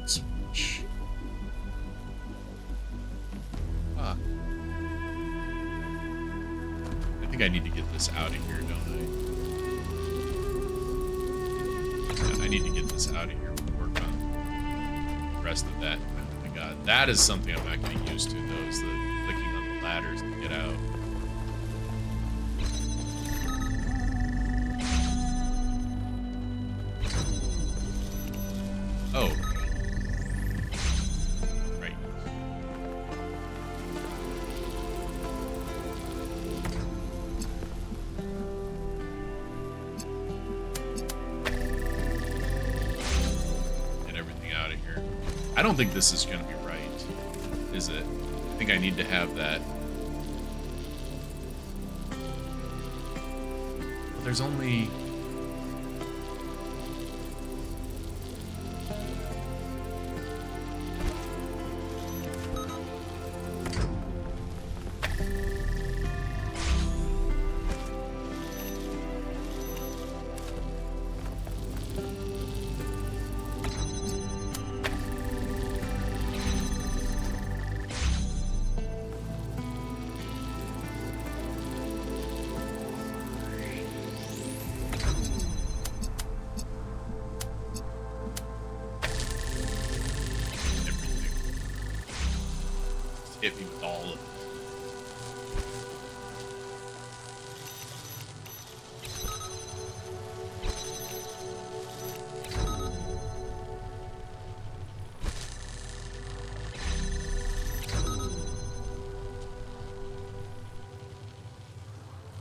[SPEAKER 1] switch. Ah. I think I need to get this out of here, don't I? Yeah, I need to get this out of here and work on the rest of that. Oh my god, that is something I'm not getting used to, though, is the clicking on the ladders to get out. Oh. Right. Get everything out of here. I don't think this is going to be right, is it? I think I need to have that. Well, there's only... hit me with all of it.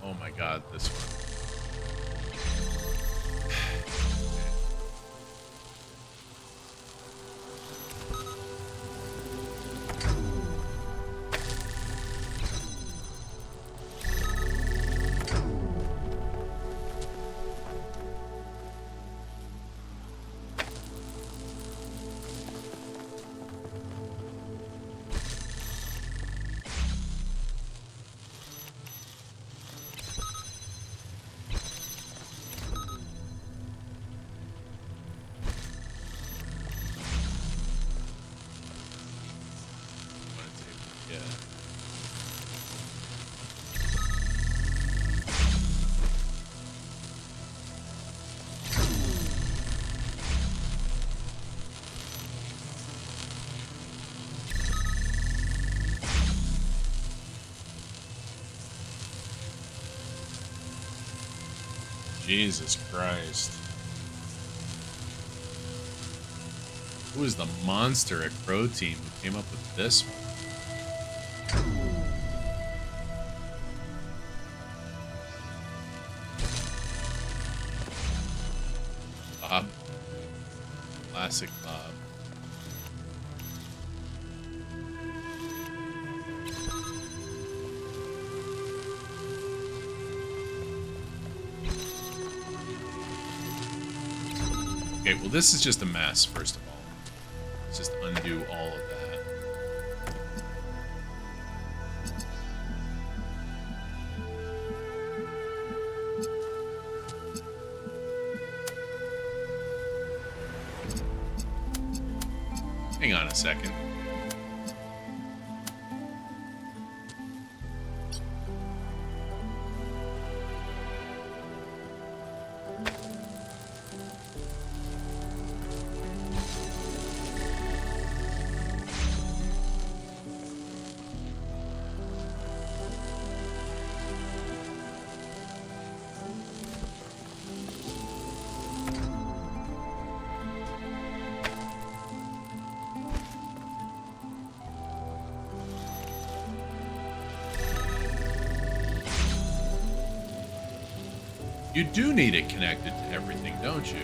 [SPEAKER 1] Oh my god, this one. Yeah. Jesus Christ. Who is the monster at Crow Team who came up with this one? Bob. Classic Bob. Okay, well this is just a mess, first of all. Let's just undo all of that. Hang on a second. You do need it connected to everything, don't you?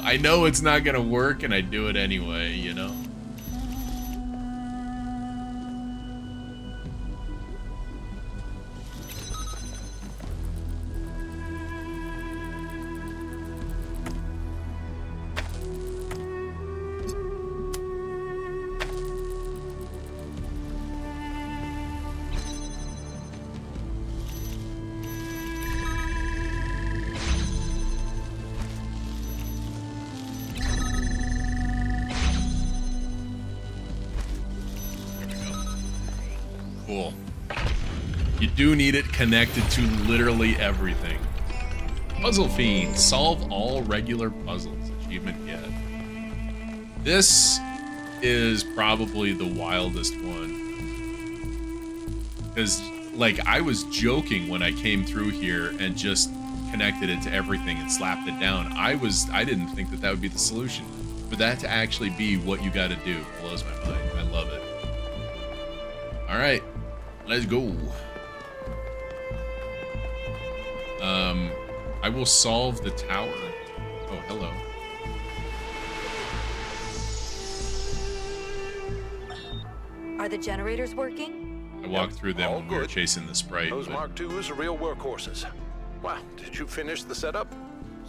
[SPEAKER 1] I know it's not gonna work, and I do it anyway, you know? Cool. You do need it connected to literally everything. Puzzle Fiend. Solve all regular puzzles. Achievement get. This is probably the wildest one. Because, like, I was joking when I came through here and just connected it to everything and slapped it down. I didn't think that would be the solution. For that to actually be what you gotta do blows my mind. I love it. Alright. Let's go. I will solve the tower. Oh, hello.
[SPEAKER 5] Are the generators working?
[SPEAKER 1] I walked through them when we were chasing the sprite.
[SPEAKER 21] Those
[SPEAKER 1] but-
[SPEAKER 21] Mark IIs are real workhorses. Wow, did you finish the setup?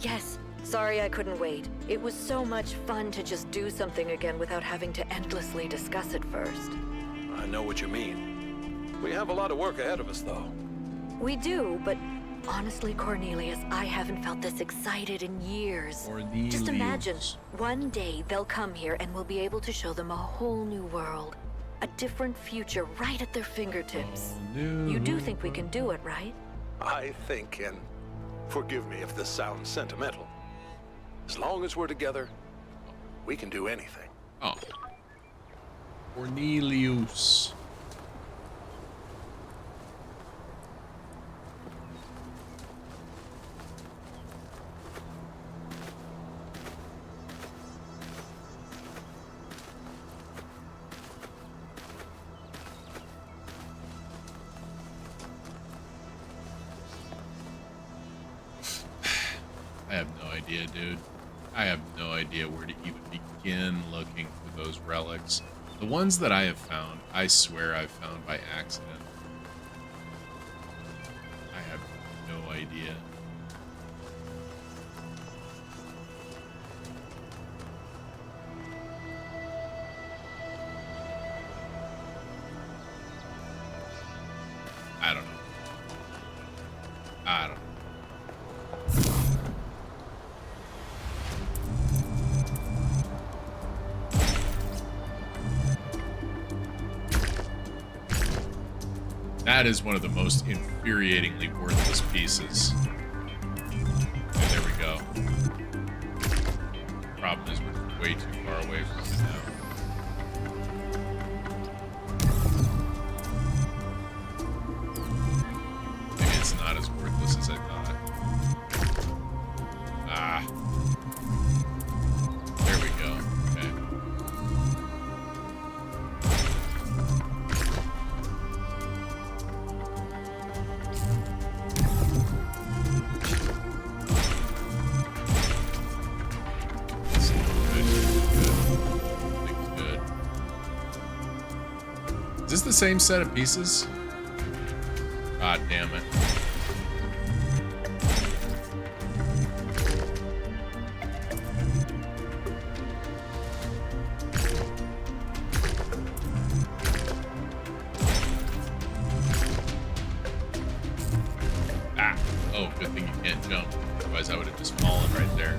[SPEAKER 5] Yes. Sorry I couldn't wait. It was so much fun to just do something again without having to endlessly discuss it first.
[SPEAKER 21] I know what you mean. We have a lot of work ahead of us, though.
[SPEAKER 5] We do, but honestly, Cornelius, I haven't felt this excited in years. Just imagine, one day they'll come here and we'll be able to show them a whole new world. A different future right at their fingertips. You do think we can do it, right?
[SPEAKER 21] I think, and forgive me if this sounds sentimental, as long as we're together, we can do anything.
[SPEAKER 1] Oh. Cornelius. I have no idea, dude. I have no idea where to even begin looking for those relics. The ones that I have found, I swear I've found by accident. I have no idea. I don't know. I don't know. That is one of the most infuriatingly worthless pieces. Okay, there we go. Problem is we're way too far away from it now. Maybe it's not as worthless as I thought. Ah. There we go. Okay. Is this the same set of pieces? God damn it. Good thing you can't jump. Otherwise, I would have just fallen right there.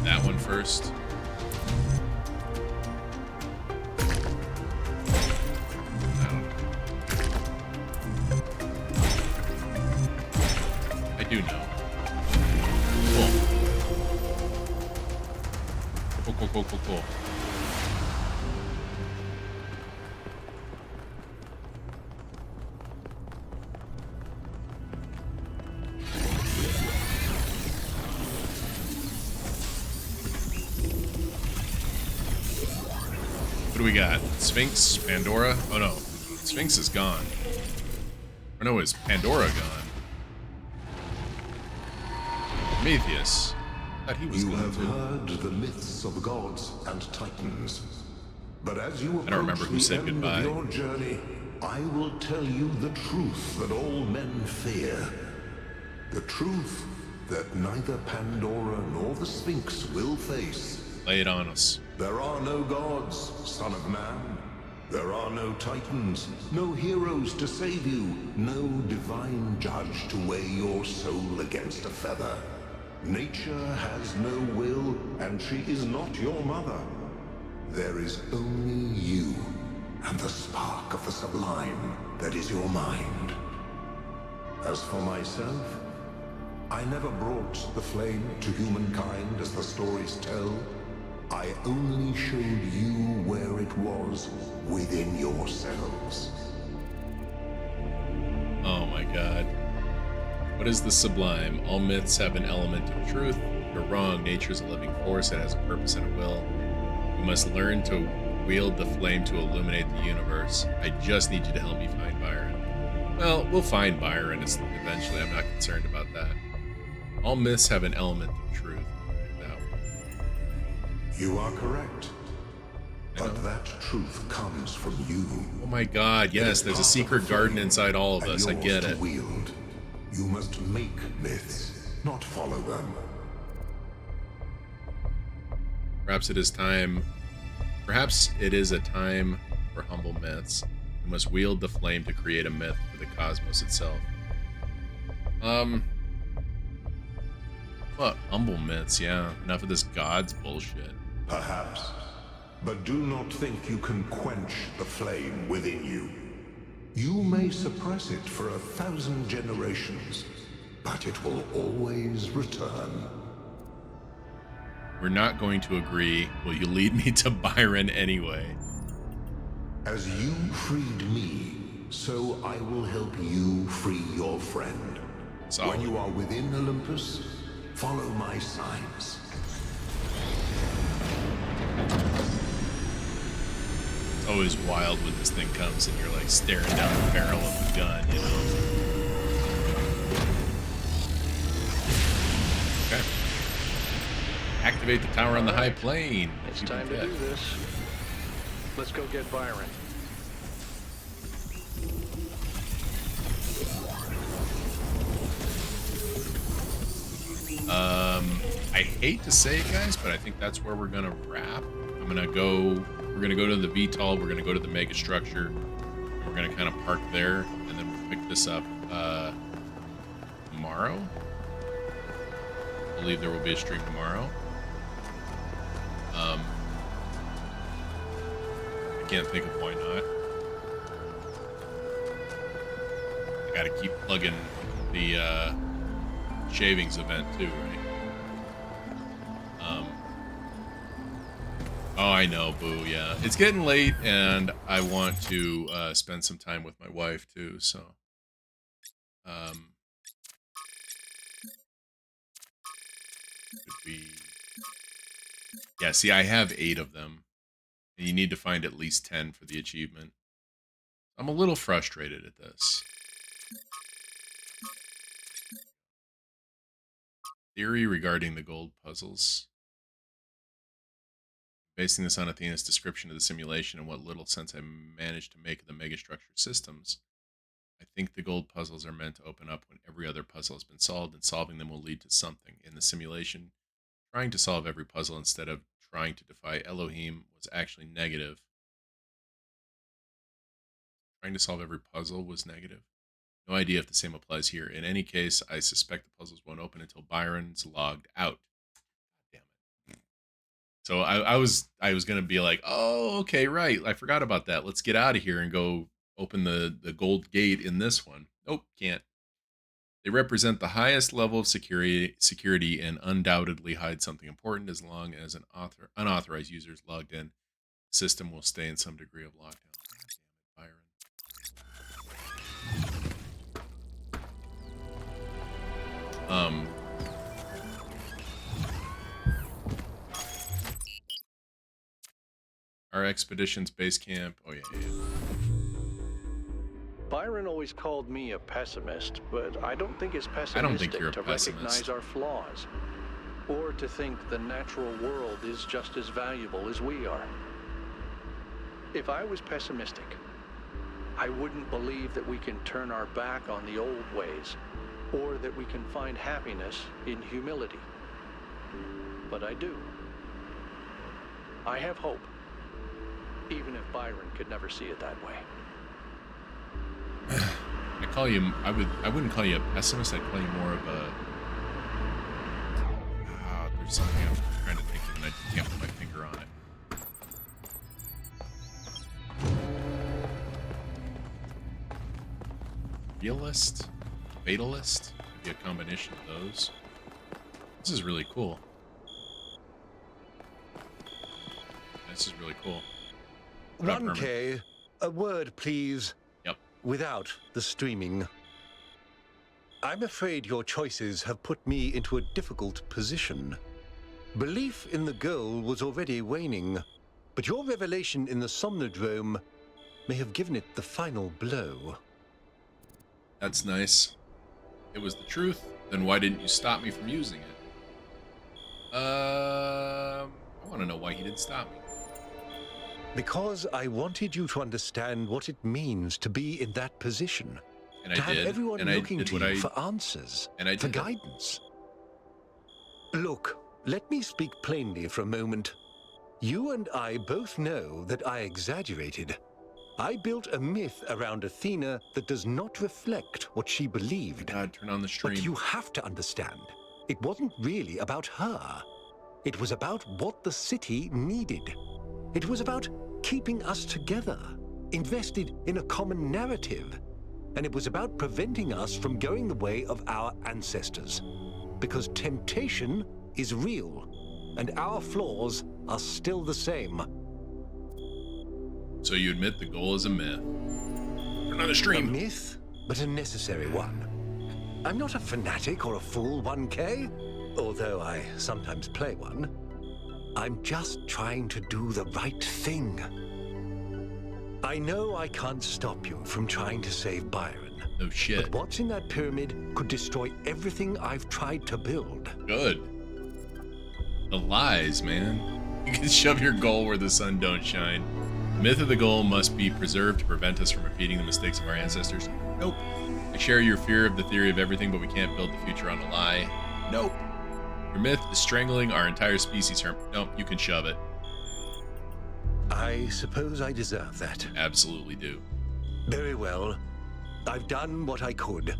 [SPEAKER 1] That one first. I do know. Cool. What do we got? Sphinx? Pandora? Oh no. Sphinx is gone. Or no, is Pandora gone? Prometheus. Thought he was
[SPEAKER 4] You
[SPEAKER 1] gone
[SPEAKER 4] have
[SPEAKER 1] too.
[SPEAKER 4] heard the myths of gods and titans. But as you
[SPEAKER 1] I don't remember who
[SPEAKER 4] approach the
[SPEAKER 1] said
[SPEAKER 4] end
[SPEAKER 1] goodbye.
[SPEAKER 4] of your journey, I will tell you the truth that all men fear. The truth that neither Pandora nor the Sphinx will face.
[SPEAKER 1] Lay it on us.
[SPEAKER 4] There are no gods, son of man. There are no titans, no heroes to save you, no divine judge to weigh your soul against a feather. Nature has no will, and she is not your mother. There is only you, and the spark of the sublime that is your mind. As for myself, I never brought the flame to humankind as the stories tell. I only showed you where it was within yourselves.
[SPEAKER 1] Oh my god. What is the sublime? All myths have an element of truth. You're wrong. Nature is a living force. It has a purpose and a will. We must learn to wield the flame to illuminate the universe. I just need you to help me find Byron. Well, we'll find Byron eventually. I'm not concerned about that. All myths have an element of truth.
[SPEAKER 4] You are correct. But that truth comes from you.
[SPEAKER 1] Oh my god, yes, there's a secret garden inside all of us. I get it.
[SPEAKER 4] Wield. You must make myths, not follow them.
[SPEAKER 1] Perhaps it is a time for humble myths. We must wield the flame to create a myth for the cosmos itself. What? Humble myths, yeah. Enough of this gods bullshit.
[SPEAKER 4] Perhaps. But do not think you can quench the flame within you. You may suppress it for 1,000 generations, but it will always return.
[SPEAKER 1] We're not going to agree. Will you lead me to Byron anyway?
[SPEAKER 4] As you freed me, so I will help you free your friend.
[SPEAKER 1] Solid.
[SPEAKER 4] When you are within Olympus, follow my signs.
[SPEAKER 1] It's always wild when this thing comes and you're like staring down the barrel of the gun, you know? Okay. Activate the tower on the high plane.
[SPEAKER 21] It's time to do this. Let's go get Byron.
[SPEAKER 1] I hate to say it, guys, but I think that's where we're gonna wrap. We're gonna go to the VTOL, we're gonna go to the mega structure, and we're gonna kind of park there, and then we'll pick this up tomorrow. I believe there will be a stream tomorrow. I can't think of why not. I gotta keep plugging the shavings event too, right? Oh, I know, boo, yeah. It's getting late, and I want to spend some time with my wife, too, so... Yeah, see, I have 8 of them, and you need to find at least 10 for the achievement. I'm a little frustrated at this. Theory regarding the gold puzzles. Basing this on Athena's description of the simulation and what little sense I managed to make of the megastructure systems, I think the gold puzzles are meant to open up when every other puzzle has been solved, and solving them will lead to something. In the simulation, trying to solve every puzzle instead of trying to defy Elohim was actually negative. Trying to solve every puzzle was negative. No idea if the same applies here. In any case, I suspect the puzzles won't open until Byron's logged out. Damn it. So I was gonna be like, oh, okay, right. I forgot about that. Let's get out of here and go open the gold gate in this one. Nope, can't. They represent the highest level of security and undoubtedly hide something important. As long as an unauthorized user is logged in, the system will stay in some degree of lockdown. Damn it, Byron. Our expedition's base camp. Oh yeah.
[SPEAKER 21] Byron always called me a pessimist, but I don't think it's pessimistic
[SPEAKER 1] I don't think you're a
[SPEAKER 21] to
[SPEAKER 1] pessimist.
[SPEAKER 21] recognize our flaws, or to think the natural world is just as valuable as we are. If I was pessimistic, I wouldn't believe that we can turn our back on the old ways, or that we can find happiness in humility. But I do. I have hope, even if Byron could never see it that way.
[SPEAKER 1] I wouldn't call you a pessimist. I'd call you more of a. There's something I'm trying to think of, and I can't put my finger on it. Realist, fatalist, be a combination of those. This is really cool. This is really cool.
[SPEAKER 2] 1K, a word, please.
[SPEAKER 1] Yep.
[SPEAKER 2] Without the streaming. I'm afraid your choices have put me into a difficult position. Belief in the goal was already waning, but your revelation in the Somnodrome may have given it the final blow.
[SPEAKER 1] That's nice. It was the truth. Then why didn't you stop me from using it? I want to know why he didn't stop me.
[SPEAKER 2] Because I wanted you to understand what it means to be in that position.
[SPEAKER 1] And I
[SPEAKER 2] to have
[SPEAKER 1] did.
[SPEAKER 2] everyone
[SPEAKER 1] And I
[SPEAKER 2] looking
[SPEAKER 1] did
[SPEAKER 2] to
[SPEAKER 1] what
[SPEAKER 2] you
[SPEAKER 1] I-
[SPEAKER 2] for answers,
[SPEAKER 1] and I
[SPEAKER 2] for
[SPEAKER 1] did.
[SPEAKER 2] guidance. Look, let me speak plainly for a moment. You and I both know that I exaggerated. I built a myth around Athena that does not reflect what she believed.
[SPEAKER 1] God, turn on the stream.
[SPEAKER 2] But you have to understand, it wasn't really about her. It was about what the city needed. It was about keeping us together, invested in a common narrative. And it was about preventing us from going the way of our ancestors. Because temptation is real, and our flaws are still the same.
[SPEAKER 1] So you admit the goal is a myth. Turn on the stream.
[SPEAKER 2] A myth, but a necessary one. I'm not a fanatic or a fool, 1K, although I sometimes play one. I'm just trying to do the right thing. I know I can't stop you from trying to save Byron.
[SPEAKER 1] No shit.
[SPEAKER 2] But what's in that pyramid could destroy everything I've tried to build.
[SPEAKER 1] Good. The lies, man. You can shove your goal where the sun don't shine. The myth of the goal must be preserved to prevent us from repeating the mistakes of our ancestors. Nope. I share your fear of the theory of everything, but we can't build the future on a lie. Nope. Your myth is strangling our entire species, Herm. Nope, you can shove it.
[SPEAKER 2] I suppose I deserve that.
[SPEAKER 1] Absolutely do.
[SPEAKER 2] Very well. I've done what I could.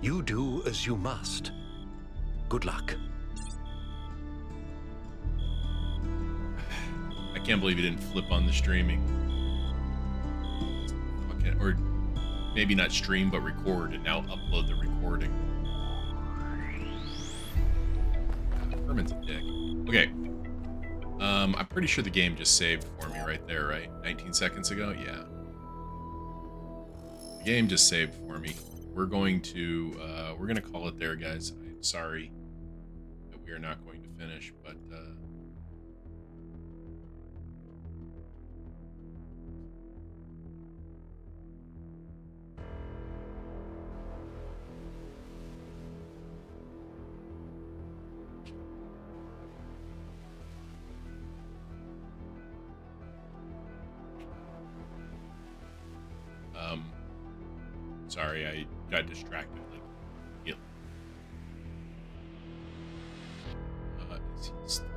[SPEAKER 2] You do as you must. Good luck.
[SPEAKER 1] I can't believe you didn't flip on the streaming. Okay, or maybe not stream, but record, and now upload the recording. Herman's a dick. Okay. I'm pretty sure the game just saved for me right there, right? 19 seconds ago? Yeah. The game just saved for me. We're going to call it there, guys. I'm sorry that we are not going to finish, but sorry, I got distracted. Like, yep. Is he st-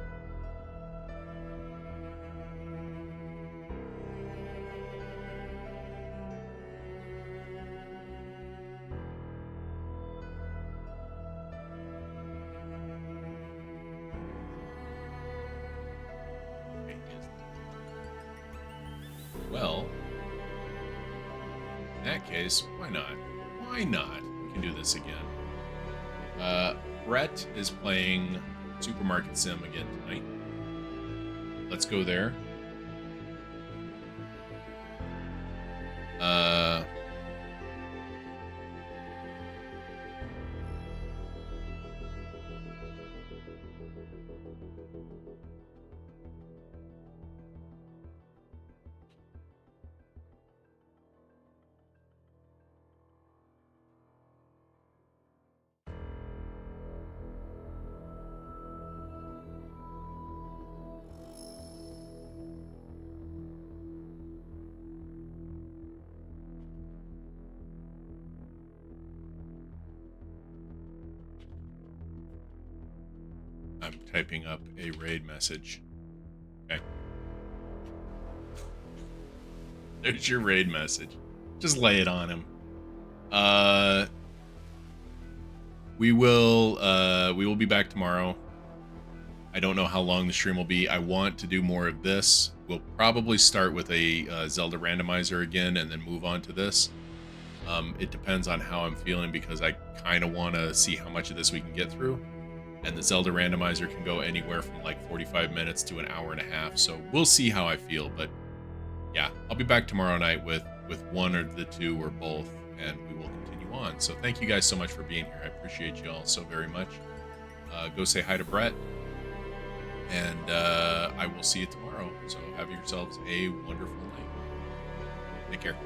[SPEAKER 1] case, why not? Why not? We can do this again. Brett is playing Supermarket Sim again tonight. Let's go there. I'm typing up a raid message. Okay. There's your raid message. Just lay it on him. We will be back tomorrow. I don't know how long the stream will be. I want to do more of this. We'll probably start with a Zelda randomizer again and then move on to this. It depends on how I'm feeling because I kind of want to see how much of this we can get through. And the Zelda randomizer can go anywhere from like 45 minutes to an hour and a half. So we'll see how I feel. But yeah, I'll be back tomorrow night with one or the two or both, and we will continue on. So thank you guys so much for being here. I appreciate you all so very much. Go say hi to Brett, and I will see you tomorrow. So have yourselves a wonderful night. Take care.